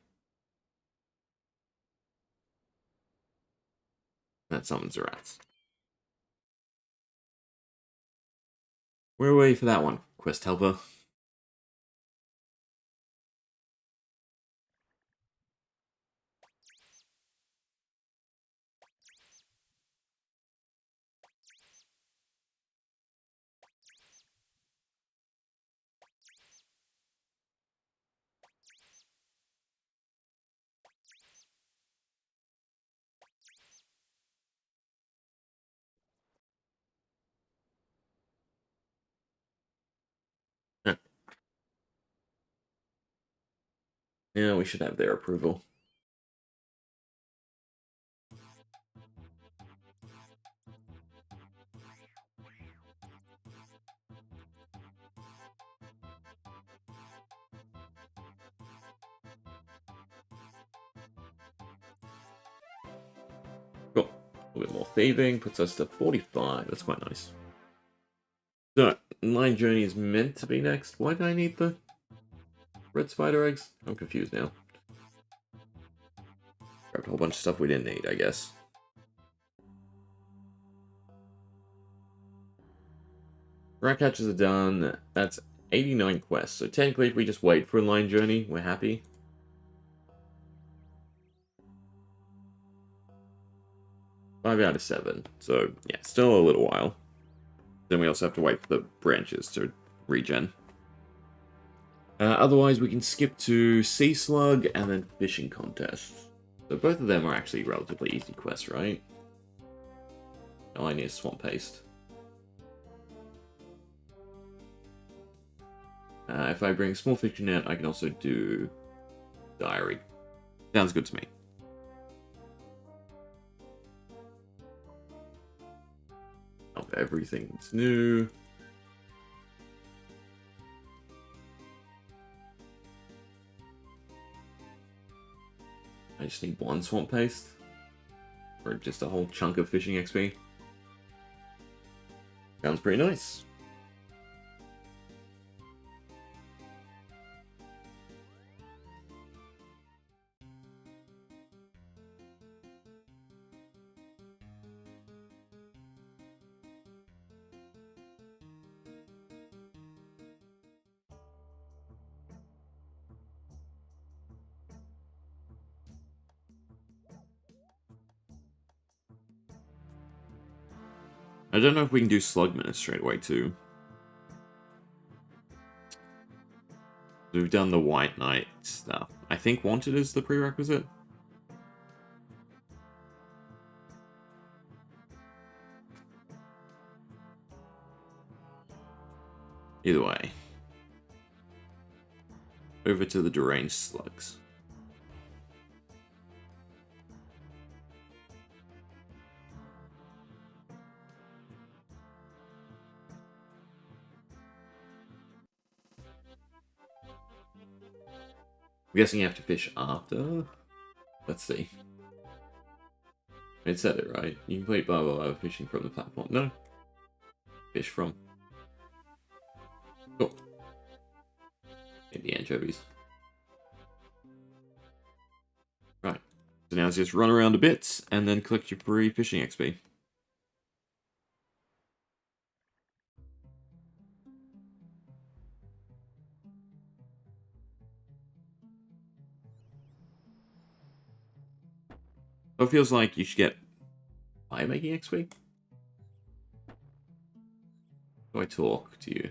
that summons the rats. Where were you for that one, quest helper? Huh. Yeah, we should have their approval. Cool. A little bit more thieving puts us to 45. That's quite nice. So, Line Journey is meant to be next. Why do I need the red spider eggs? I'm confused now. Grabbed a whole bunch of stuff we didn't need, I guess. Rat catches are done. That's 89 quests. So technically, if we just wait for a Line Journey, we're happy. 5 out of 7. So, yeah, still a little while. Then we also have to wait for the branches to regen. Otherwise, we can skip to Sea Slug and then Fishing Contests. So both of them are actually relatively easy quests, right? All I need is Swamp Paste. If I bring Small Fishing Net, I can also do Diary. Sounds good to me. Of everything that's new. I just need one Swamp Paste. Or just a whole chunk of fishing XP. Sounds pretty nice. I don't know if we can do Slugman straight away too. We've done the White Knight stuff. I think Wanted is the prerequisite. Either way. Over to the Deranged Slugs. I'm guessing you have to fish after? Let's see. It said it, right? You complete blah blah blah fishing from the platform. No. Fish from. Cool. Need the anchovies. Right. So now it's just run around a bit and then collect your free fishing XP. It feels like you should get fire making XP. Do I talk to you?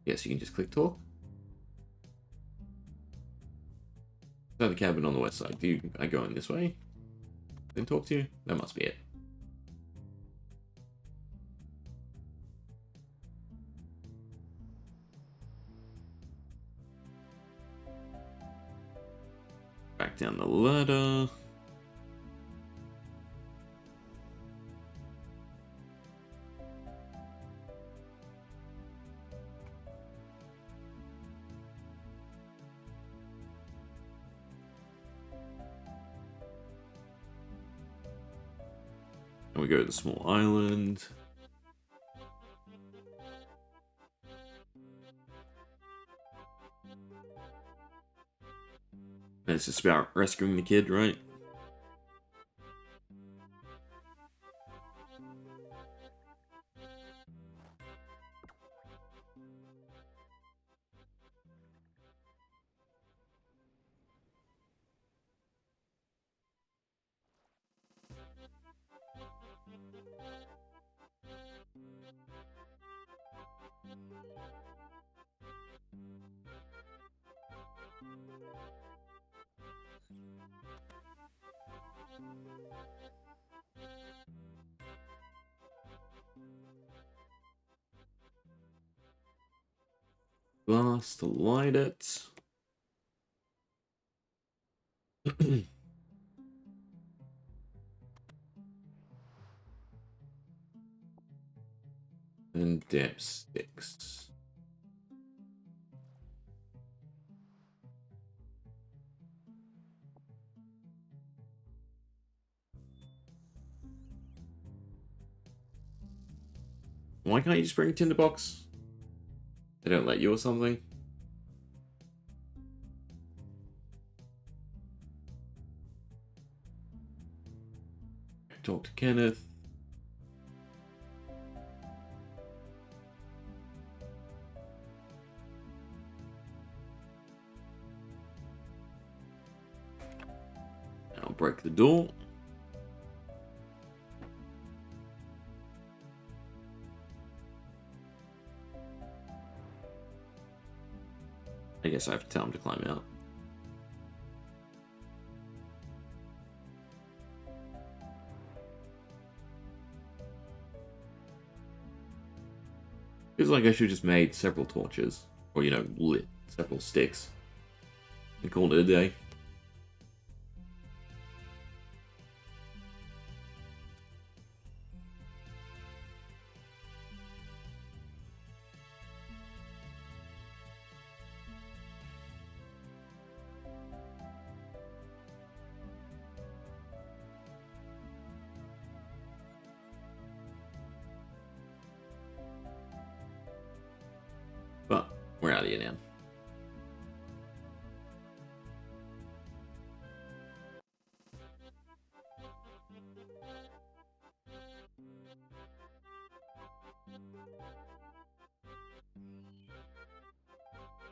Yes, you can just click talk. So the cabin on the west side. I go in this way? Then talk to you? That must be it. Back down the ladder. And we go to the small island. And it's just about rescuing the kid, right? Glass to light it. And dip sticks. Why can't you just bring a tinderbox? They don't let you or something? Talk to Kenneth. I'll break the door. I guess I have to tell him to climb out. Feels like I should have just made several torches. Or, you know, lit several sticks. And called it a day. But we're out of here now.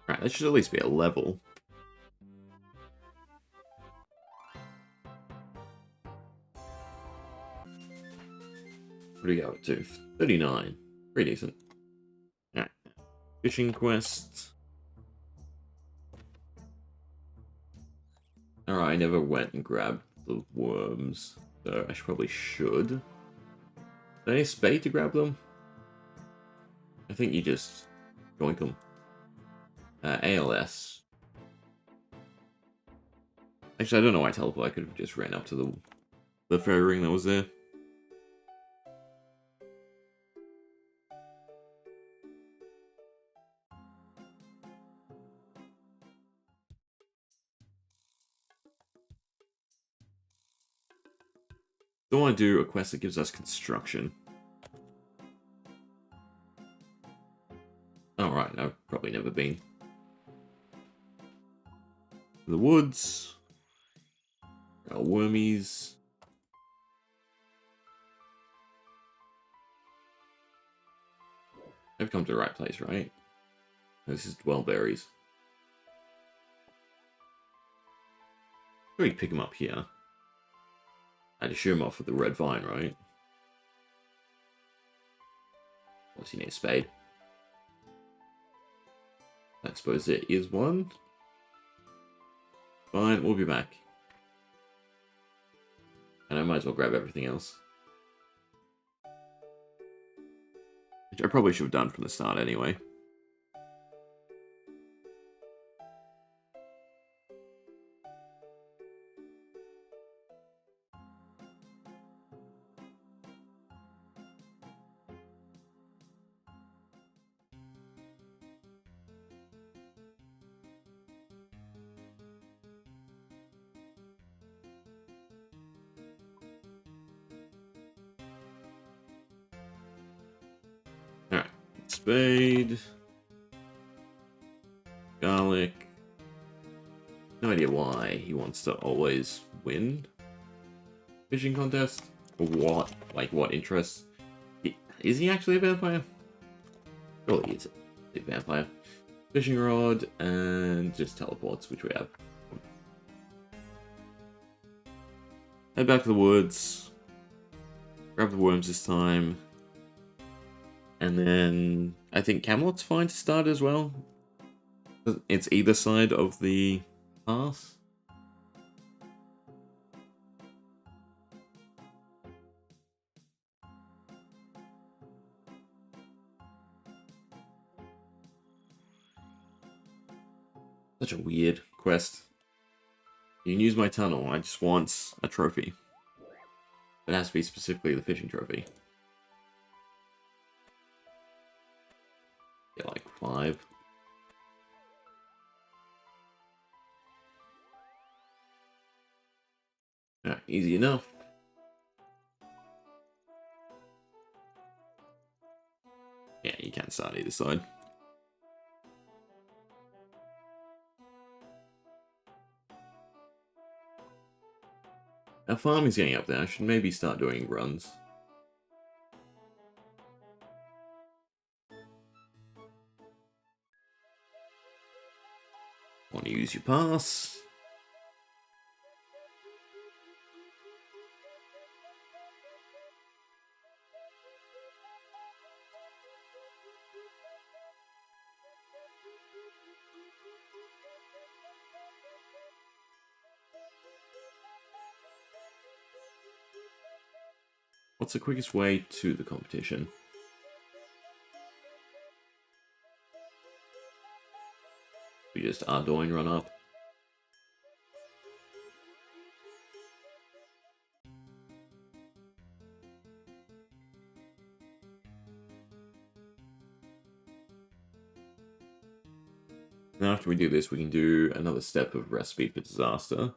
Right, that should at least be a level. What do we go up to? 39. Pretty decent. Alright. Fishing quest. Alright, I never went and grabbed the worms. So I probably should. Did I need a spade to grab them? I think you just joink them. ALS. Actually, I don't know why I teleport. I could have just ran up to the fairy ring that was there. Don't want to do a quest that gives us construction. Alright, I've probably never been. The woods. Our wormies. I've come to the right place, right? This is Dwellberries. Let me pick them up here. I had to shoot him off with the red vine, right? What's he need? A spade. I suppose there is one. Fine, we'll be back. And I might as well grab everything else. Which I probably should have done from the start anyway. Alright. Spade. Garlic. No idea why he wants to always win fishing contest. Or what? Like, what interest? Is he actually a vampire? Surely he is a vampire. Fishing rod and just teleports, which we have. Head back to the woods. Grab the worms this time. And then I think Camelot's fine to start as well. It's either side of the path. Such a weird quest. You can use my tunnel. I just want a trophy. It has to be specifically the fishing trophy. Yeah, like 5. Alright, easy enough. Yeah, you can start either side. Our farm is getting up there. I should maybe start doing runs. Want to use your pass. What's the quickest way to the competition? We just Ardoin run up. Now after we do this, we can do another step of Recipe for Disaster.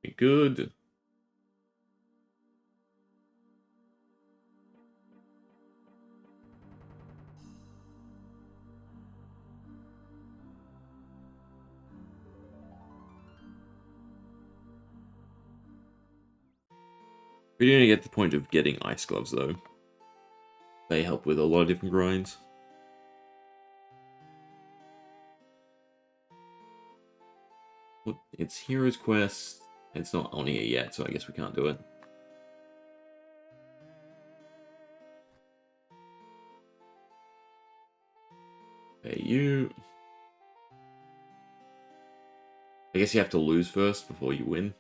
Be good. We didn't get to the point of getting ice gloves though. They help with a lot of different grinds. Well, it's Hero's Quest. It's not on here yet, so I guess we can't do it. Okay, you... I guess you have to lose first before you win.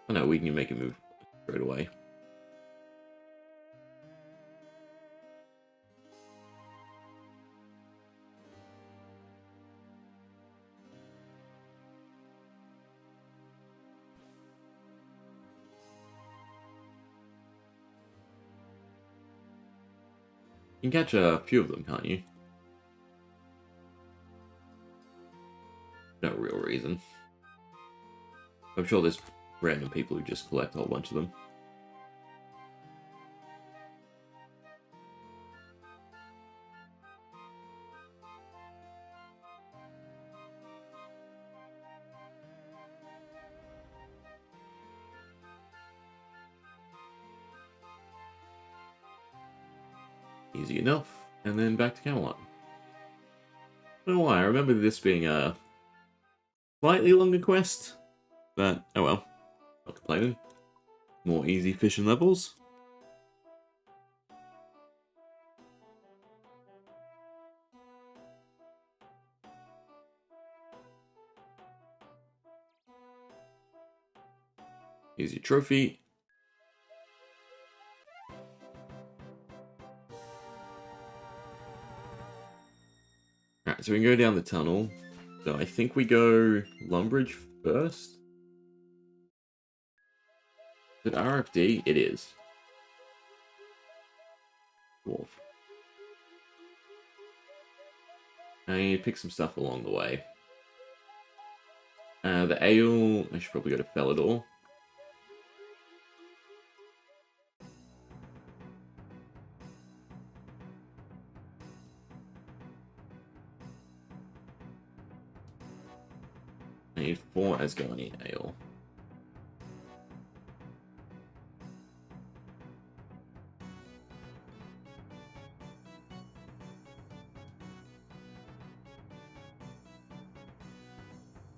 Oh no, we can make a move straight away. You can catch a few of them, can't you? No real reason. I'm sure there's random people who just collect a whole bunch of them. Easy enough. And then back to Camelot. I don't know why, I remember this being a slightly longer quest. But, oh well. Not complaining. More easy fishing levels. Here's your trophy. Alright, so we can go down the tunnel. So I think we go Lumbridge first. Is it RFD? It is. Dwarf. I need to pick some stuff along the way. The ale, I should probably go to Felidor. I need 4 Asgardian ale.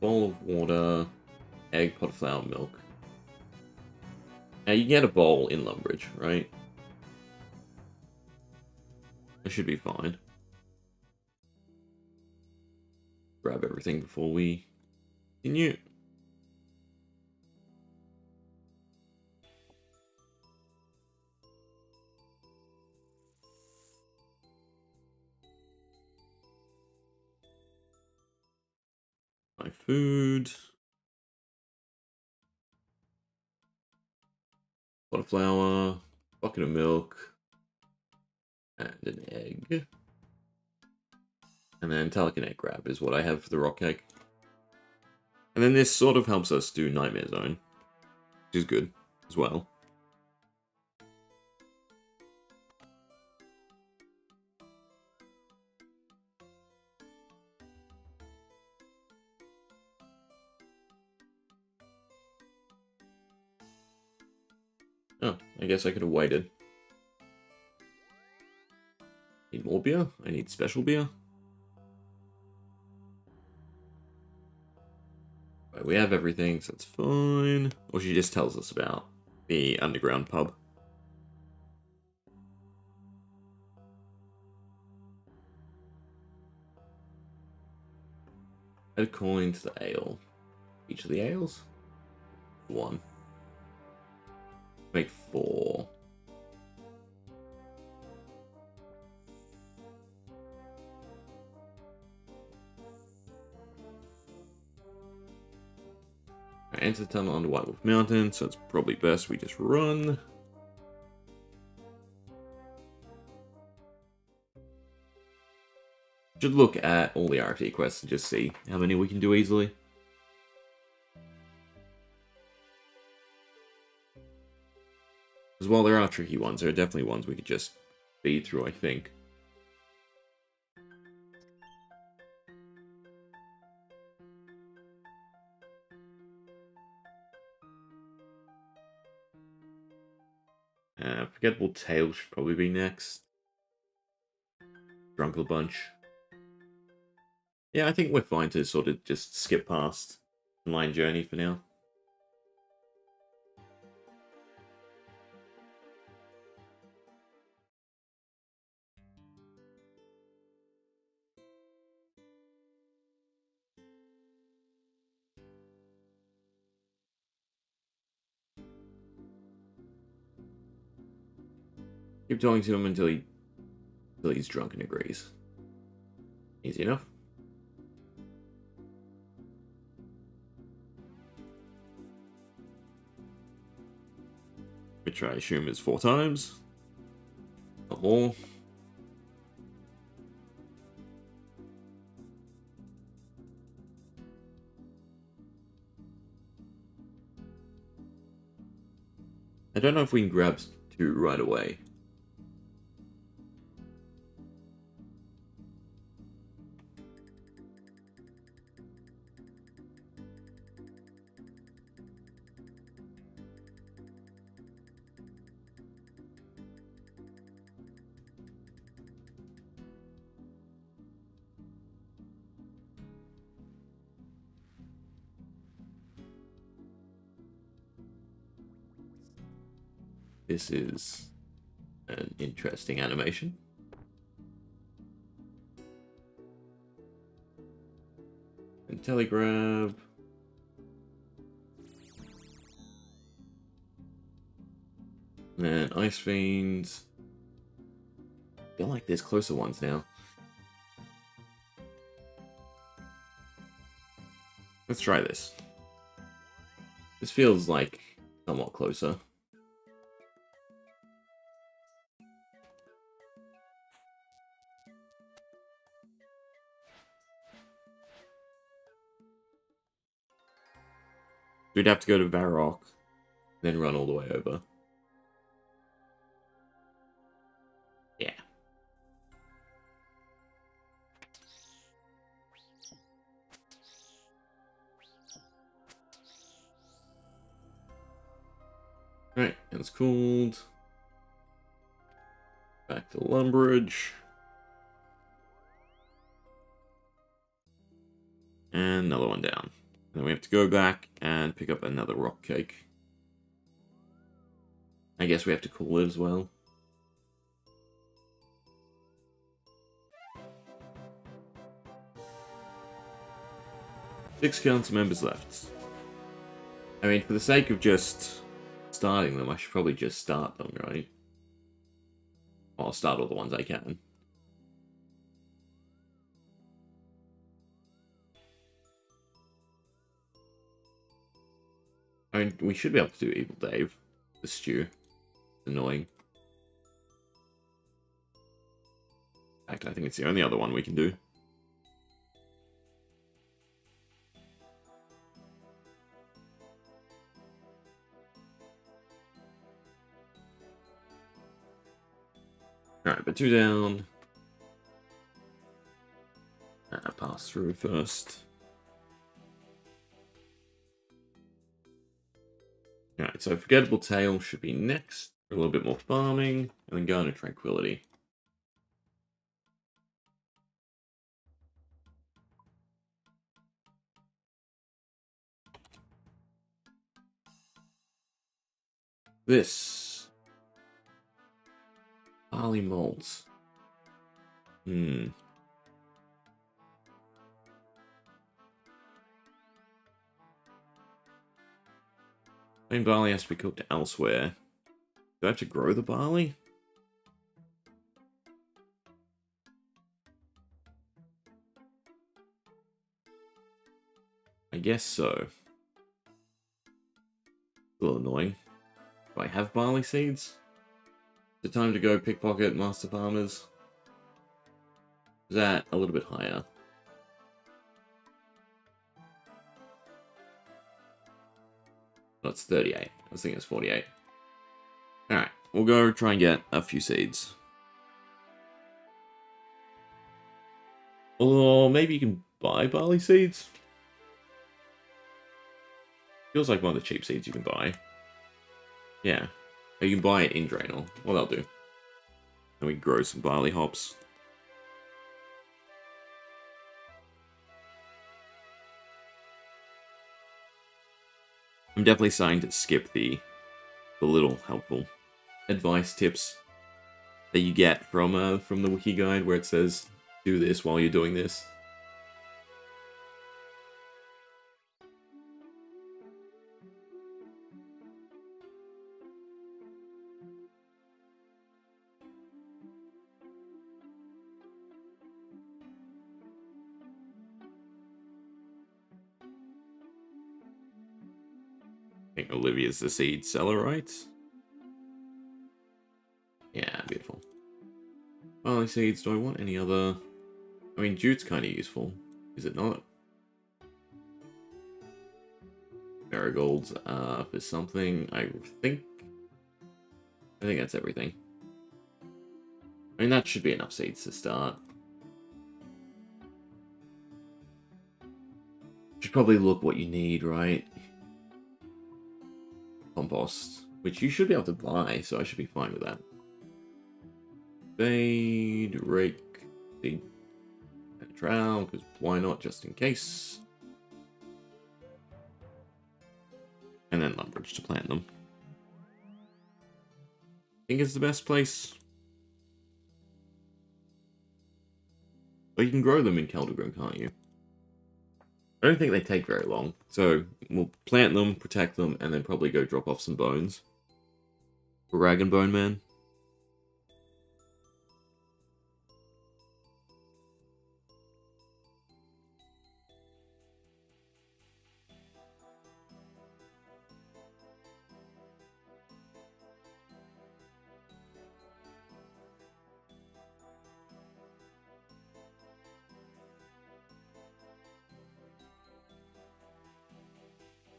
Bowl of water, egg, pot of flour, milk. Now you can get a bowl in Lumbridge, right? I should be fine. Grab everything before we continue. My food. Pot of flour, bucket of milk, and an egg. And then telekinetic grab is what I have for the rock cake. And then this sort of helps us do Nightmare Zone, which is good as well. Oh, I guess I could have waited. Need more beer? I need special beer. Right, we have everything, so it's fine. Or she just tells us about the underground pub. Add a coin to the ale. Each of the ales? 1. Make 4. I enter the tunnel under White Wolf Mountain, so it's probably best we just run. Should look at all the RFD quests and just see how many we can do easily. Because while there are tricky ones, there are definitely ones we could just speed through, I think. Forgettable Tale should probably be next. Drunkle Bunch. Yeah, I think we're fine to sort of just skip past Online Journey for now. Keep talking to him until he's drunk and agrees. Easy enough. Which I assume is 4 times. Not more. I don't know if we can grab 2 right away. This is an interesting animation. And telegrab. And then ice fiends. I feel like there's closer ones now. Let's try this. This feels like somewhat closer. We'd have to go to Varrock, then run all the way over. Yeah. Right, and it's cooled. Back to Lumbridge. And another one down. And then we have to go back and pick up another rock cake. I guess we have to cool it as well. Six council members left. I mean, for the sake of just starting them, I should probably just start them, right? Well, I'll start all the ones I can. I mean, we should be able to do Evil Dave. The stew. Annoying. In fact, I think it's the only other one we can do. Alright, but two down. Pass through first. Alright, so Forgettable Tale should be next. A little bit more farming, and then Garden of Tranquility. This. Barley malts. I mean, barley has to be cooked elsewhere. Do I have to grow the barley? I guess so. A little annoying. Do I have barley seeds? Is it time to go pickpocket Master Farmers? Is that a little bit higher? That's 38. I was thinking it's 48. Alright, we'll go try and get a few seeds. Or maybe you can buy barley seeds? Feels like one of the cheap seeds you can buy. Yeah. Or you can buy it in Draenor. Well, that'll do. And we grow some barley hops. I'm definitely starting to skip the little helpful advice tips that you get from the wiki guide where it says do this while you're doing this. I think Olivia's the seed seller, right? Yeah, beautiful. Barley seeds, do I want any other... I mean, jute's kind of useful, is it not? Marigolds for something, I think that's everything. I mean, that should be enough seeds to start. Should probably look what you need, right? Compost, which you should be able to buy, so I should be fine with that. Spade, rake, seed, and trowel, because why not, just in case. And then Lumbridge to plant them. think it's the best place. But you can grow them in Calderon, can't you? I don't think they take very long. So we'll plant them, protect them, and then probably go drop off some bones. For Rag and Bone Man.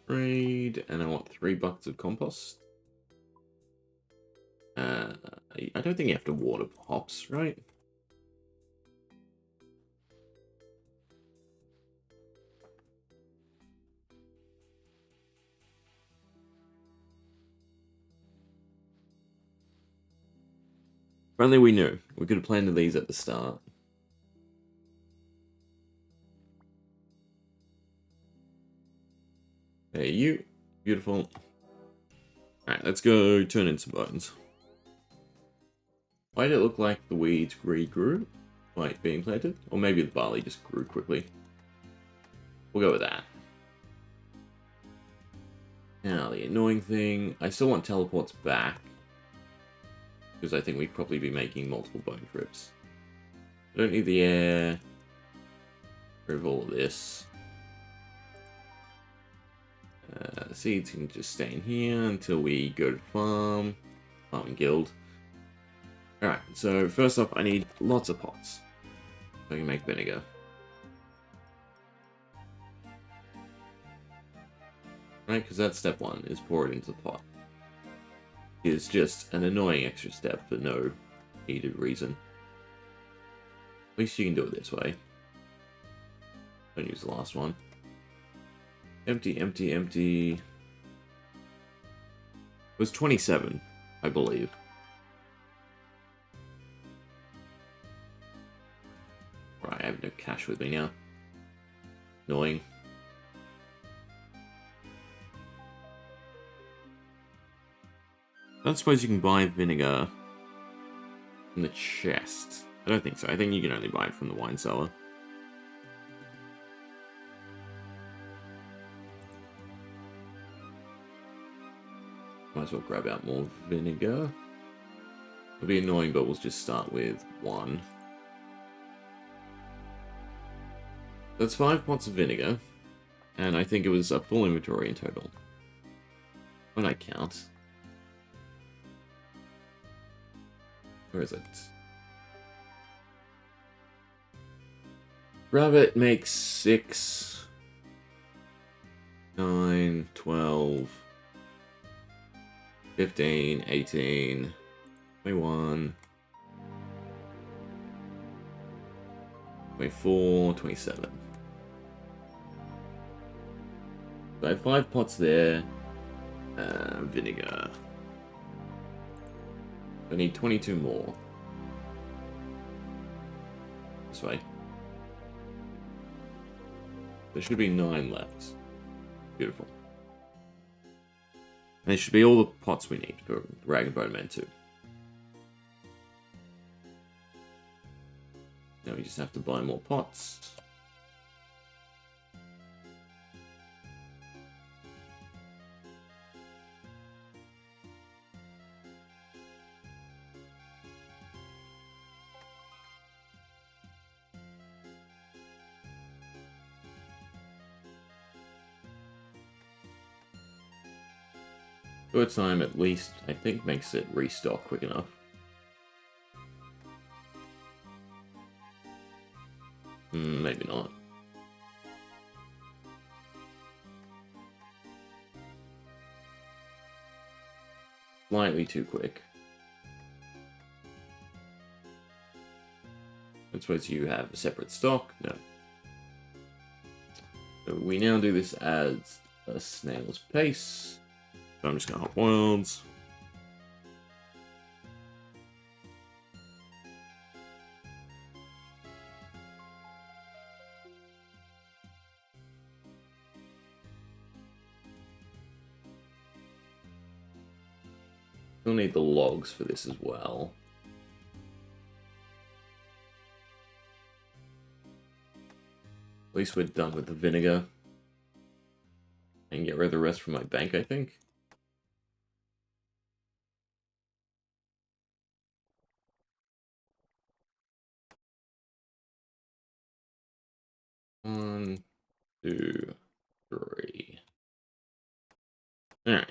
Trade, and I want 3 buckets of compost. I don't think you have to water hops, right? If only we knew. We could have planted these at the start. Hey, you. Beautiful. Alright, let's go turn in some bones. Why did it look like the weeds regrew? Like being planted? Or maybe the barley just grew quickly. We'll go with that. Now, the annoying thing... I still want teleports back. Because I think we'd probably be making multiple bone trips. I don't need the air. Remove all of this. The seeds can just stay in here until we go to farm. Farming guild. Alright, so first off, I need lots of pots. So I can make vinegar. Right, because that's step 1, is pour it into the pot. It's just an annoying extra step for no needed reason. At least you can do it this way. Don't use the last one. Empty, empty, empty. It was 27, I believe. Right, I have no cash with me now. Annoying. I don't suppose you can buy vinegar from the chest. I don't think so. I think you can only buy it from the wine cellar. Might as well grab out more vinegar. It'll be annoying, but we'll just start with 1. That's 5 pots of vinegar, and I think it was a full inventory in total. When I count. Where is it? Rabbit makes 6, 9, 12, 15, 18, 21, 24, 27. So I have 5 pots there. Vinegar. I need 22 more. This way. There should be 9 left. Beautiful. And there should be all the pots we need for Rag and Bone Man 2. Now we just have to buy more pots. Good time at least, I think, makes it restock quick enough. Maybe not. Slightly too quick. I suppose you have a separate stock? No. So we now do this as a snail's pace. So I'm just gonna hop wilds. We'll need the logs for this as well. At least we're done with the vinegar. And get rid of the rest from my bank, I think. One, two, three. Alright.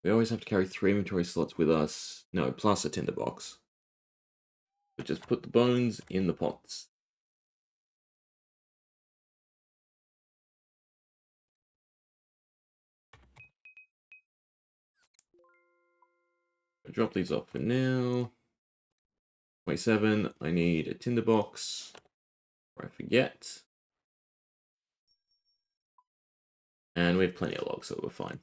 We always have to carry 3 inventory slots with us. No, plus a tinderbox. But just put the bones in the pots. I'll drop these off for now. 27, I need a tinderbox. Or I forget. And we have plenty of logs, so we're fine.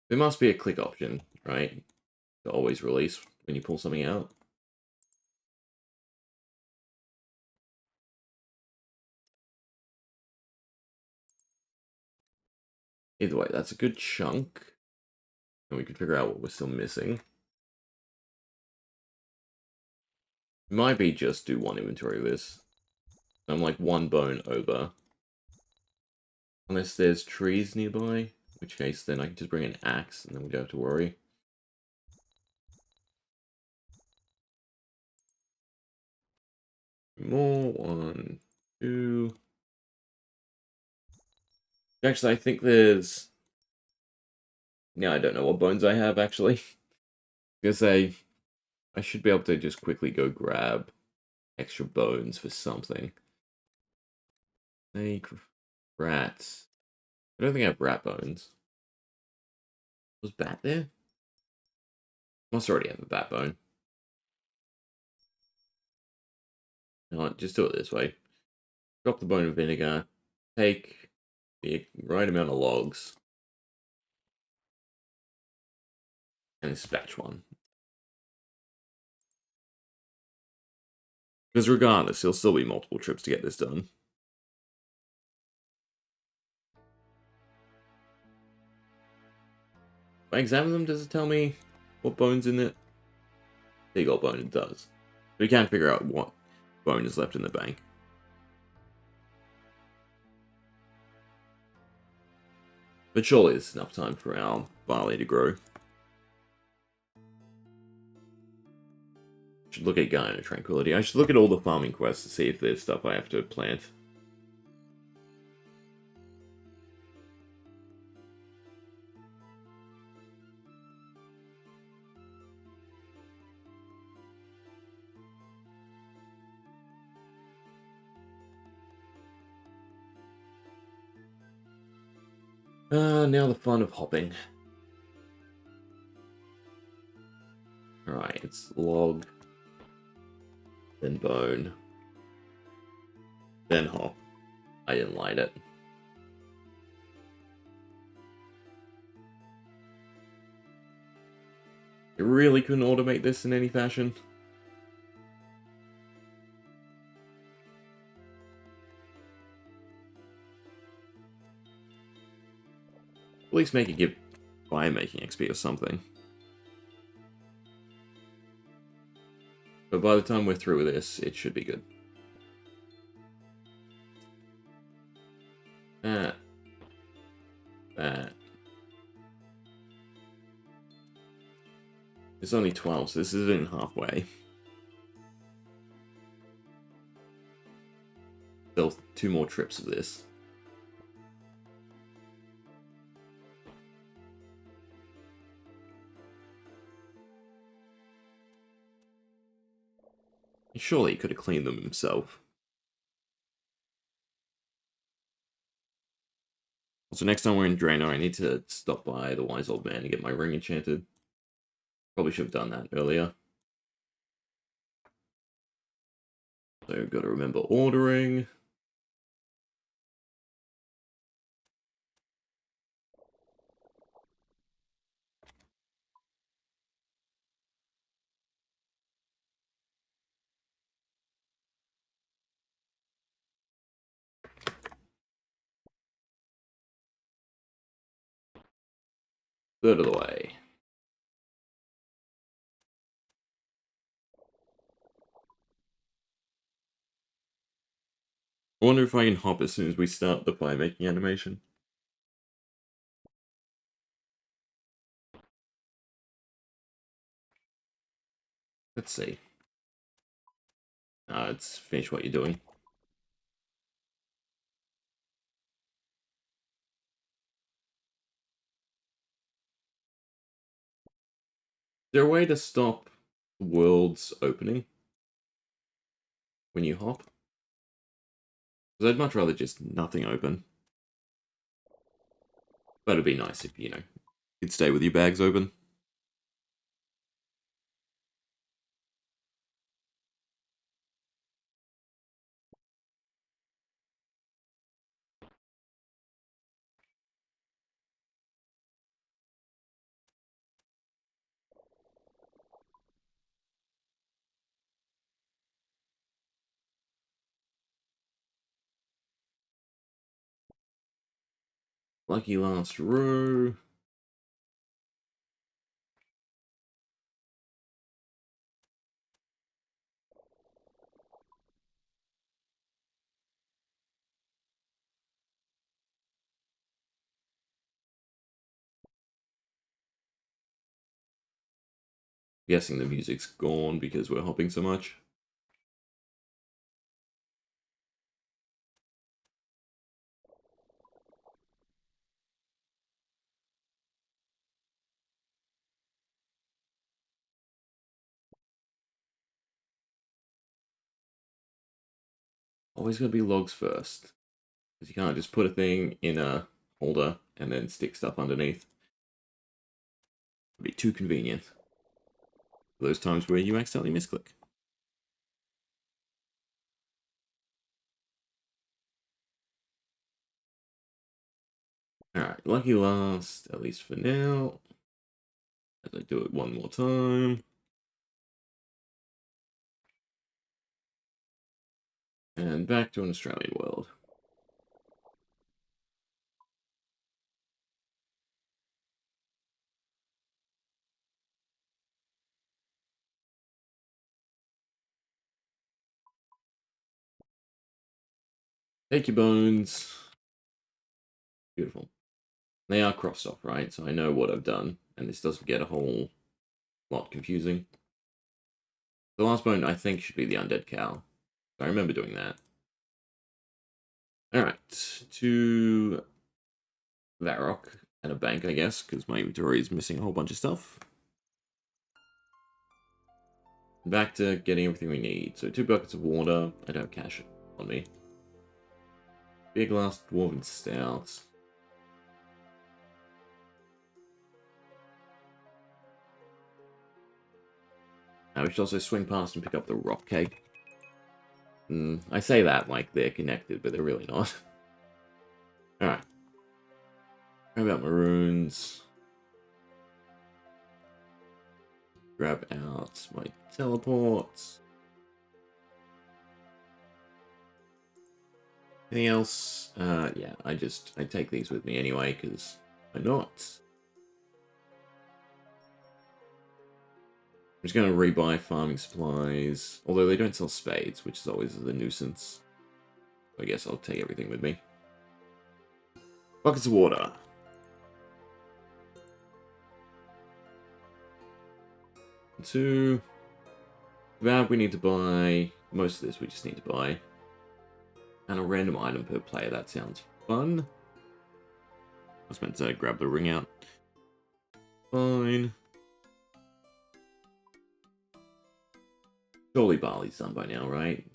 There must be a click option, right? To always release when you pull something out. Either way, that's a good chunk. And we can figure out what we're still missing. Might be just do 1 inventory of this. I'm like 1 bone over. Unless there's trees nearby. In which case, then I can just bring an axe and then we don't have to worry. More. 1, 2. Actually, I think there's... Yeah, I don't know what bones I have, actually. I was gonna say, I should be able to just quickly go grab extra bones for something. Snake, rats. I don't think I have rat bones. Was bat there? Must already have a bat bone. No, just do it this way. Drop the bone of vinegar. Take the right amount of logs. And dispatch one. Because regardless, there'll still be multiple trips to get this done. If I examine them, does it tell me what bone's in it? Big old bone, it does. We can't figure out what bone is left in the bank. But surely it's enough time for our barley to grow. Should look at Garden Tranquility. I should look at all the farming quests to see if there's stuff I have to plant. Now the fun of hopping. Alright, it's log, then bone, then hop. I didn't light it. You really couldn't automate this in any fashion? At least make it give fire making XP or something. But by the time we're through with this, it should be good. That. It's only 12, so this isn't halfway. Still 2 more trips of this. Surely he could have cleaned them himself. So next time we're in Draenor, I need to stop by the Wise Old Man and get my ring enchanted. Probably should have done that earlier. So got to remember ordering. Third of the way. I wonder if I can hop as soon as we start the fire making animation. Let's see. Let's finish what you're doing. Is there a way to stop the world's opening when you hop? Because I'd much rather just nothing open. But it'd be nice if, you'd stay with your bags open. Lucky last row. Guessing the music's gone because we're hopping so much. Always gotta be logs first. Because you can't just put a thing in a holder and then stick stuff underneath. It'd be too convenient. For those times where you accidentally misclick. Alright, lucky last, at least for now. As I do it one more time. And back to an Australian world. Take your bones. Beautiful. They are crossed off, right? So I know what I've done. And this doesn't get a whole lot confusing. The last bone, I think, should be the undead cow. I remember doing that. Alright, to that rock and a bank, I guess, because my inventory is missing a whole bunch of stuff. Back to getting everything we need. So 2 buckets of water. I don't have cash on me. Big glass dwarven stout. Now we should also swing past and pick up the rock cake. I say that like they're connected, but they're really not. Alright. Grab out maroons. Grab out my teleports. Anything else? Yeah, I take these with me anyway, because why not? I'm just going to rebuy farming supplies, although they don't sell spades, which is always a nuisance. I guess I'll take everything with me. Buckets of water. Two. That we need to buy. Most of this we just need to buy. And a random item per player. That sounds fun. I was meant to grab the ring out. Fine. Surely barley's done by now, right?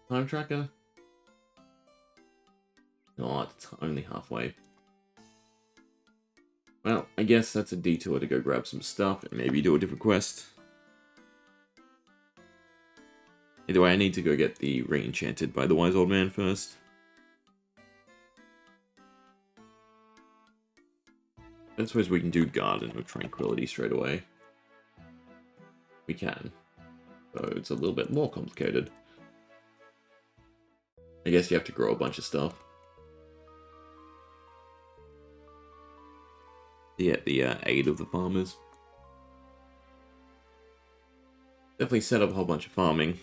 Time tracker? No, it's only halfway. Well, I guess that's a detour to go grab some stuff and maybe do a different quest. Either way, I need to go get the ring enchanted by the wise old man first. I suppose we can do Garden of Tranquility straight away. We can. So it's a little bit more complicated. I guess you have to grow a bunch of stuff. Yeah, the aid of the farmers. Definitely set up a whole bunch of farming.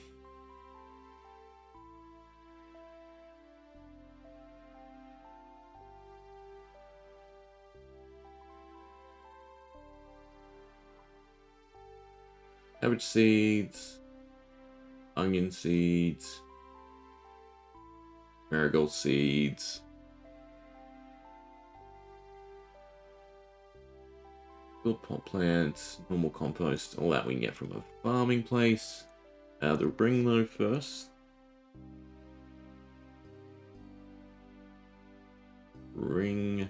Cabbage seeds, onion seeds, marigold seeds, build pot plants, normal compost, all that we can get from a farming place. The ring though first. Ring.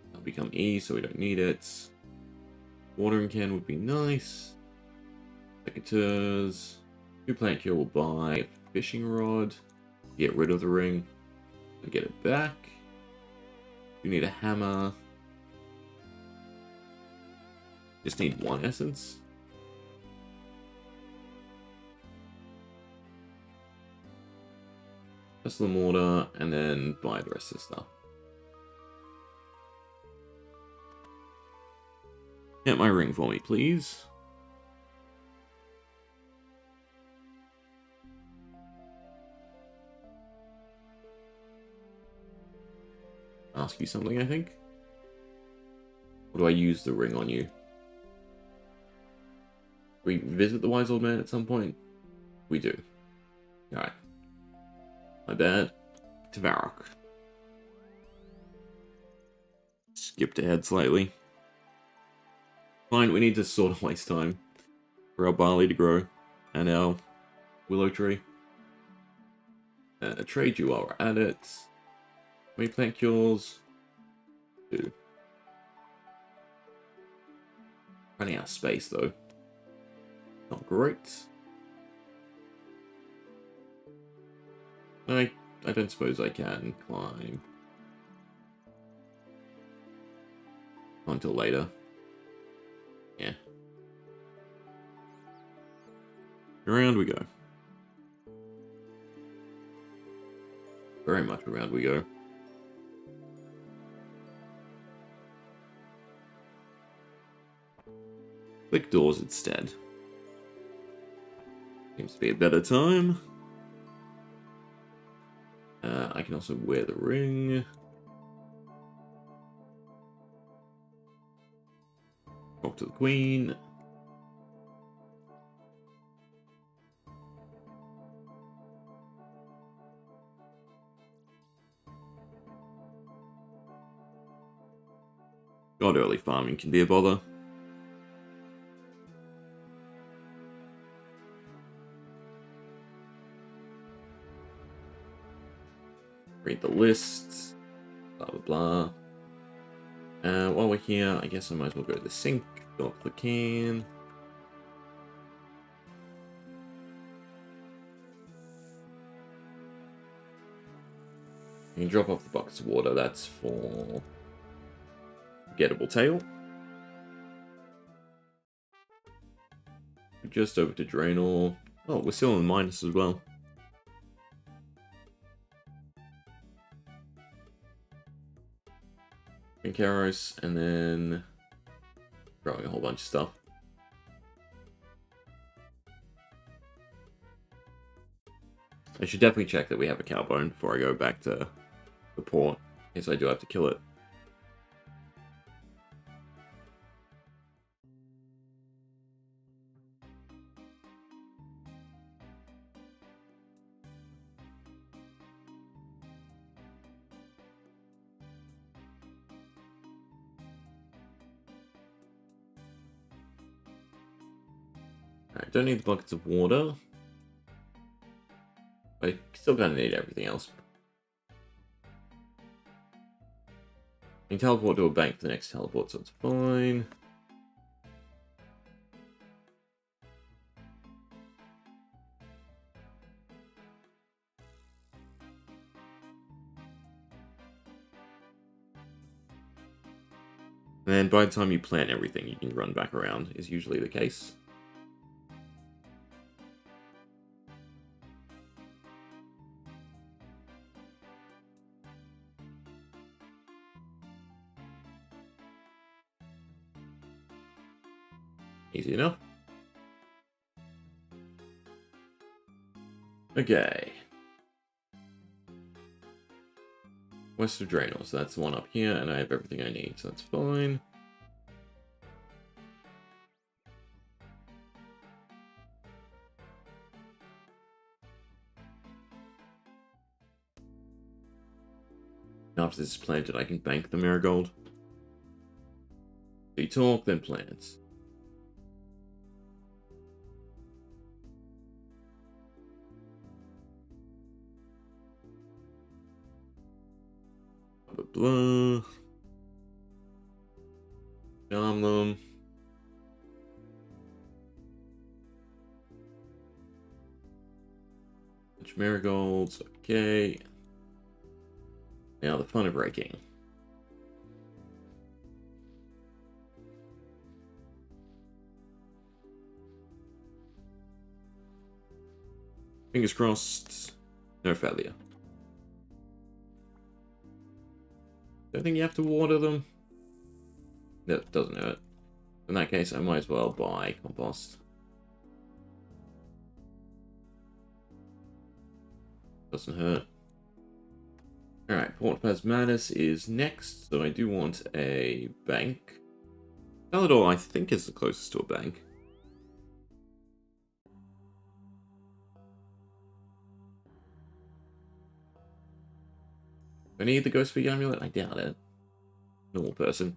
That'll become E, so we don't need it. Watering can would be nice. Secateurs. 2 plant cure will buy a fishing rod. Get rid of the ring. And get it back. We need a hammer. Just need 1 essence. Pestle and mortar, and then buy the rest of the stuff. Get my ring for me, please. Ask you something, I think. Or do I use the ring on you? We visit the wise old man at some point? We do. Alright. My bad. Tavarok. Skipped ahead slightly. Fine, we need to sort of waste time for our barley to grow and our willow tree. Trade you while we're at it. How many plant cures? 2. Running out of space though. Not great. I don't suppose I can climb. Until later. Yeah. Around we go. Very much around we go. Click doors instead. Seems to be a better time. I can also wear the ring. Talk to the queen. God, early farming can be a bother. Read the lists. Blah, blah, blah. While we're here, I guess I might as well go to the sink. Fill up the can. You can drop off the buckets of water. That's for gettable tail. Just over to Draenor. Oh, we're still in minus as well. And Karos, and then growing a whole bunch of stuff. I should definitely check that we have a cowbone before I go back to the port, in case I do have to kill it. Alright, don't need the buckets of water. I still kind of need everything else. I can teleport to a bank for the next teleport, so it's fine. And then by the time you plant everything, you can run back around, is usually the case. Easy enough. Okay. West of Draenor, so that's the one up here, and I have everything I need, so that's fine. After this is planted, I can bank the marigold. So you talk, then plants. Blah, blah, blah. Charm them. Bunch of marigolds, okay. Now the fun of raking. Fingers crossed, no failure. Don't think you have to water them. That doesn't hurt. In that case, I might as well buy compost. Doesn't hurt. Alright, Port Phasmatis is next, so I do want a bank. Palador, I think, is the closest to a bank. Do I need the Ghost Speed Amulet? I doubt it. Normal person.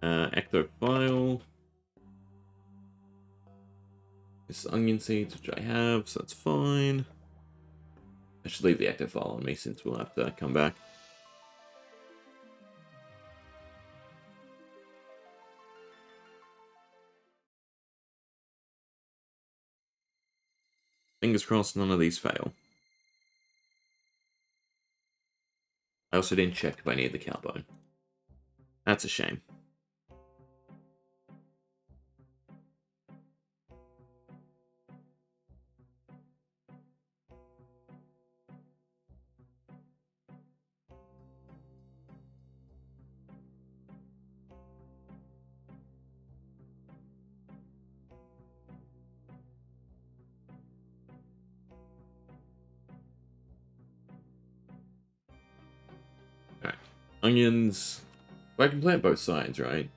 Ectophile. This is onion seeds, which I have, so that's fine. I should leave the Ectophile on me since we'll have to come back. Fingers crossed none of these fail. I also didn't check if I needed the cowbone. That's a shame. Alright. Onions. Well, I can plant both sides, right?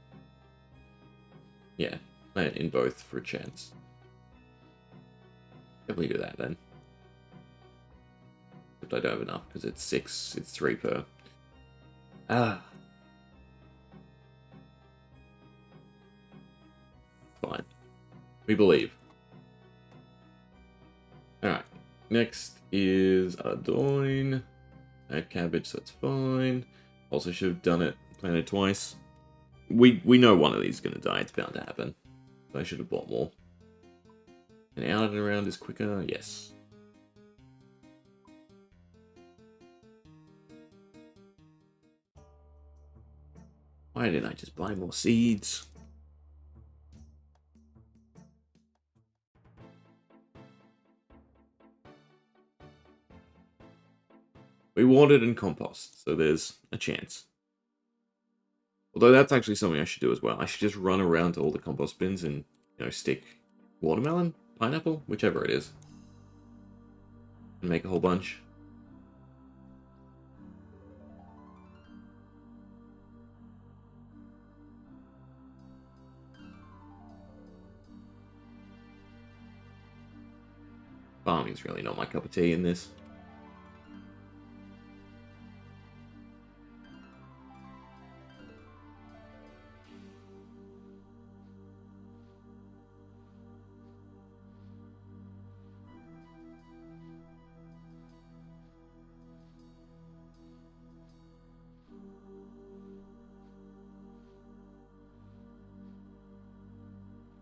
Yeah. Plant in both for a chance. Definitely do that then. Except I don't have enough because it's 6, it's 3 per. Ah. Fine. We believe. Alright. Next is Ardoin. I have cabbage, so that's fine. Also should have done it, planted twice. We know one of these is going to die, it's bound to happen. So I should have bought more. And out and around is quicker, yes. Why didn't I just buy more seeds? We watered and compost, so there's a chance. Although that's actually something I should do as well. I should just run around to all the compost bins and, you know, stick watermelon, pineapple, whichever it is. And make a whole bunch. Farming's really not my cup of tea in this.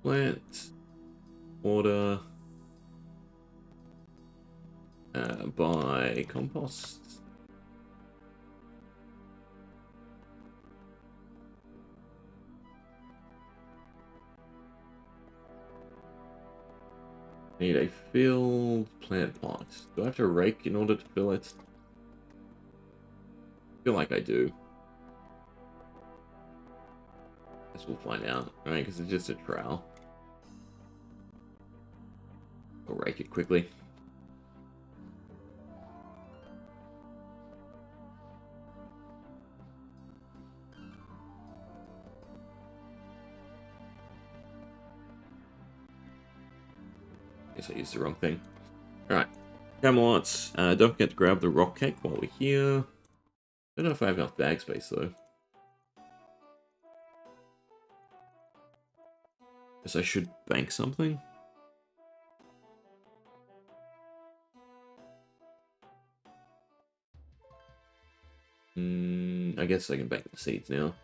Plant, water, buy compost. Need a filled plant pot. Do I have to rake in order to fill it? I feel like I do. Guess we'll find out, right? Because it's just a trowel. I'll rake it quickly. Guess I used the wrong thing. Alright. Camelot. Don't forget to grab the rock cake while we're here. Don't know if I have enough bag space though. Guess I should bank something. I guess I can bank the seeds now.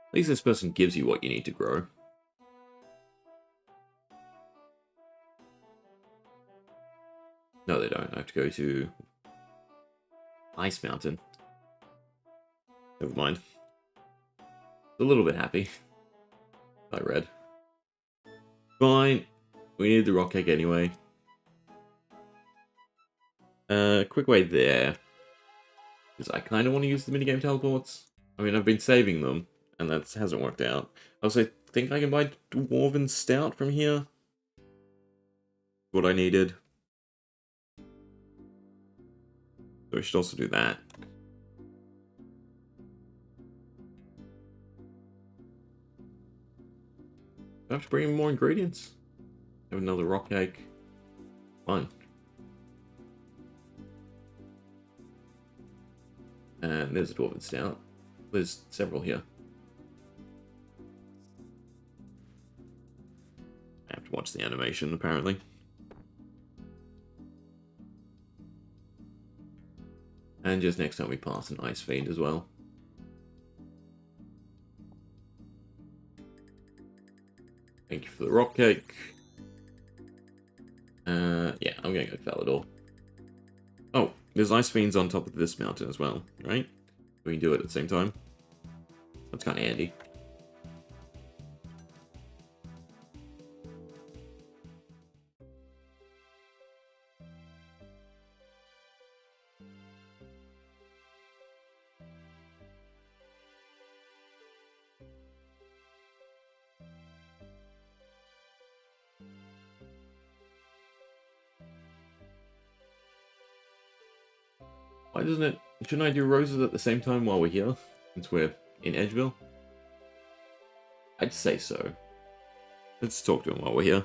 At least this person gives you what you need to grow. No, they don't. I have to go to Ice Mountain. Never mind. A little bit happy. I read. Fine. We need the rock cake anyway. Quick way there. Because I kind of want to use the minigame teleports. I mean, I've been saving them, and that hasn't worked out. I also think I can buy Dwarven Stout from here. What I needed. So I should also do that. Do I have to bring in more ingredients? Have another rock cake. Fine. And there's a Dwarven Stout. There's several here. I have to watch the animation, apparently. And just next time we pass an Ice Fiend as well. Thank you for the rock cake. Yeah, I'm gonna go Falador. Oh, there's Ice Fiends on top of this mountain as well, right? We can do it at the same time. That's kind of handy. Why doesn't it... Shouldn't I do roses at the same time while we're here? Since we're in Edgeville? I'd say so. Let's talk to him while we're here.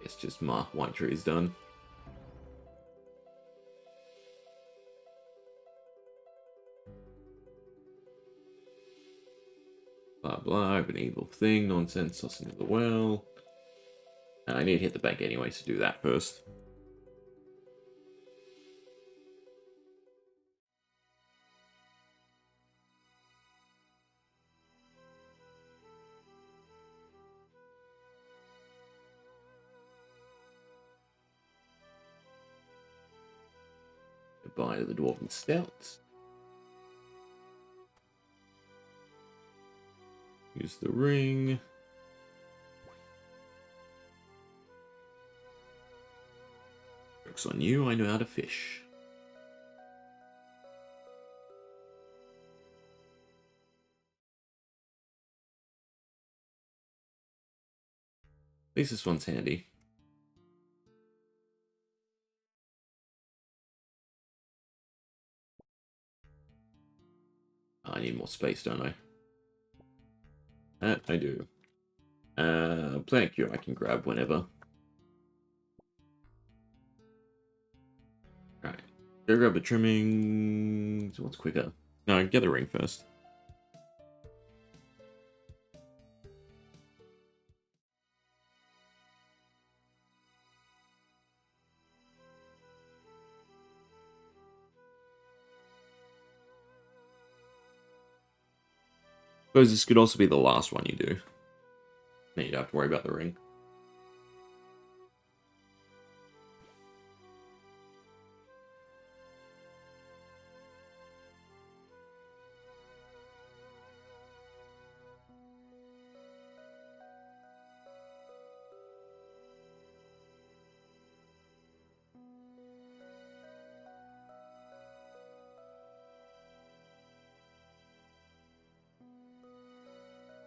It's just Mark White Tree's done. Blah blah, I have an evil thing, nonsense, tossing to the well. And I need to hit the bank anyway, so do that first. Goodbye to the Dwarven Stouts. Use the ring. Joke's on you, I know how to fish. At least this one's handy. I need more space, don't I? That I do. Plant cure I can grab whenever. Alright. Go grab the trimming. So what's quicker? No, get the ring first. Suppose this could also be the last one you do. Then you don't have to worry about the ring.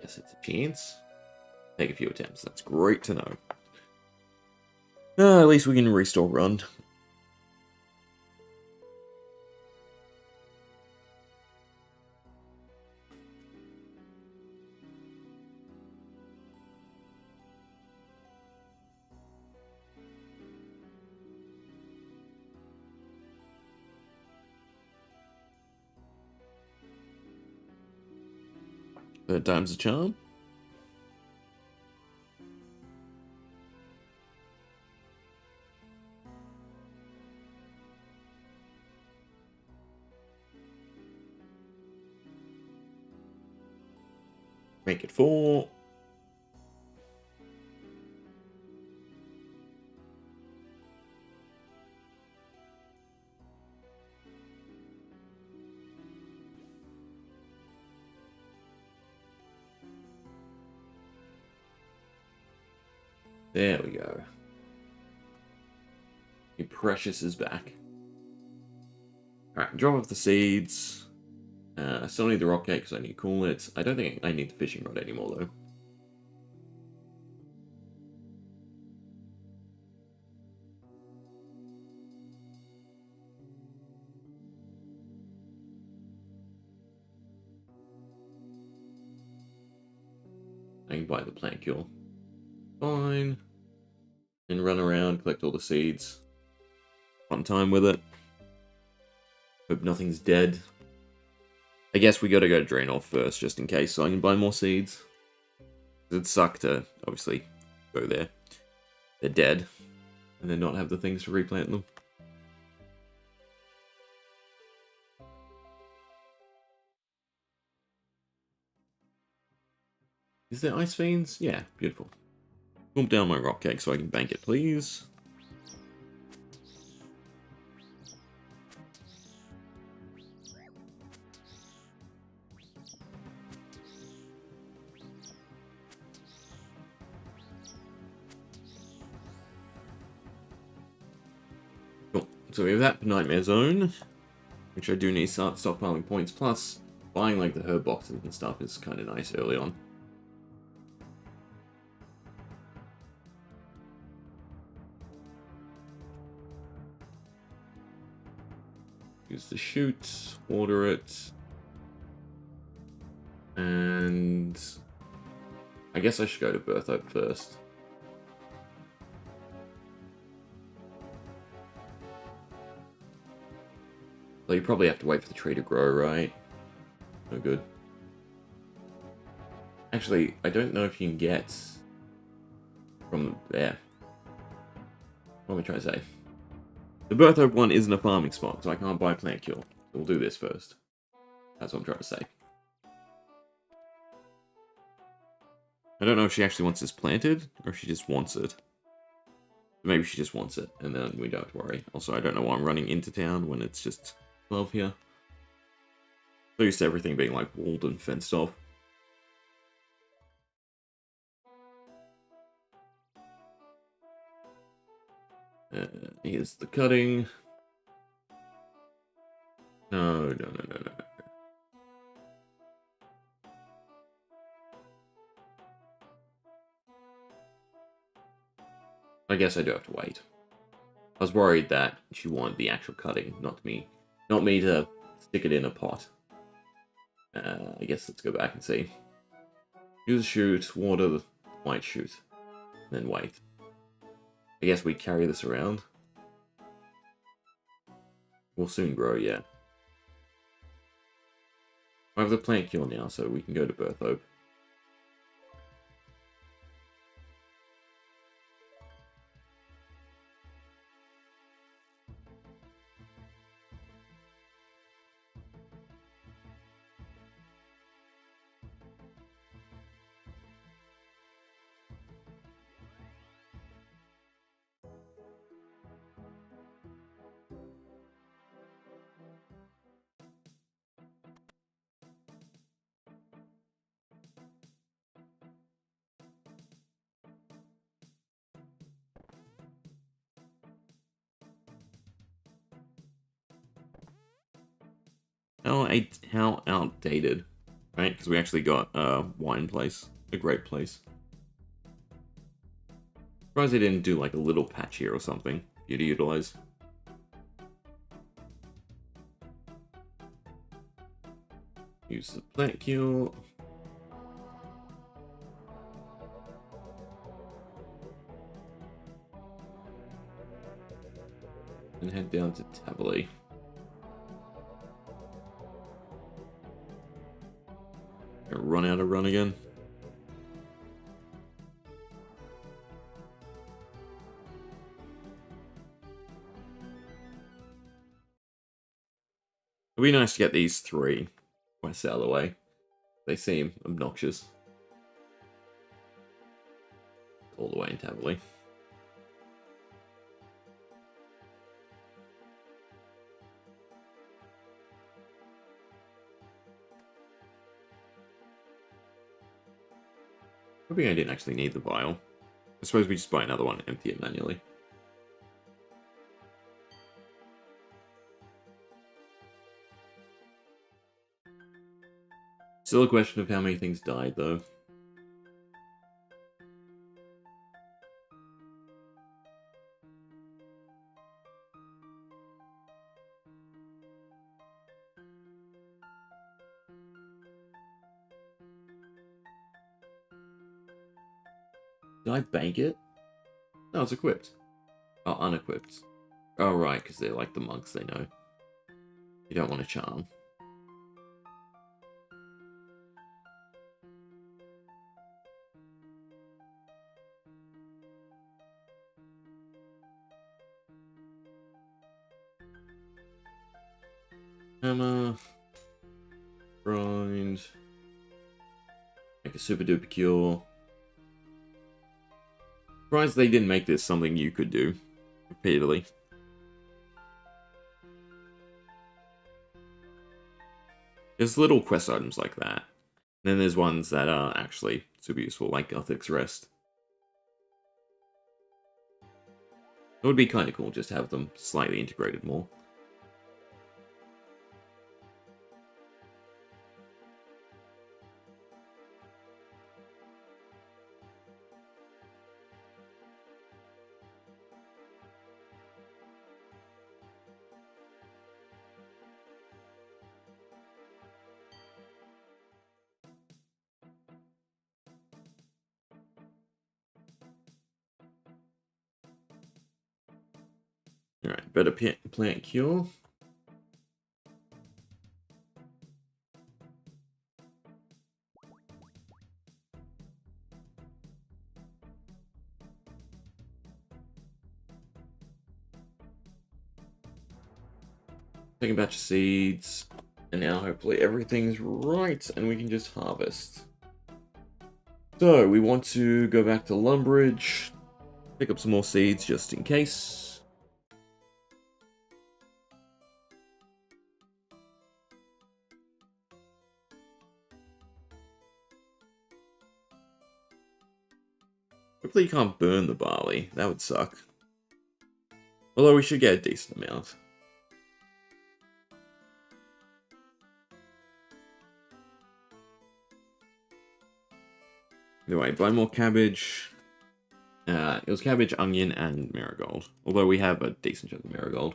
Yes, it's a chance. Take a few attempts. That's great to know. At least we can restore run. Third time's a charm. Make it 4. There we go. Your precious is back. Alright, drop off the seeds. I still need the rock cake because I need coolness. I don't think I need the fishing rod anymore though. I can buy the plant cure. Fine. And run around, collect all the seeds. Fun time with it. Hope nothing's dead. I guess we gotta go to Draenor first, just in case, so I can buy more seeds. It'd suck to, obviously, go there. They're dead. And then not have the things to replant them. Is there ice fiends? Yeah, beautiful. Pump down my rock cake so I can bank it, please. Cool. So we have that Nightmare Zone, which I do need to start stockpiling points, plus buying like the herb boxes and stuff is kind of nice early on. Use the chute, water it, and I guess I should go to Birth Hope first. So you probably have to wait for the tree to grow, right? No good. Actually, I don't know if you can get from there. What am I trying to say? The Birth Hope one isn't a farming spot, so I can't buy plant cure. So we'll do this first. That's what I'm trying to say. I don't know if she actually wants this planted, or if she just wants it. Maybe she just wants it, and then we don't have to worry. Also, I don't know why I'm running into town when it's just 12 here. So used to everything being like walled and fenced off. Here's the cutting. No. I guess I do have to wait. I was worried that she wanted the actual cutting, not me. Not me to stick it in a pot. I guess let's go back and see. Use a chute, water the white chute, then wait. I guess we carry this around. We'll soon grow, yeah. I have the plant cure now, so we can go to Birth Hope. How outdated, right? Because we actually got a wine place, a great place. Surprised they didn't do like a little patch here or something for you to utilize. Use the plant cure. And head down to Tabberley. Run out of run again. It'd be nice to get these 3 quests out of the way. They seem obnoxious. All the way in Tabberley. Hoping I didn't actually need the vial. I suppose we just buy another one and empty it manually. Still a question of how many things died, though. Did I bank it? No, it's equipped. Oh, unequipped. Oh, right, because they're like the monks, they know. You don't want to charm. Hammer. Grind. Make a super duper cure. Surprised they didn't make this something you could do repeatedly. There's little quest items like that. And then there's ones that are actually super useful, like Gothic's Rest. It would be kind of cool just to have them slightly integrated more. Alright, better plant cure. Take a batch of seeds. And now hopefully everything's right and we can just harvest. So we want to go back to Lumbridge. Pick up some more seeds just in case. Hopefully you can't burn the barley. That would suck. Although we should get a decent amount. Anyway, buy more cabbage. It was cabbage, onion, and marigold. Although we have a decent chunk of marigold.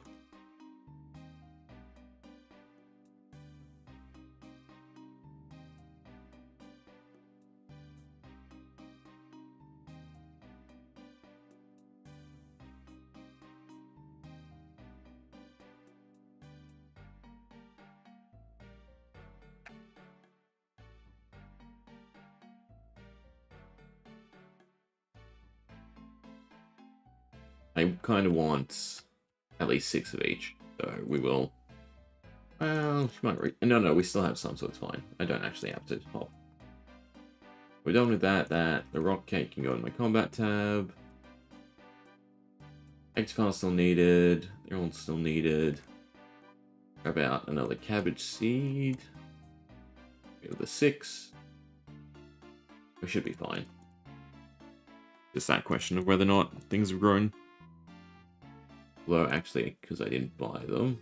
I kind of want at least 6 of each, so we will. Well, no, we still have some, so it's fine. I don't actually have to hop. We're done with that. The rock cake can go in my combat tab. X-File still needed. They're all still needed. How about another cabbage seed? Go to the 6. We should be fine. Just that question of whether or not things have grown. Although, actually, because I didn't buy them,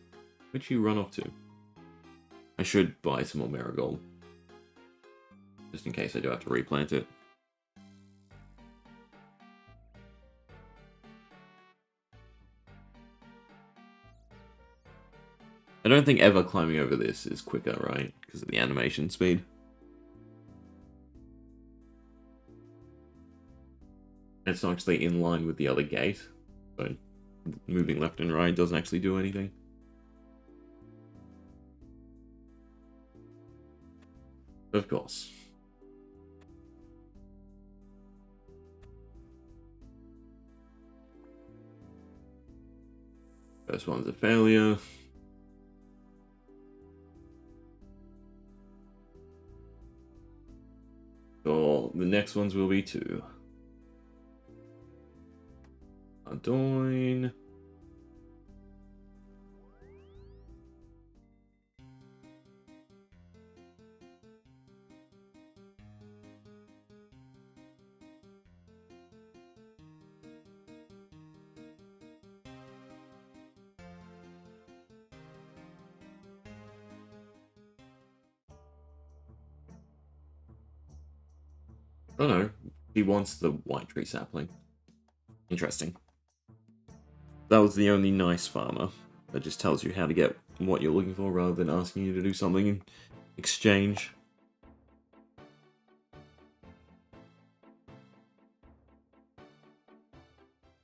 where'd you run off to? I should buy some more marigold. Just in case I do have to replant it. I don't think ever climbing over this is quicker, right? Because of the animation speed. It's not actually in line with the other gate, but moving left and right doesn't actually do anything. Of course. First one's a failure. So the next ones will be too. Adoin. Oh no, he wants the white tree sapling. Interesting. That was the only nice farmer. That just tells you how to get what you're looking for rather than asking you to do something in exchange.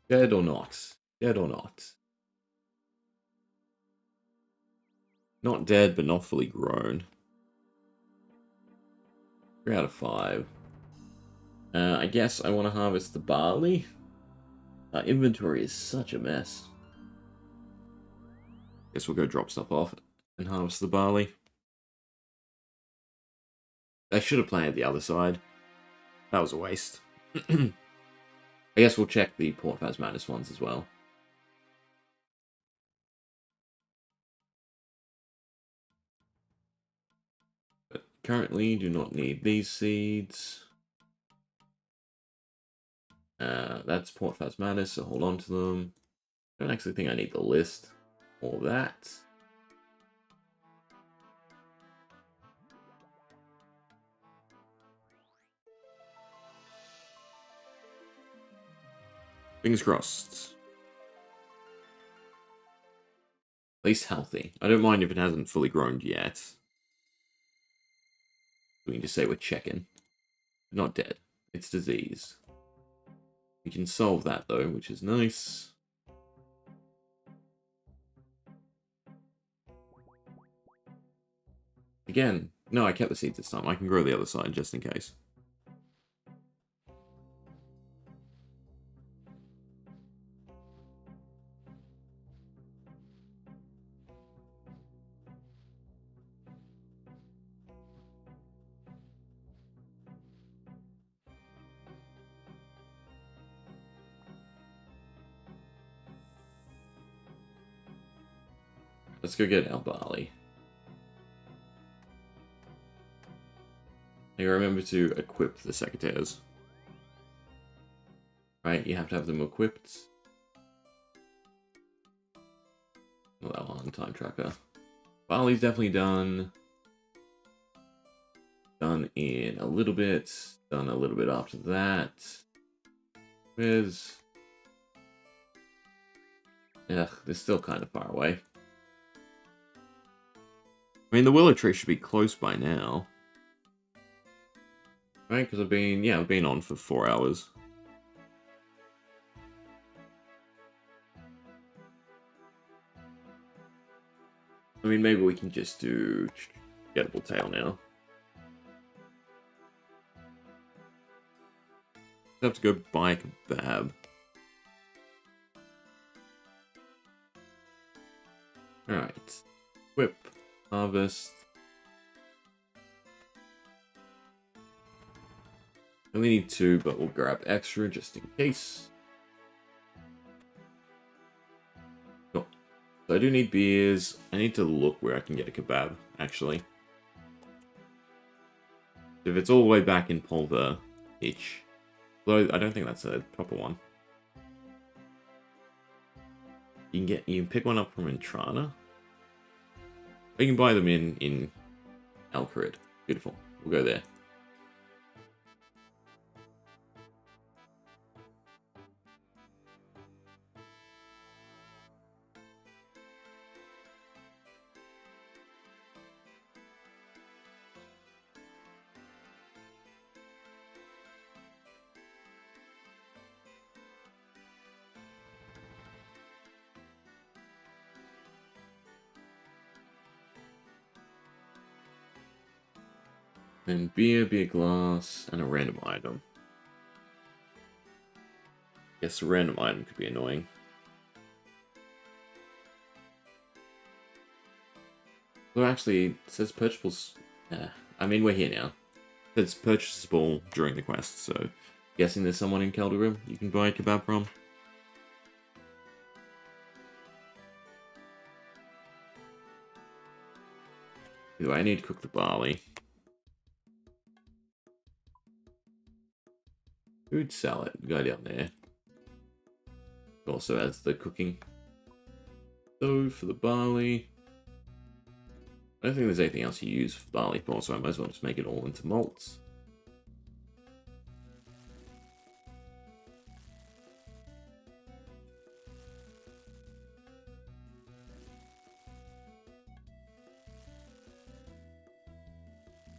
Dead or not? Dead or not? Not dead, but not fully grown. 3 out of 5. I guess I want to harvest the barley. Our inventory is such a mess. Guess we'll go drop stuff off and harvest the barley. I should have planted the other side. That was a waste. I guess we'll check the Port Phasmatis ones as well. But currently do not need these seeds. That's Port Phasmatis, so hold on to them. I don't actually think I need the list or that. Fingers crossed. At least healthy. I don't mind if it hasn't fully grown yet. We can just say we're checking. Not dead. It's disease. We can solve that though, which is nice. Again, no, I kept the seeds this time. I can grow the other side just in case. Let's go get El Barley. Now remember to equip the secateurs. Right, you have to have them equipped. Well, that one, time tracker. Barley's definitely done. Done in a little bit. Done a little bit after that. Where's... Ugh, they're still kind of far away. I mean, the willow tree should be close by now. Right, because I've been on for 4 hours. I mean, maybe we can just do gettable tail now. I have to go buy a kebab. Alright. Whip. Harvest. Only need 2, but we'll grab extra just in case. Cool. So I do need beers. I need to look where I can get a kebab, actually. If it's all the way back in Polver, each. Though I don't think that's a proper one. You can pick one up from Intrana. You can buy them in Alcarid. Beautiful. We'll go there. Then beer glass, and a random item. Guess a random item could be annoying. Well, actually, it says purchasable. I mean, we're here now. It says purchasable during the quest, so guessing there's someone in Calderum you can buy a kebab from. Either way, I need to cook the barley. Food salad, go down there. Also adds the cooking stove for the barley. I don't think there's anything else you use for barley for, so I might as well just make it all into malts.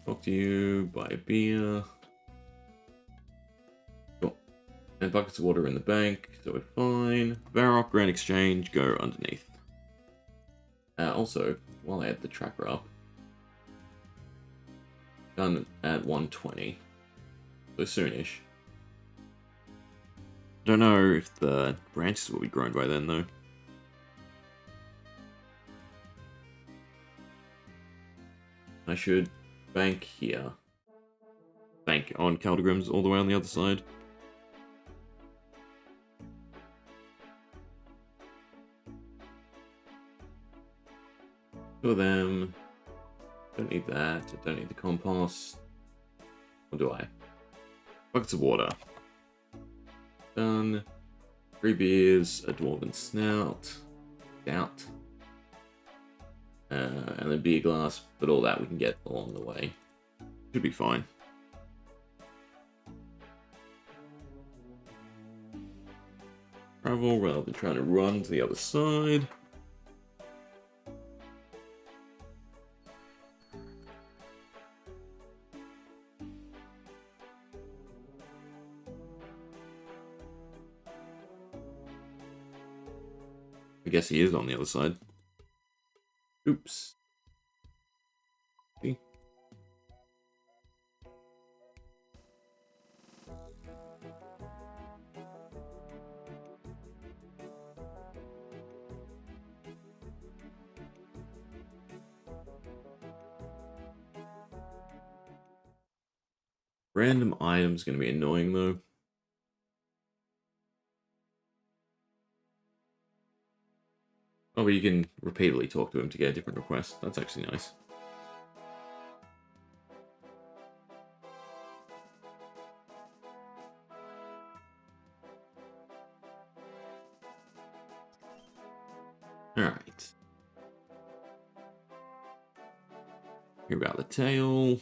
Talk to you, buy a beer. Cool. And buckets of water in the bank, so we're fine. Varrock, Grand Exchange, go underneath. Also, while I had the tracker up, done at 120, so soonish. Don't know if the branches will be grown by then, though. I should bank here. Bank on Caldegrams all the way on the other side. Two of them. Don't need that. I don't need the compost. Or do I? Buckets of water. Done. 3 beers, a dwarven stout. And then beer glass, but all that we can get along the way. Should be fine. Travel rather than trying to run to the other side. I guess he is on the other side. Oops. See? Random items going to be annoying though. Oh, but you can repeatedly talk to him to get a different request. That's actually nice. Alright. Hear about the tail.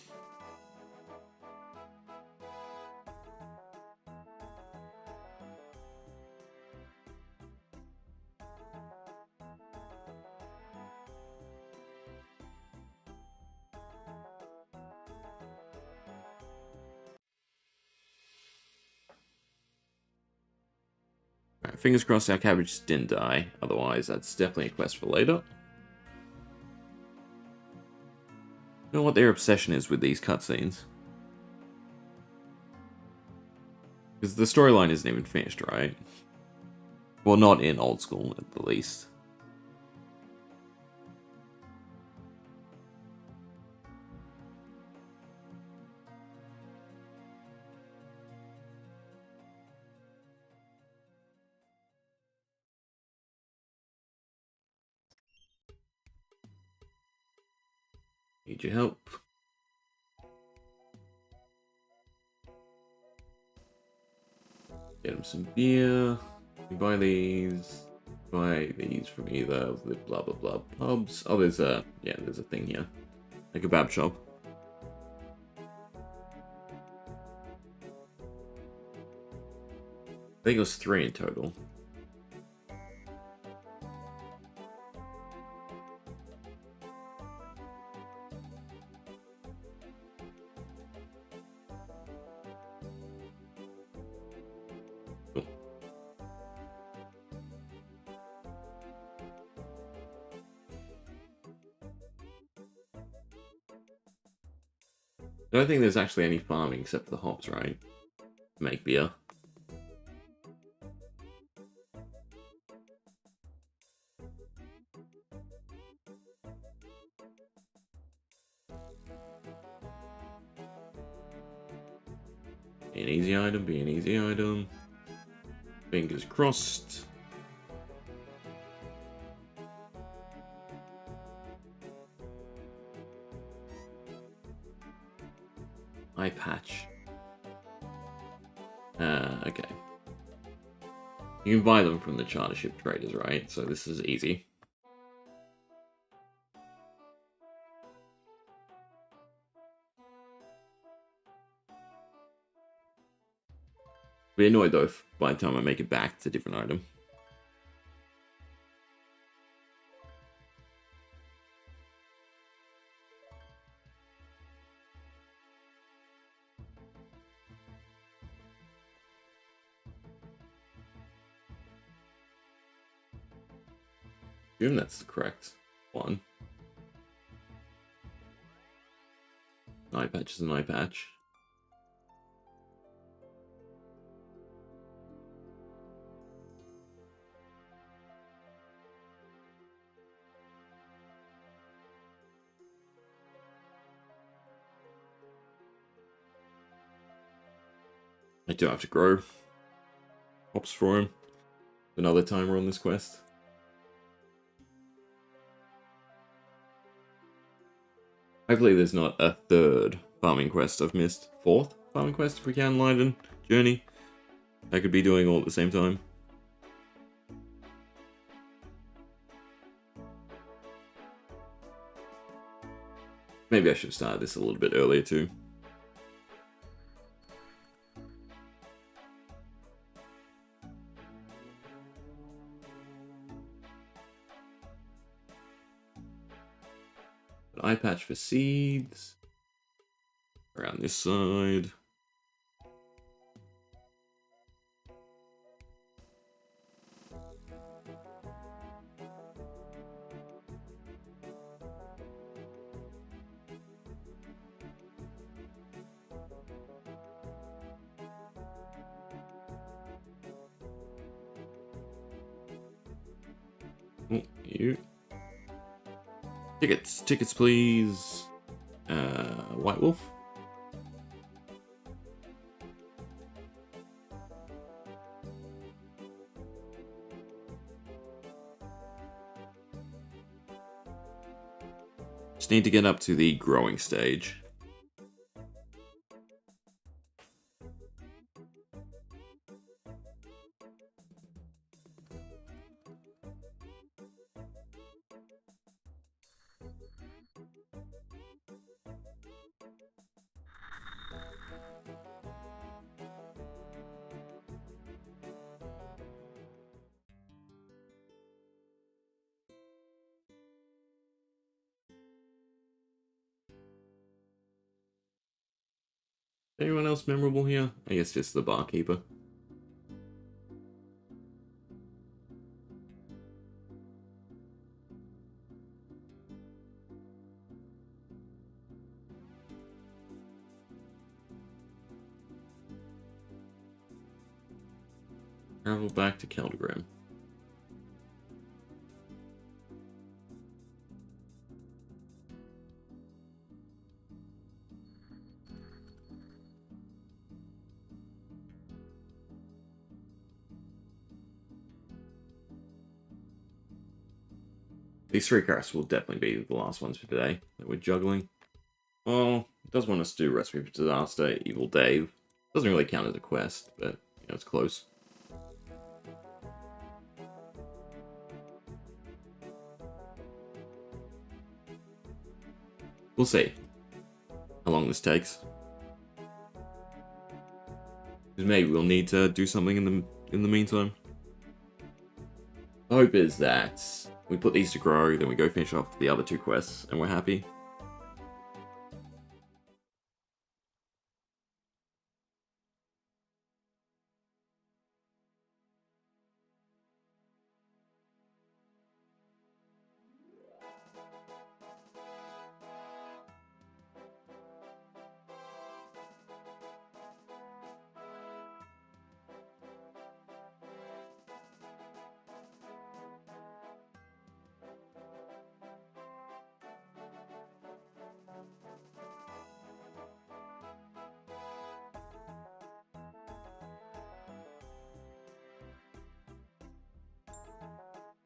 Right, fingers crossed our cabbage didn't die. Otherwise, that's definitely a quest for later. I don't know what their obsession is with these cutscenes. Because the storyline isn't even finished, right? Well, not in Old School, at the least. Need your help. Get him some beer. You buy these. Buy these from either of the blah blah blah pubs. Oh, there's a thing here. A kebab shop. I think it was 3 in total. Cool. I don't think there's actually any farming except for the hops, right? To make beer. Be an easy item, be an easy item. Fingers crossed. Eye patch. Okay. You can buy them from the charter ship traders, right? So this is easy. Be annoyed though if by the time I make it back, it's a different item. Assume that's the correct one. Eye patch is an eye patch. I do have to grow hops for him another time we're on this quest. Hopefully there's not a 3rd farming quest I've missed. 4th farming quest if we can, Leiden journey. I could be doing all at the same time. Maybe I should have started this a little bit earlier too. Eye patch for seeds. Around this side. Oh, you. Tickets, please. White Wolf. Just need to get up to the growing stage. Anyone else memorable here? I guess just the barkeeper. Travel back to Keldagram. These 3 carrots will definitely be the last ones for today that we're juggling. Well, it does want us to do Recipe for Disaster, Evil Dave. Doesn't really count as a quest, but you know, it's close. We'll see how long this takes. Because maybe we'll need to do something in in the meantime. The hope is that we put these to grow, then we go finish off the other 2 quests, and we're happy.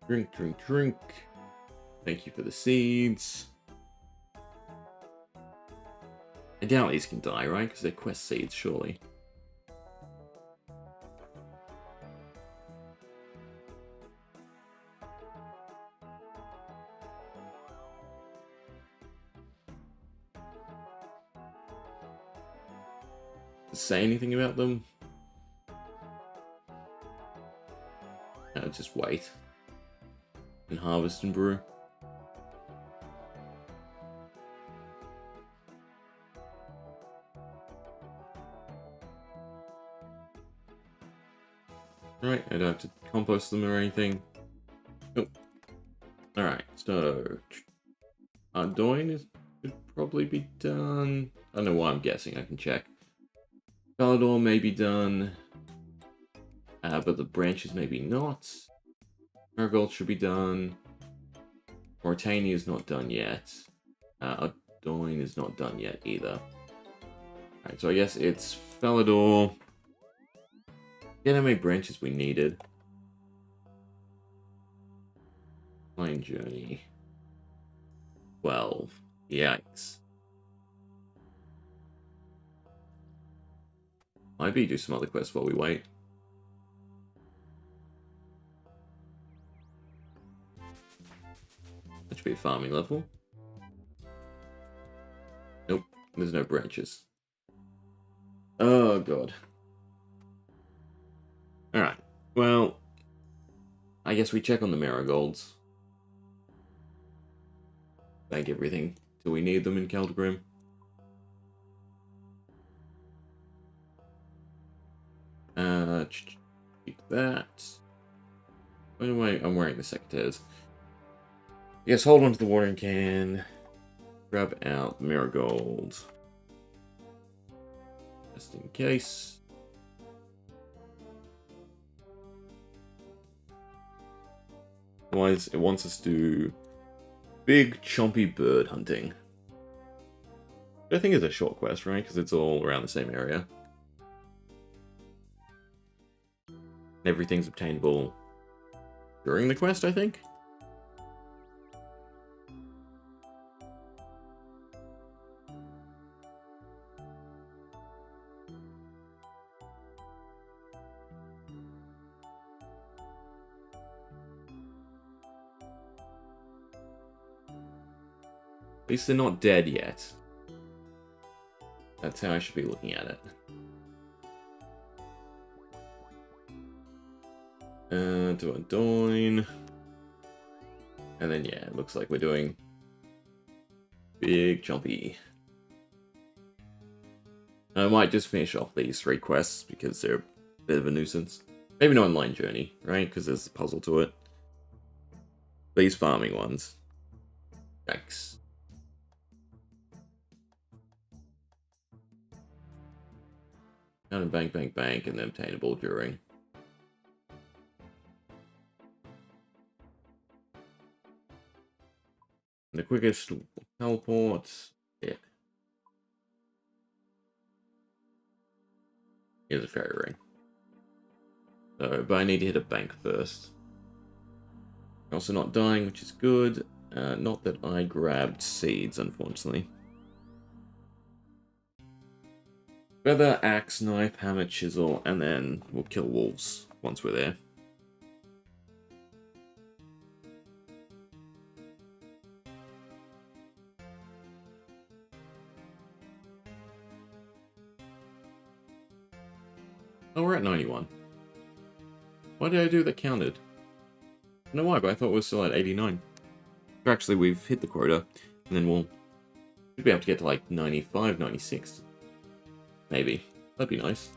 Drink, drink, drink. Thank you for the seeds. I doubt these can die, right? Because they're quest seeds, surely. Does it say anything about them? No, just wait. And harvest and brew. Alright, I don't have to compost them or anything. Nope. Alright, so... Ardoin should probably be done. I don't know why I'm guessing, I can check. Falador may be done. But the branches maybe not. Marigold should be done. Mortania is not done yet. Ardoin is not done yet either. Alright, so I guess it's Falador. Get how many branches we needed. Line journey. 12. Yikes. Maybe do some other quests while we wait. That should be a farming level. Nope, there's no branches. Oh god. Alright, well, I guess we check on the marigolds. Bank everything till we need them in Keldgrim. Keep that. By the way, I'm wearing the secateurs. Yes, hold on to the watering can. Grab out the marigold. Just in case. Otherwise, it wants us to do big, chompy bird hunting. I think it's a short quest, right? Because it's all around the same area. Everything's obtainable during the quest, I think. At least they're not dead yet. That's how I should be looking at it. To Undoin. And then, yeah, it looks like we're doing big chompy. I might just finish off these 3 quests because they're a bit of a nuisance. Maybe not online journey, right? Because there's a puzzle to it. These farming ones. Yikes. Down and bank, bank, bank, and then obtainable during. The quickest teleport. Yeah. Here's a fairy ring. So, but I need to hit a bank first. Also not dying, which is good. Not that I grabbed seeds, unfortunately. Feather, axe, knife, hammer, chisel, and then we'll kill wolves once we're there. Oh, we're at 91. Why did I do that counted? I don't know why, but I thought we were still at 89. So actually, we've hit the quota, and then we'll should be able to get to like 95, 96. Maybe. That'd be nice.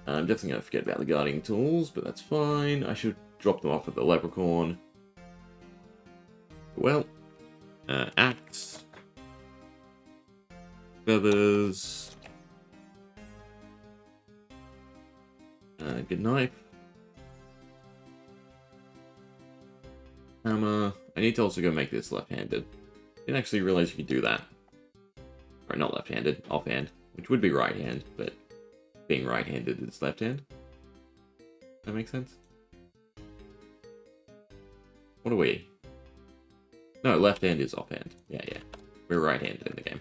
I'm definitely going to forget about the guarding tools, but that's fine. I should drop them off at the leprechaun. Well, axe, feathers, good knife, hammer. I need to also go make this left-handed. Didn't actually realize you could do that. Or not left-handed, offhand, which would be right-hand, but being right-handed is left-hand. That makes sense? What are we? No, left-hand is offhand. Yeah. We're right-handed in the game.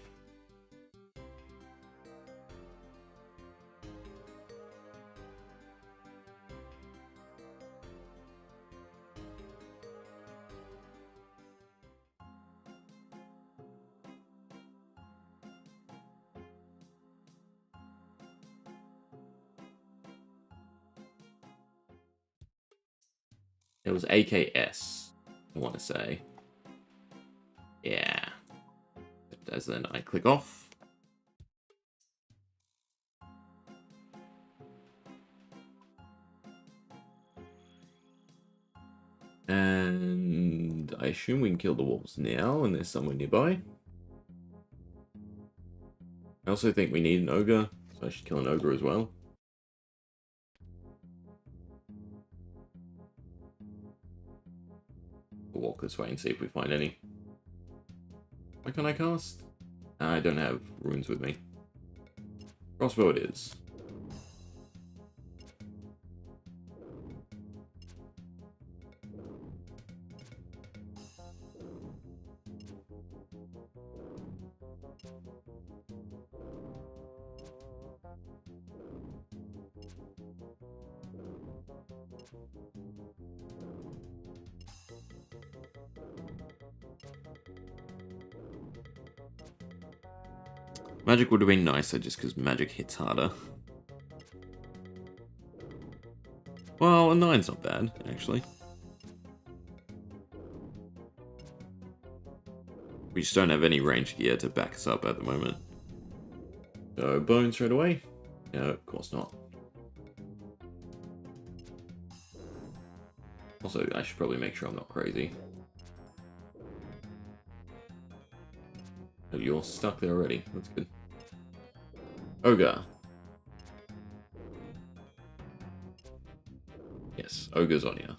It was AKS, I want to say. Yeah. As then I click off. And I assume we can kill the wolves now, and there's someone nearby. I also think we need an ogre, so I should kill an ogre as well. We'll walk this way and see if we find any. Why can't I cast? I don't have runes with me. Crossbow it is. Magic would have been nicer just because magic hits harder. Well, a 9's not bad, actually. We just don't have any ranged gear to back us up at the moment. So, bones straight away? No, of course not. Also, I should probably make sure I'm not crazy. Oh, you're stuck there already. That's good. Ogre. Yes, ogre's on here.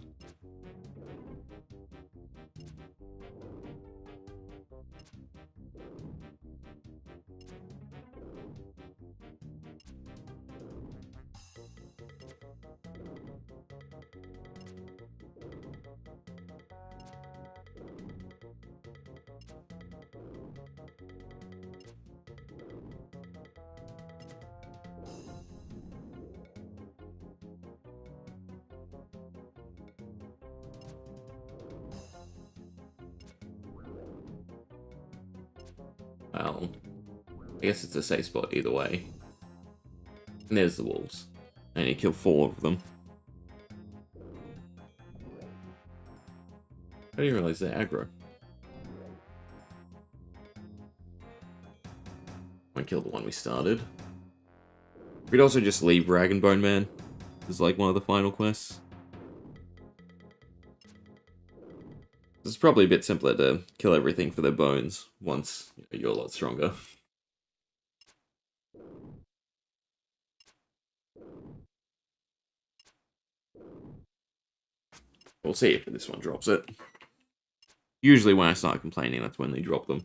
Well, I guess it's a safe spot either way. And there's the wolves. And you kill 4 of them. I didn't realize they're aggro. I killed the one we started. We'd also just leave Rag and Bone Man. This is like one of the final quests. It's probably a bit simpler to kill everything for their bones once you're a lot stronger. We'll see if this one drops it. Usually when I start complaining, that's when they drop them.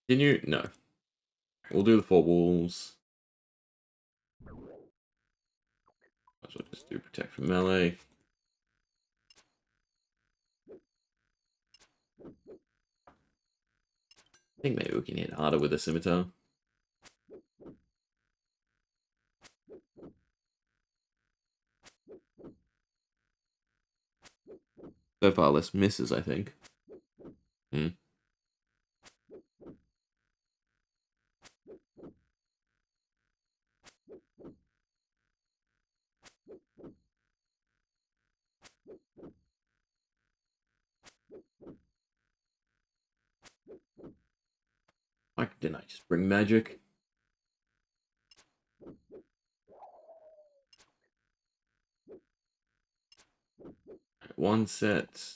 Continue? No. We'll do the 4 wolves. Might as well just do protect from melee. I think maybe we can hit harder with a scimitar. So far, less misses, I think. Can I just bring magic? One set.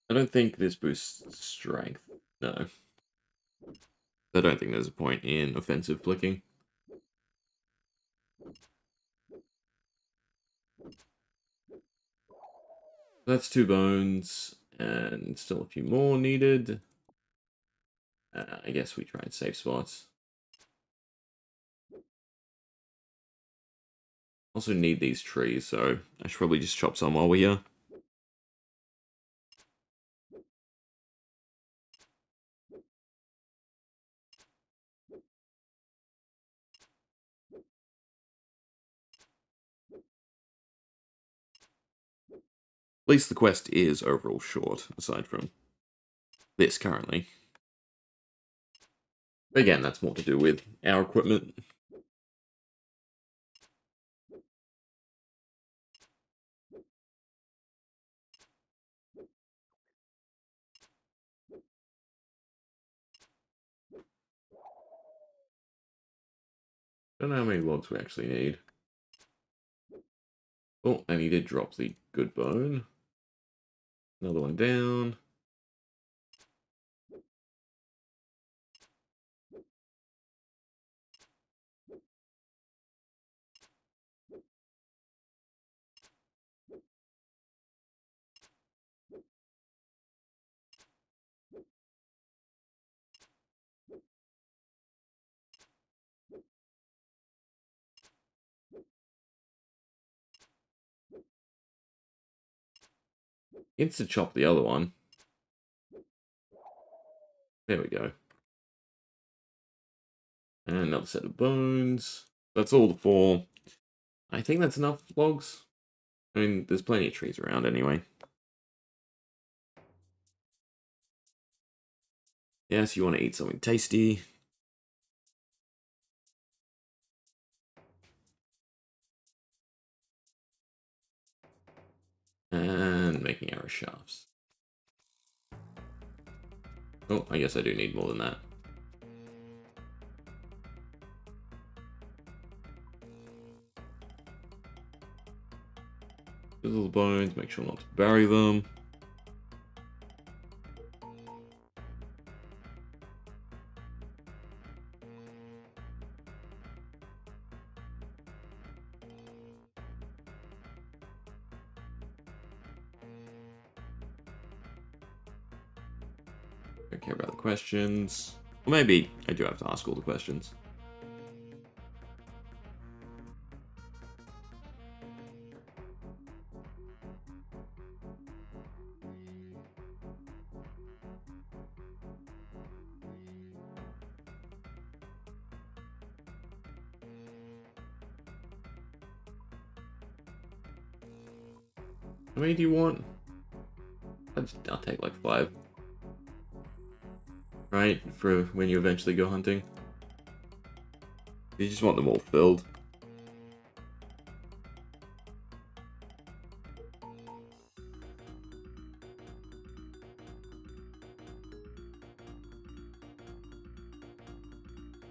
I don't think this boosts strength. No. I don't think there's a point in offensive flicking. That's 2 bones, and still a few more needed. I guess we try and save spots. Also need these trees, so I should probably just chop some while we're here. At least the quest is overall short, aside from this currently. But again, that's more to do with our equipment. Don't know how many logs we actually need. Oh, and he did drop the good bone. Another one down. Instant chop the other one. There we go. And another set of bones. That's all the 4. I think that's enough logs. I mean, there's plenty of trees around anyway. Yes, you want to eat something tasty. And making arrow shafts. Oh, I guess I do need more than that. Little bones, make sure not to bury them. Don't care about the questions. Or maybe I do have to ask all the questions. How many do you want? I'll take like 5. Right, for when you eventually go hunting. You just want them all filled.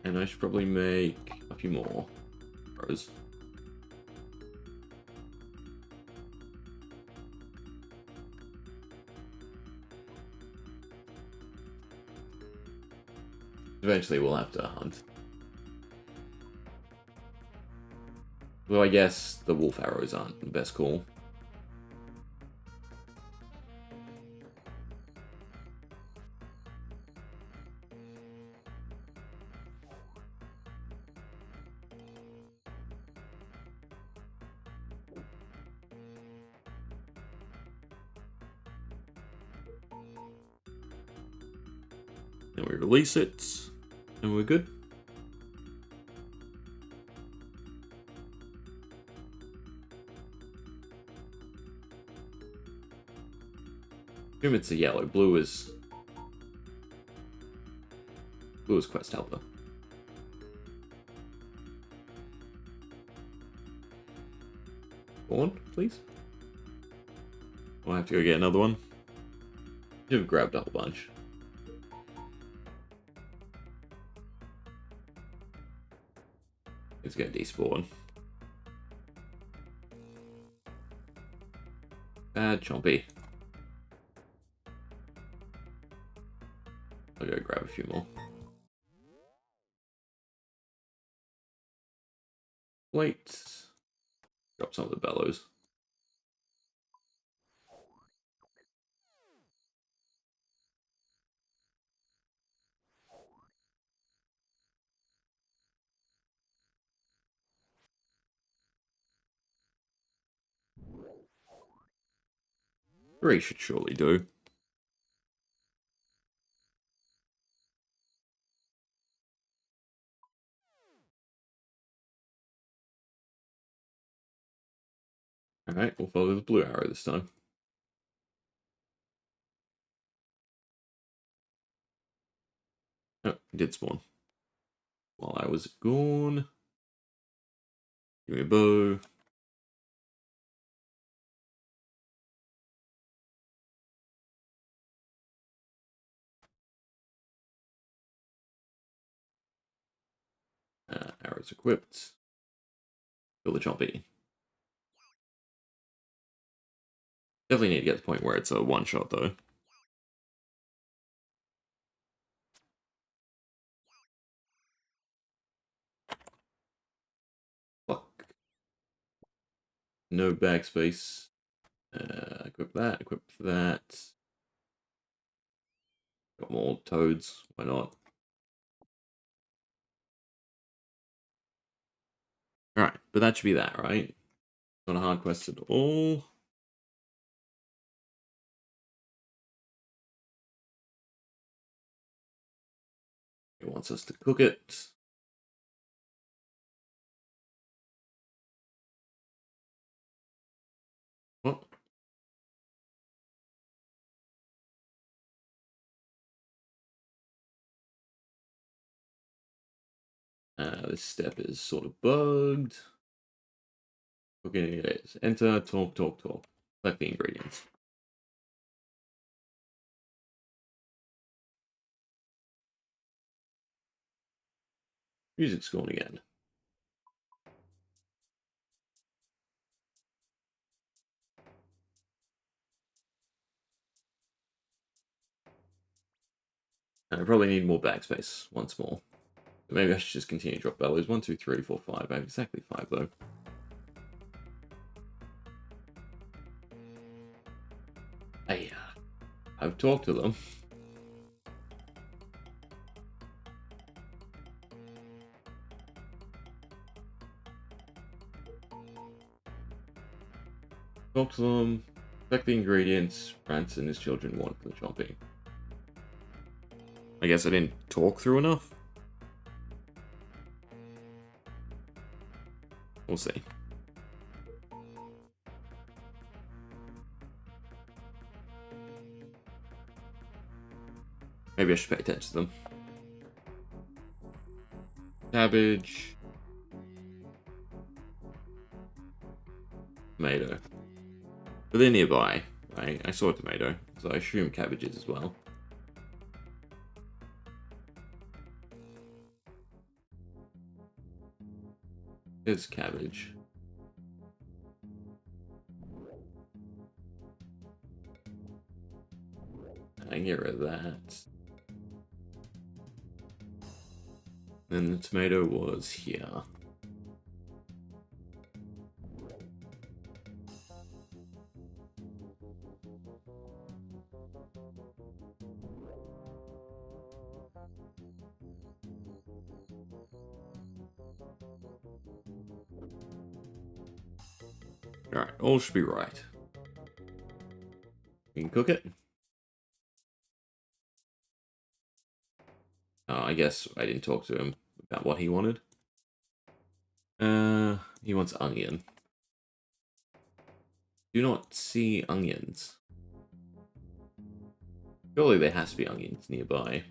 And I should probably make a few more arrows. Eventually we'll have to hunt. Though I guess the wolf arrows aren't the best call. Then we release it. And we're good. Assume it's a yellow. Blue is quest helper. One, please. I'll have to go get another one. You've grabbed a whole bunch. It's gonna despawn. Bad chompy. I'll go grab a few more. Wait. Drop some of the bellows. Three should surely do. Alright, we'll follow the blue arrow this time. Oh, it did spawn. While I was gone. Give me a bow. Arrows equipped. Kill the chompy. Definitely need to get to the point where it's a one-shot, though. Fuck. No backspace. Equip that, equip that. Got more toads, why not? Alright, but that should be that, right? Not a hard quest at all. It wants us to cook it. What? This step is sort of bugged. Cooking it is. Enter, talk, talk, talk. Select the ingredients. Music's gone again. I probably need more backspace once more. Maybe I should just continue to drop bellows. 1, 2, 3, 4, 5. I have exactly 5 though. Hey, I've talked to them. Talk to them. Check the ingredients Rance and his children want for the chompy. I guess I didn't talk through enough. We'll see. Maybe I should pay attention to them. Cabbage. Tomato. But they're nearby, right? I saw a tomato, so I assume cabbages as well. There's cabbage. I can get rid of that. And the tomato was here. Alright, all should be right. You can cook it. Oh, I guess I didn't talk to him about what he wanted. He wants onion. Do not see onions. Surely there has to be onions nearby.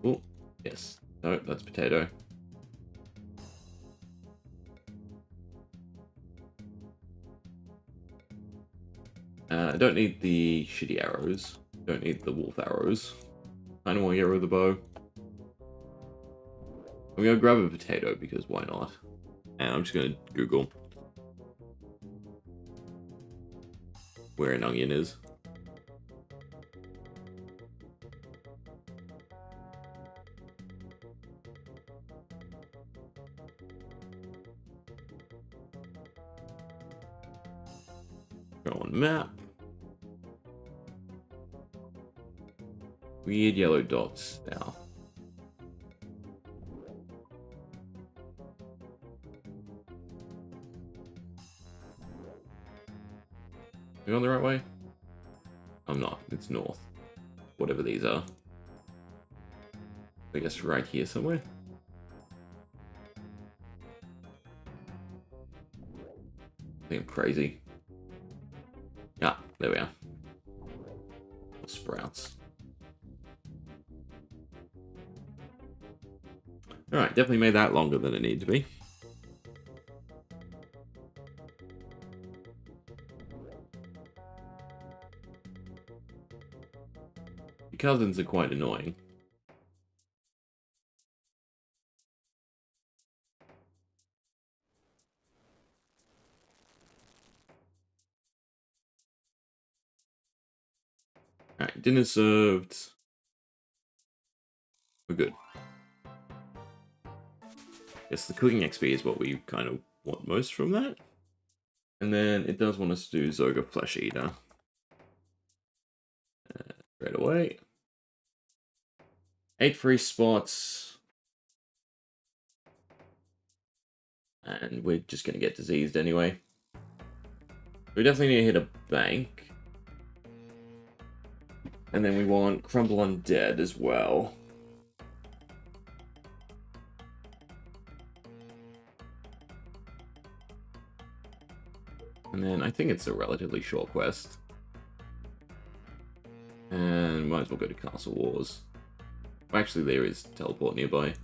Oh, yes. No, that's potato. I don't need the shitty arrows. Don't need the wolf arrows. Kinda want to get rid of the bow. I'm gonna grab a potato because why not? And I'm just gonna Google where an onion is. Go on map. Weird yellow dots now. Am I going the right way? I'm not. It's north. Whatever these are. I guess right here somewhere. I think I'm crazy. Ah, there we are. Sprouts. Alright, definitely made that longer than it needed to be. The cousins are quite annoying. Alright, dinner served. We're good. Yes, the cooking XP is what we kind of want most from that. And then it does want us to do Zoga Flesh Eater. Right away. 8 free spots. And we're just going to get diseased anyway. We definitely need to hit a bank. And then we want Crumble Undead as well. And then I think it's a relatively short quest. And might as well go to Castle Wars. Well, actually, there is teleport nearby.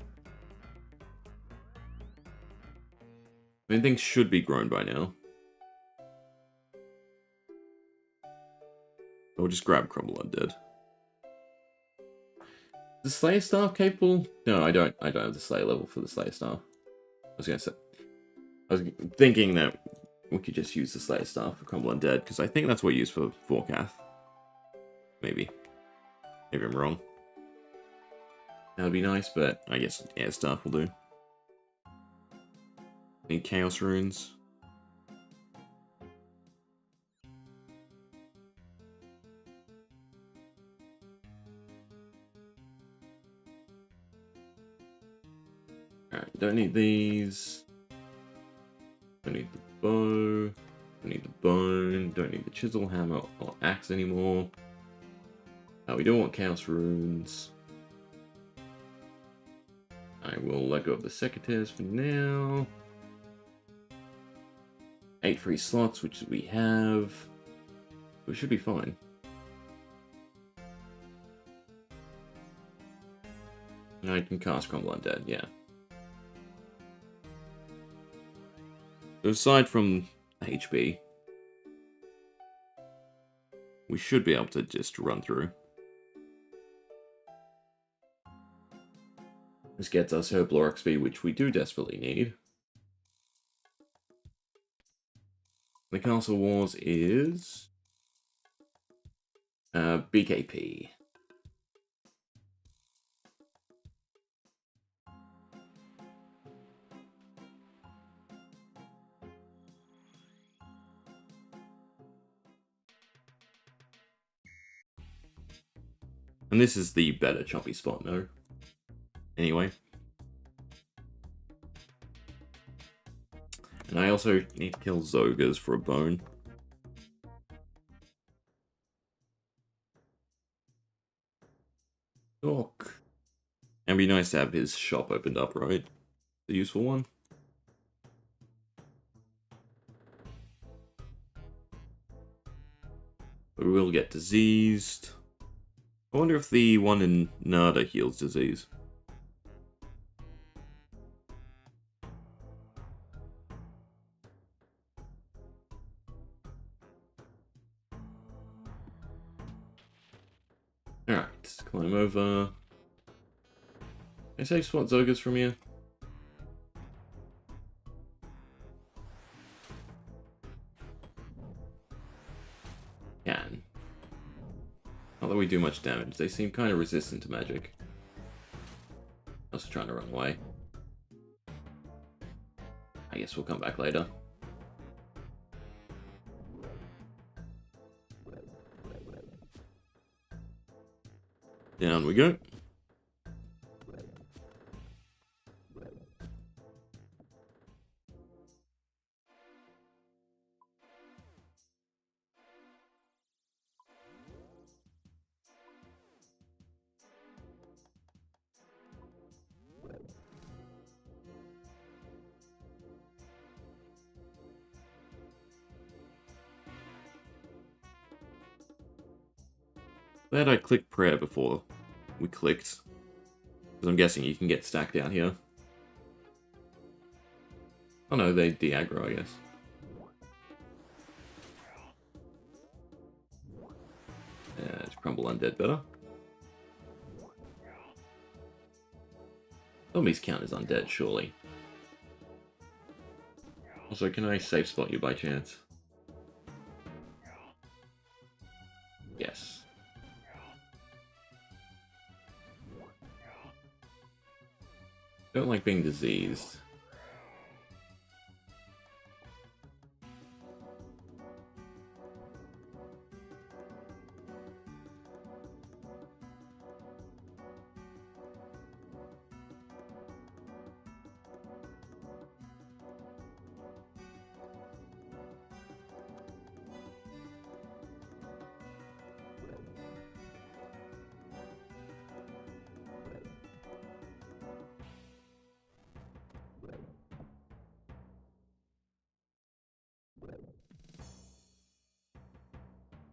I mean, things should be grown by now. I'll just grab Crumble Undead. Is the Slayer Staff capable? No, I don't have the Slayer level for the Slayer Staff. I was thinking that we could just use the Slayer Staff for Crumble Undead, because I think that's what we use for Vorkath. Maybe. Maybe I'm wrong. That would be nice, but I guess Air Staff will do. Need Chaos Runes. Alright, don't need these. Don't need the bow. Don't need the bone. Don't need the chisel, hammer, or axe anymore. We don't want Chaos Runes. I will let go of the Secateurs for now. 8 free slots, which we have. We should be fine. I can cast Crumble Undead, yeah. So aside from HB, we should be able to just run through. This gets us Herblore XP, which we do desperately need. The Castle Wars is BKP. And this is the better choppy spot, no? Anyway. And I also need to kill Zogas for a bone. Doc. And be nice to have his shop opened up, right? The useful one. But we will get diseased. I wonder if the one in Nada heals disease. Alright, climb over. Can I save spot Zogas from here? Can. Not that we do much damage. They seem kind of resistant to magic. Also trying to run away. I guess we'll come back later. Down we go. Glad I clicked prayer before we clicked. Because I'm guessing you can get stacked down here. Oh no, they de-aggro, I guess. Let's crumble undead better. Zombies count as undead, surely. Also, can I safe spot you by chance? Yes. Don't like being diseased.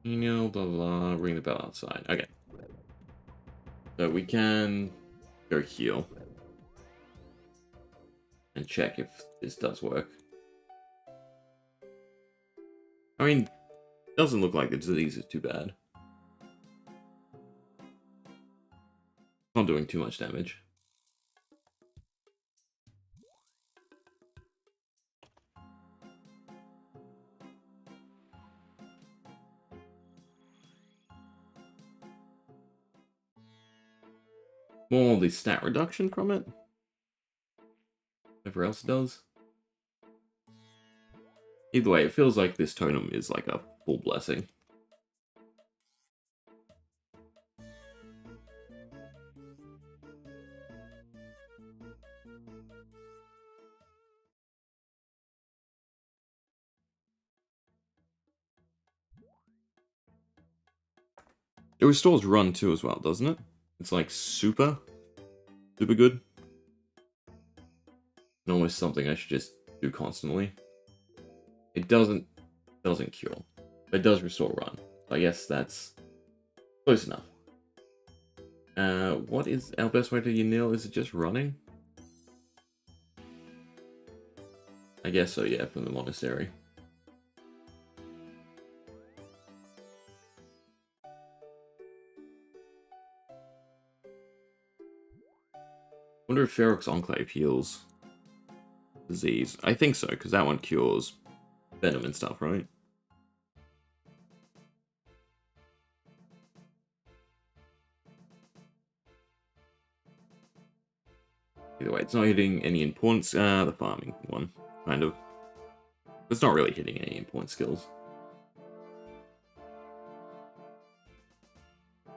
Email, blah, blah, ring the bell outside. Okay. So we can go heal. And check if this does work. I mean, doesn't look like the disease is too bad. Not doing too much damage. More the stat reduction from it. Whatever else it does. Either way, it feels like this totem is like a full blessing. It restores run too as well, doesn't it? It's like super good. And almost something I should just do constantly. It doesn't cure. But it does restore run. So I guess that's close enough. What is our best way to nil? Is it just running? I guess so, yeah, from the monastery. Wonder if Ferox Enclave heals disease. I think so, because that one cures venom and stuff, right? Either way, it's not hitting any important... the farming one, kind of. It's not really hitting any important skills.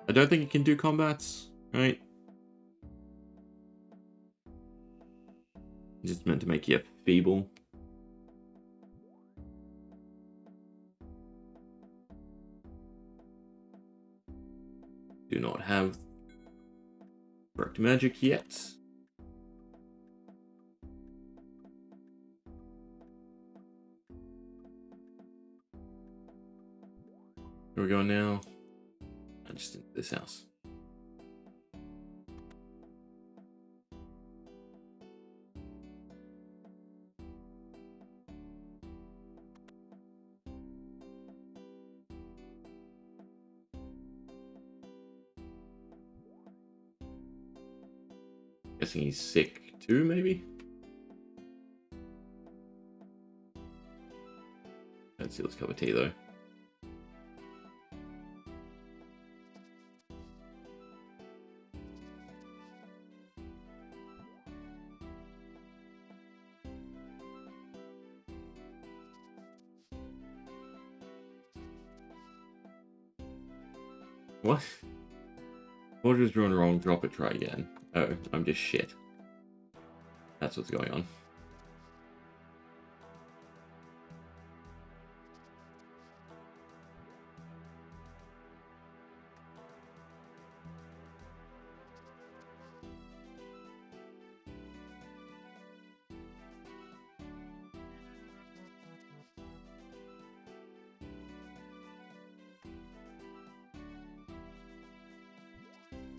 I don't think it can do combats, right? It's just meant to make you feeble. Do not have magic yet. Where are we going now? Just into this house. Guessing he's sick too, maybe? Let's see, let's cup of tea though. What? Order's drawn wrong, drop it, try again. Oh, I'm just shit. That's what's going on.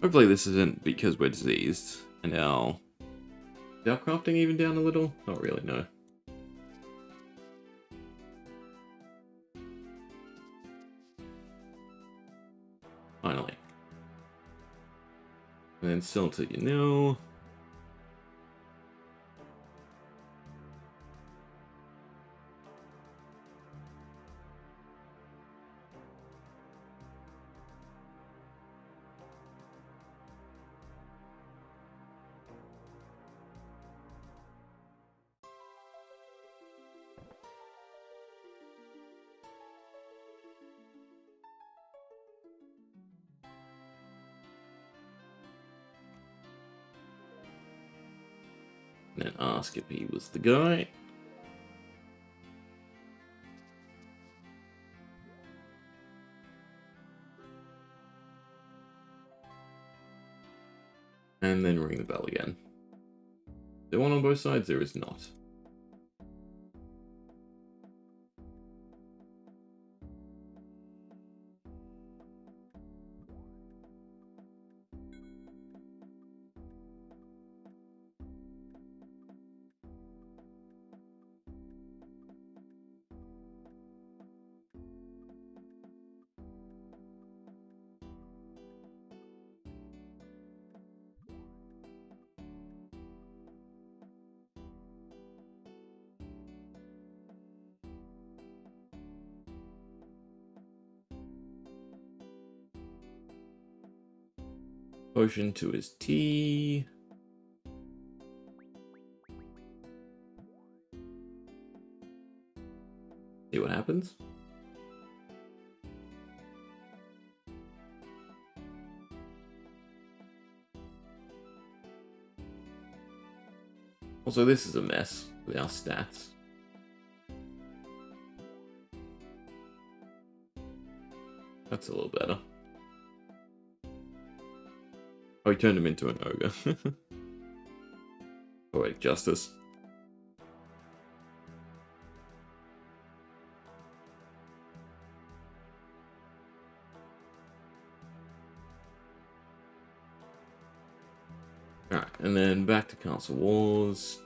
Hopefully this isn't because we're diseased. And now... Is our crafting even down a little? Not really, no. Finally. And then still to you know. And then ask if he was the guy. And then ring the bell again. Is there one on both sides? There is not. Potion to his tea. See what happens. Also, this is a mess with our stats. That's a little better. Oh, he turned him into an ogre. Poetic justice. Alright, and then back to Castle Wars.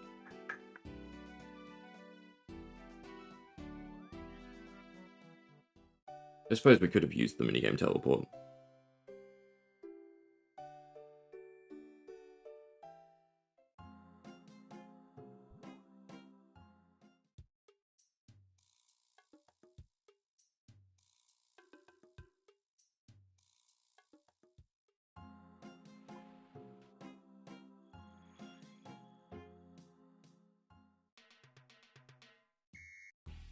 I suppose we could have used the minigame teleport.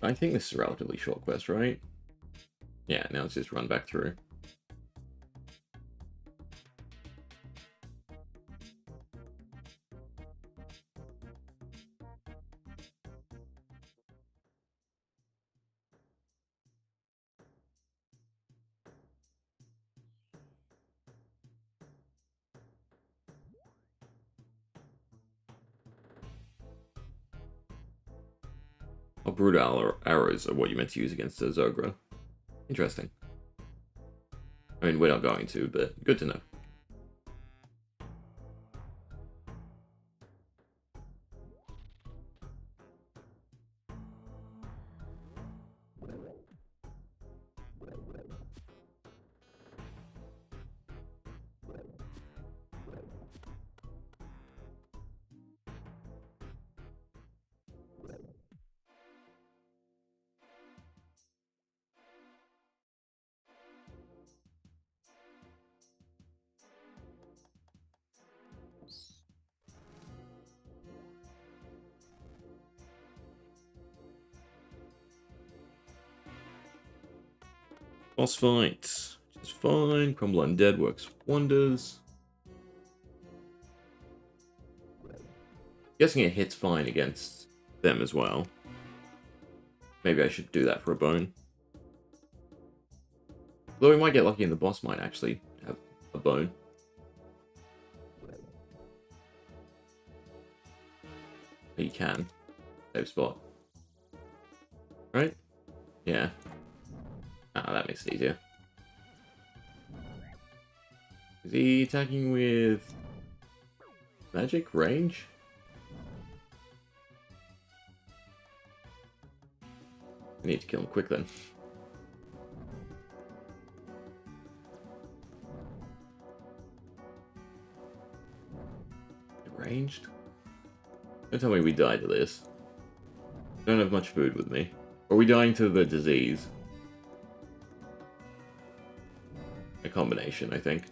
I think this is a relatively short quest, right? Yeah, now let's just run back through. Oh, brutal arrows are what you meant to use against a Zogra. Interesting. I mean, we're not going to, but good to know. Boss fight. Just fine. Crumble Undead works wonders. Guessing it hits fine against them as well. Maybe I should do that for a bone. Though we might get lucky and the boss might actually have a bone. He can. Save spot. Right? Yeah. Ah, that makes it easier. Is he attacking with magic range? I need to kill him quick then. Ranged? Don't tell me we died to this. Don't have much food with me. Are we dying to the disease? A combination, I think.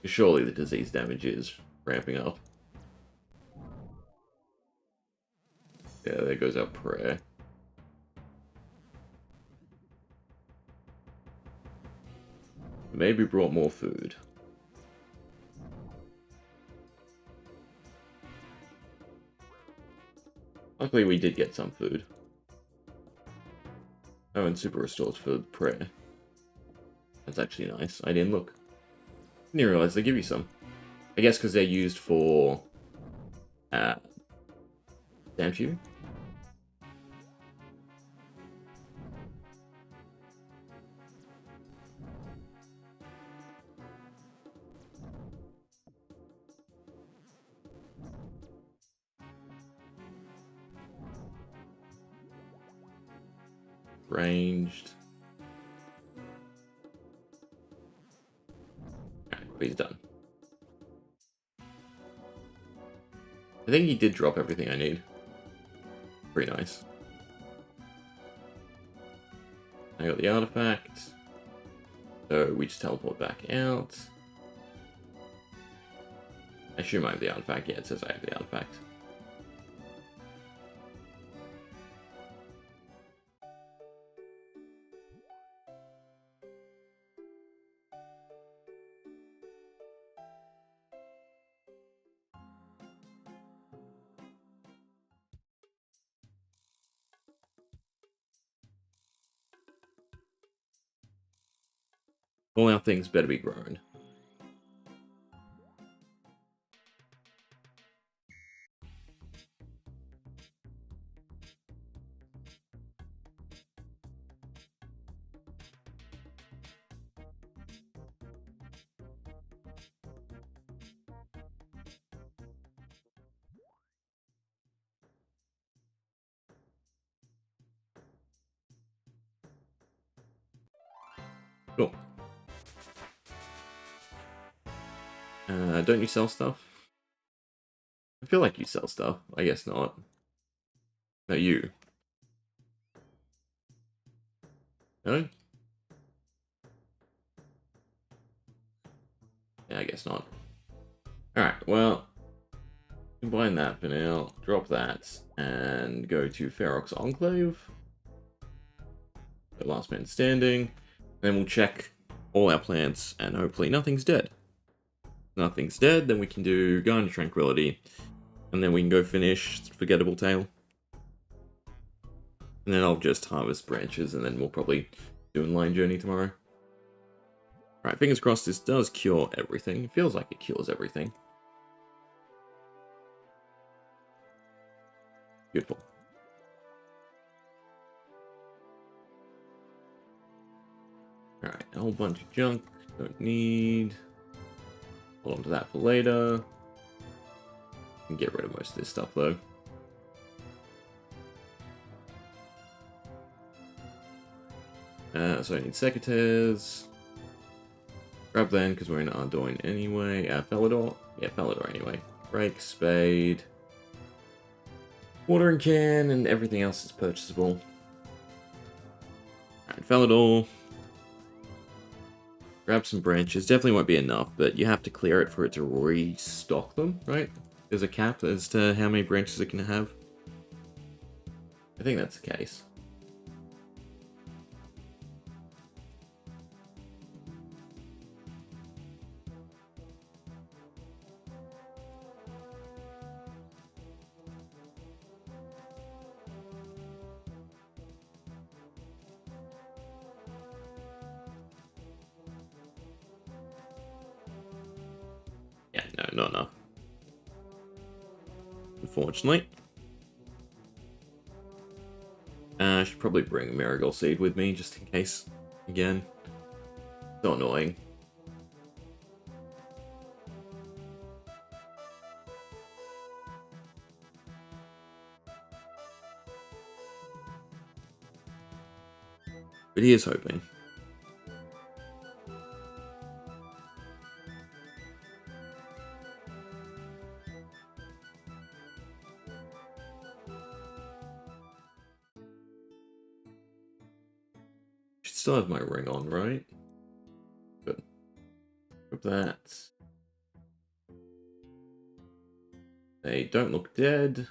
Surely the disease damage is ramping up. Yeah, there goes our prayer. Maybe brought more food. Luckily we did get some food. Oh, and super restores for prayer. That's actually nice. I didn't look. Didn't realize they give you some. I guess because they're used for... Damn you. Ranged. Alright, but he's done. I think he did drop everything I need. Pretty nice. I got the artifact. So we just teleport back out. I assume I have the artifact. Yeah, it says I have the artifact. All our things better be grown. Cool. Don't you sell stuff? I feel like you sell stuff. I guess not. No, you. No? Yeah, I guess not. Alright, well, combine that for now, drop that, and go to Ferox Enclave. The last man standing. Then we'll check all our plants, and hopefully nothing's dead. If nothing's dead, then we can do Garden of Tranquility, and then we can go finish Forgettable Tale. And then I'll just harvest branches, and then we'll probably do Line Journey tomorrow. Alright, fingers crossed this does cure everything. It feels like it cures everything. Beautiful. Alright, a whole bunch of junk. Don't need. Hold on to that for later. And get rid of most of this stuff though. So I need secateurs. Grab then, because we're in Ardoin anyway. Felidor? Yeah, Felidor anyway. Rake, spade. Watering can, and everything else is purchasable. Alright, Felidor. Grab some branches. Definitely won't be enough, but you have to clear it for it to restock them, right? There's a cap as to how many branches it can have. I think that's the case. Yeah, no, not enough. Unfortunately. I should probably bring a marigold seed with me, just in case. Again. So annoying. But he is hoping. Should still have my ring on, right? Good. Grab that. They don't look dead.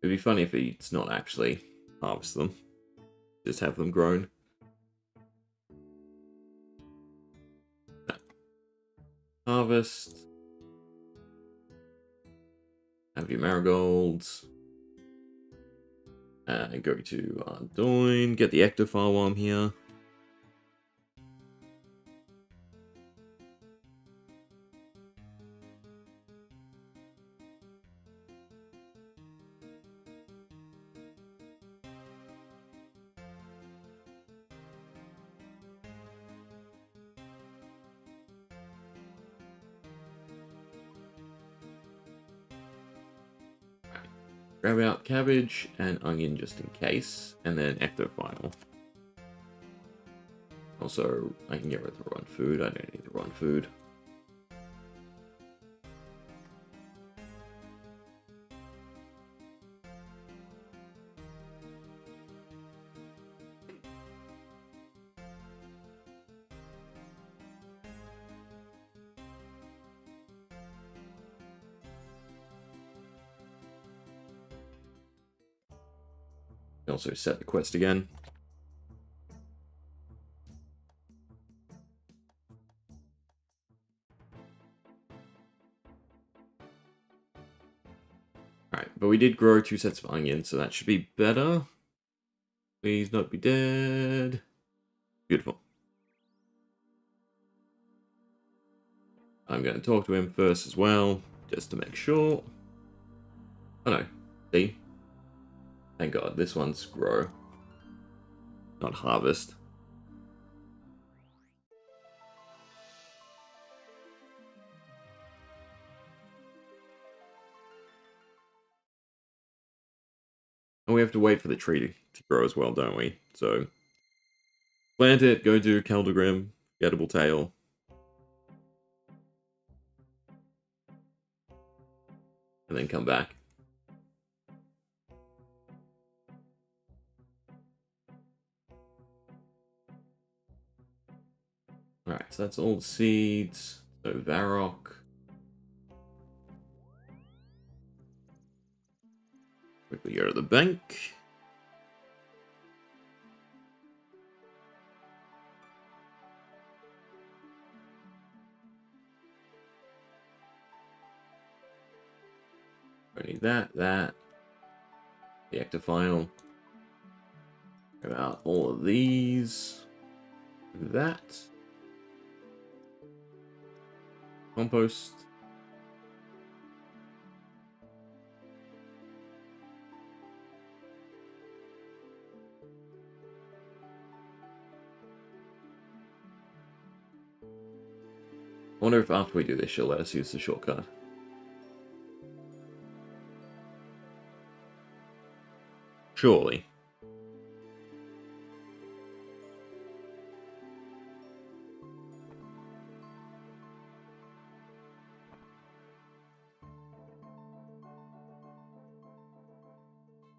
It'd be funny if it's not actually harvest them. Just have them grown. No. Harvest. Have your marigolds. Go to Ardoin. Get the ectophile while I'm here. Grab out cabbage and onion just in case, and then ectophile. Also, I can get rid of the raw food. I don't need the raw food. Also set the quest again. Alright, but we did grow 2 sets of onions, so that should be better. Please not be dead. Beautiful. I'm going to talk to him first as well, just to make sure. Oh no, see? Thank God, this one's grow, not harvest. And we have to wait for the tree to grow as well, don't we? So, plant it, go do Keldegrim, Gettable Tail. And then come back. Alright, so that's all the seeds. So Varrock. Quickly go to the bank. I need that. The ectophile. Grab out all of these. That. Compost. I wonder if after we do this, she'll let us use the shortcut. Surely.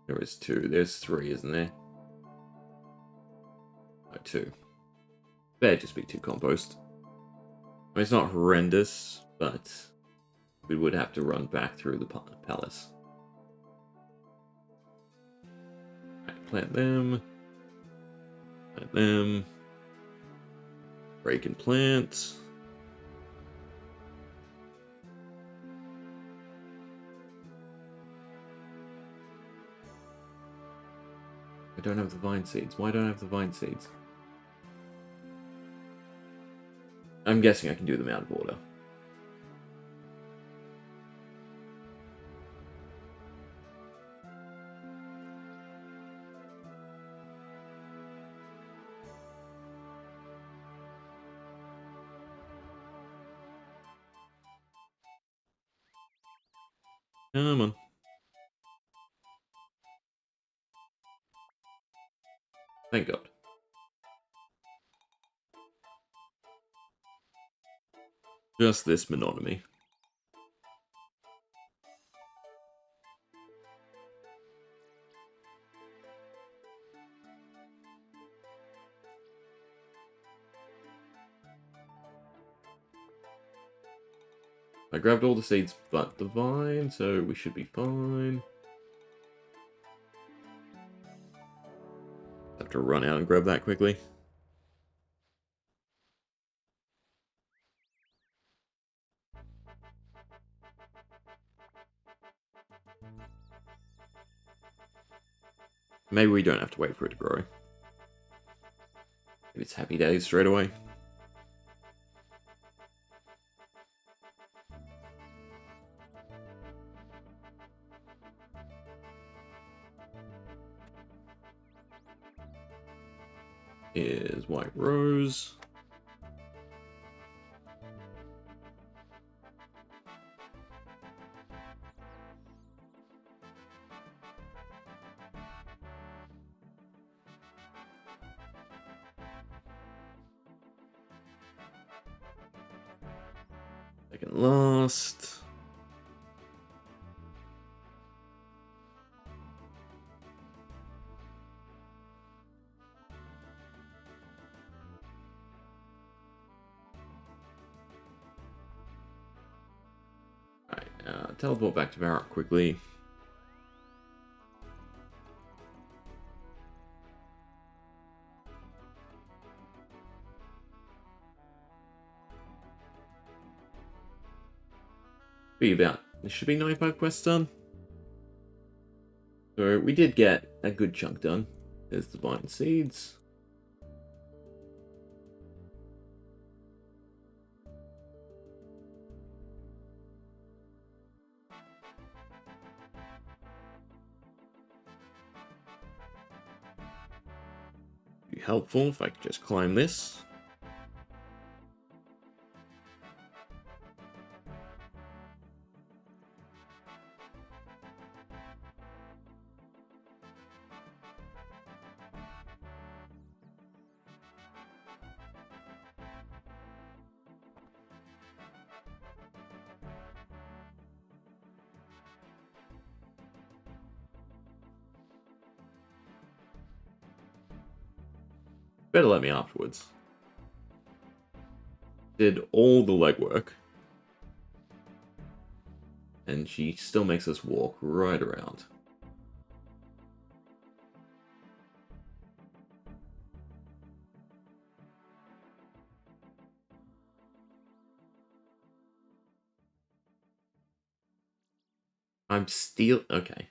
There is 2. There's 3, isn't there? Oh, 2. Better just be 2 compost. I mean, it's not horrendous, but we would have to run back through the palace. Right, plant them. Plant them. Break and plant. I don't have the vine seeds. Why don't I have the vine seeds? I'm guessing I can do them out of order. Come on. Thank God. Just this monotony. I grabbed all the seeds but the vine, so we should be fine. Have to run out and grab that quickly. Maybe we don't have to wait for it to grow. Maybe it's happy days straight away. Here's white rose. Second last. Alright, teleport back to Varrock quickly. There should be 95 quests done. So we did get a good chunk done. There's the vine seeds. Be helpful if I could just climb this. Better let me afterwards. Did all the legwork. And she still makes us walk right around. I'm still... Okay.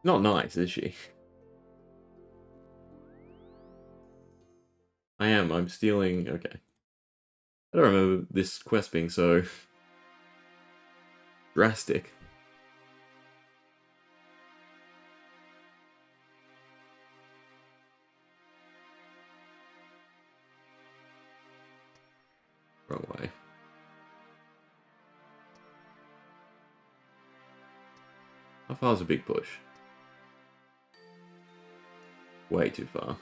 Not nice, is she? I'm stealing... Okay. I don't remember this quest being so... drastic. Wrong way. How far is a big push? Way too far.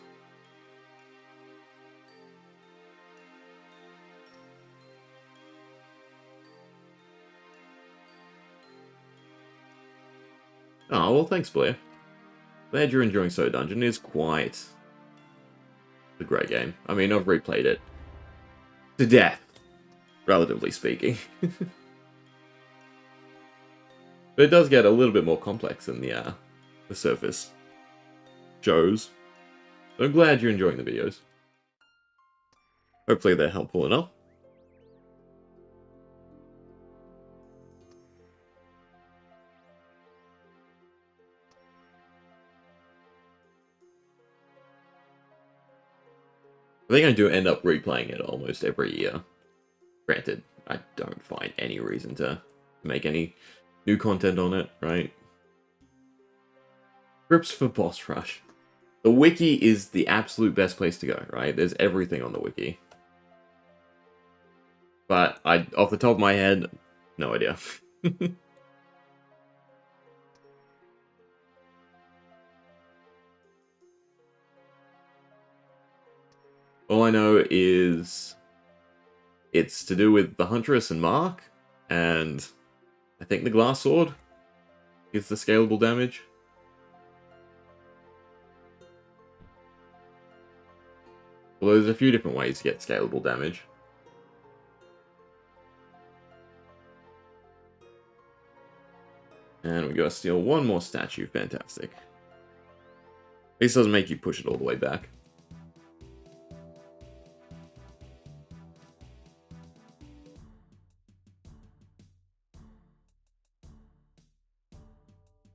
Oh, well, thanks, Blair. Glad you're enjoying So Dungeon. It is quite a great game. I mean, I've replayed it to death, relatively speaking. But it does get a little bit more complex than the surface shows. So I'm glad you're enjoying the videos. Hopefully they're helpful enough. I think I do end up replaying it almost every year. Granted, I don't find any reason to make any new content on it, right? Scripts for Boss Rush. The wiki is the absolute best place to go, right? There's everything on the wiki. But off the top of my head, no idea. All I know is it's to do with the Huntress and Mark, and I think the Glass Sword is the scalable damage. Well, there's a few different ways to get scalable damage. And we gotta steal one more statue, fantastic. At least doesn't make you push it all the way back.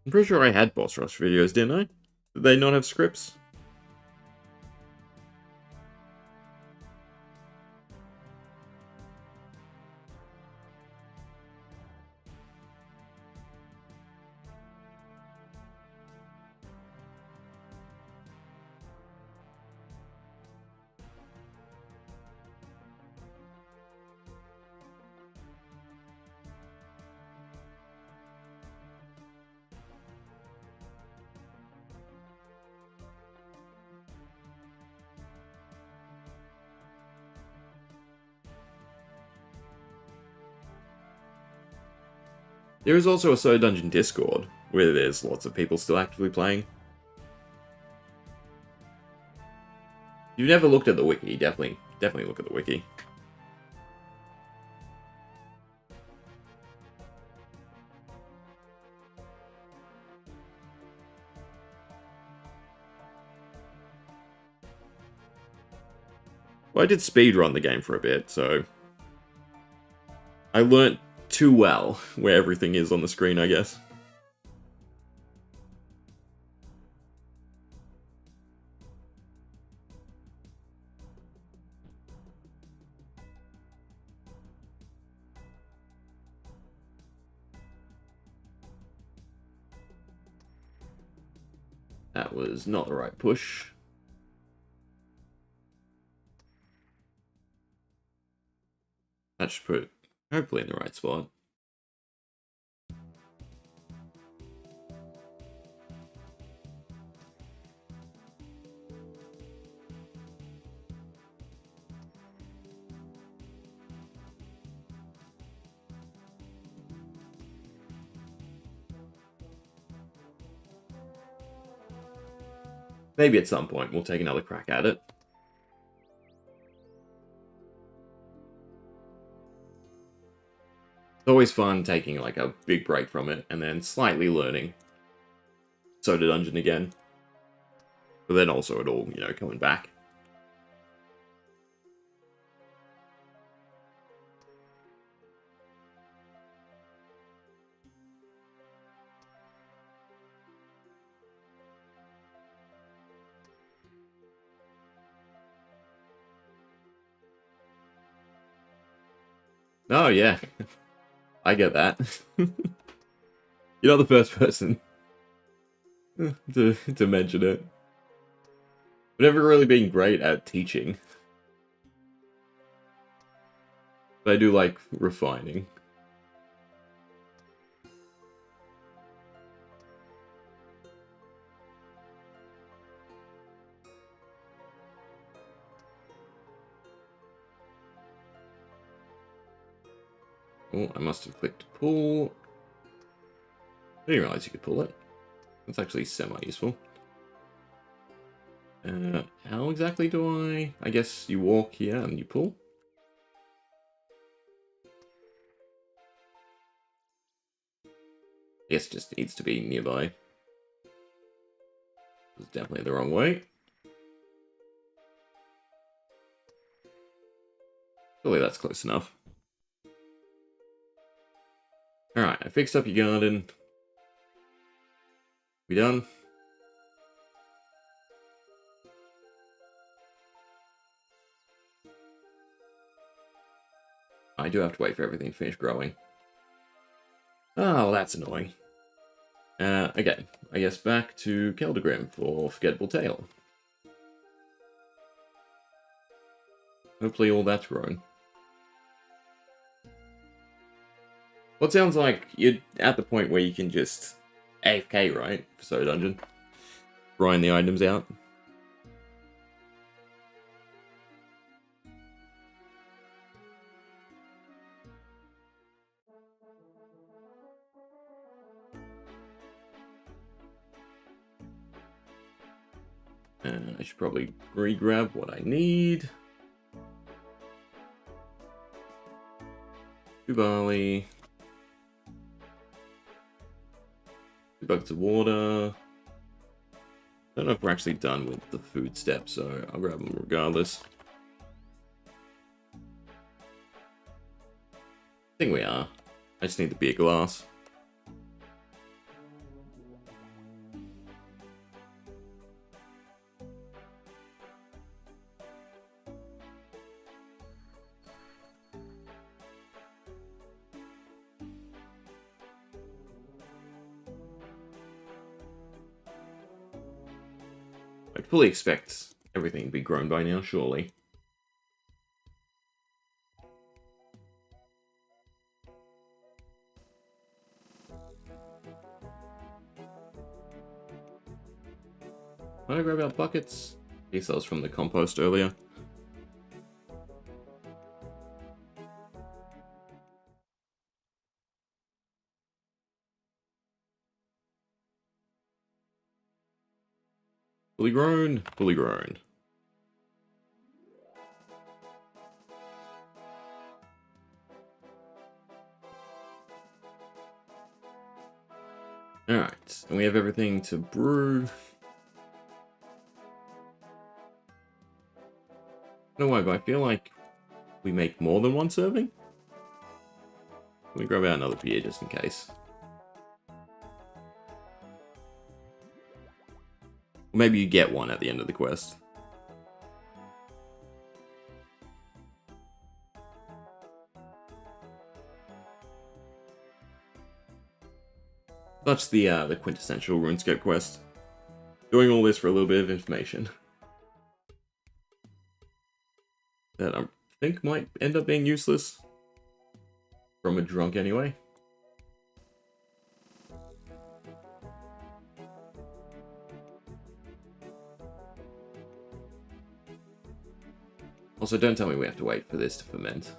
I'm pretty sure I had boss rush videos, didn't I? Did they not have scripts? There is also a So Dungeon Discord, where there's lots of people still actively playing. If you've never looked at the wiki, definitely look at the wiki. Well, I did speedrun the game for a bit, so I learnt too well where everything is on the screen, I guess. That was not the right push. That should put it hopefully in the right spot. Maybe at some point we'll take another crack at it. It's always fun taking like a big break from it and then slightly learning Soda Dungeon again. But then also it all, coming back. Oh yeah, I get that. You're not the first person to mention it. I've never really been great at teaching. But I do like refining. Oh, I must have clicked pull. I didn't realize you could pull it. That's actually semi-useful. How exactly do I... I guess you walk here and you pull? I guess it just needs to be nearby. It's definitely the wrong way. Surely that's close enough. Alright, I fixed up your garden. We done? I do have to wait for everything to finish growing. Oh, well, that's annoying. Okay, I guess back to Keldegrim for Forgettable Tale. Hopefully all that's grown. Well, it sounds like you're at the point where you can just AFK, right? For So Dungeon. Grind the items out. I should probably re-grab what I need. 2 barley. 2 buckets of water. I don't know if we're actually done with the food step, so I'll grab them regardless. I think we are. I just need the beer glass. I'd fully expect everything to be grown by now, surely. Might I grab our buckets? These those from the compost earlier. Fully grown, fully grown. Alright, and we have everything to brew. No way, but I feel like we make more than 1 serving. Let me grab out another beer just in case. Or maybe you get one at the end of the quest. That's the quintessential RuneScape quest. Doing all this for a little bit of information. That I think might end up being useless. From a drunk anyway. Also, don't tell me we have to wait for this to ferment.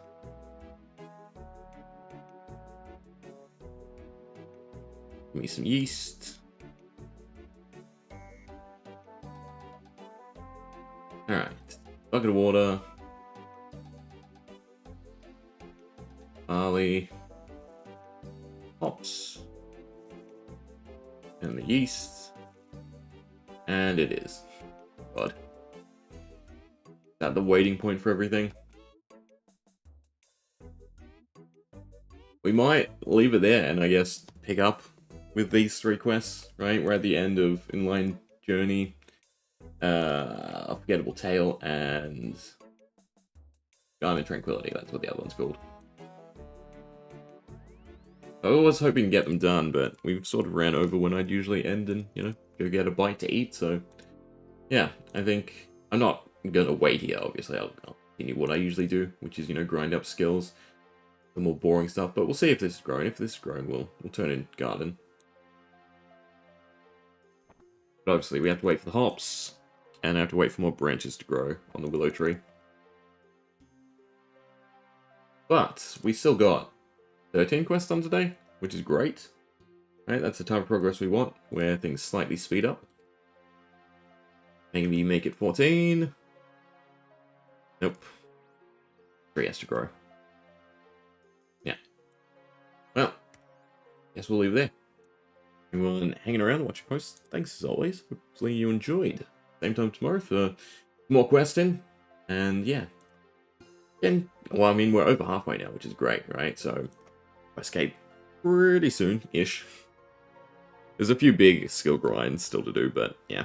Give me some yeast. Alright. Bucket of water. Barley. Hops. And the yeast. And it is. God. Is that the waiting point for everything? We might leave it there and I guess pick up with these 3 quests, right? We're at the end of Inline Journey, Unforgettable Tale, and Garment Tranquility. That's what the other one's called. I was hoping to get them done, but we've sort of ran over when I'd usually end and, you know, go get a bite to eat, so... Yeah, I think... I'm not gonna wait here, obviously. I'll continue what I usually do, which is, you know, grind up skills. the more boring stuff, but we'll see if this is growing. If this is growing, we'll turn in garden. But obviously, we have to wait for the hops, and I have to wait for more branches to grow on the willow tree. But we still got 13 quests done today, which is great. Right, that's the type of progress we want, where things slightly speed up. Maybe make it 14. Nope. Tree has to grow. Yeah. Well, guess we'll leave it there. Everyone hanging around, watching posts, thanks as always. Hopefully you enjoyed. Same time tomorrow for more questing. And yeah. And, well, I mean, we're over halfway now, which is great, right? So, escape pretty soon-ish. There's a few big skill grinds still to do, but yeah.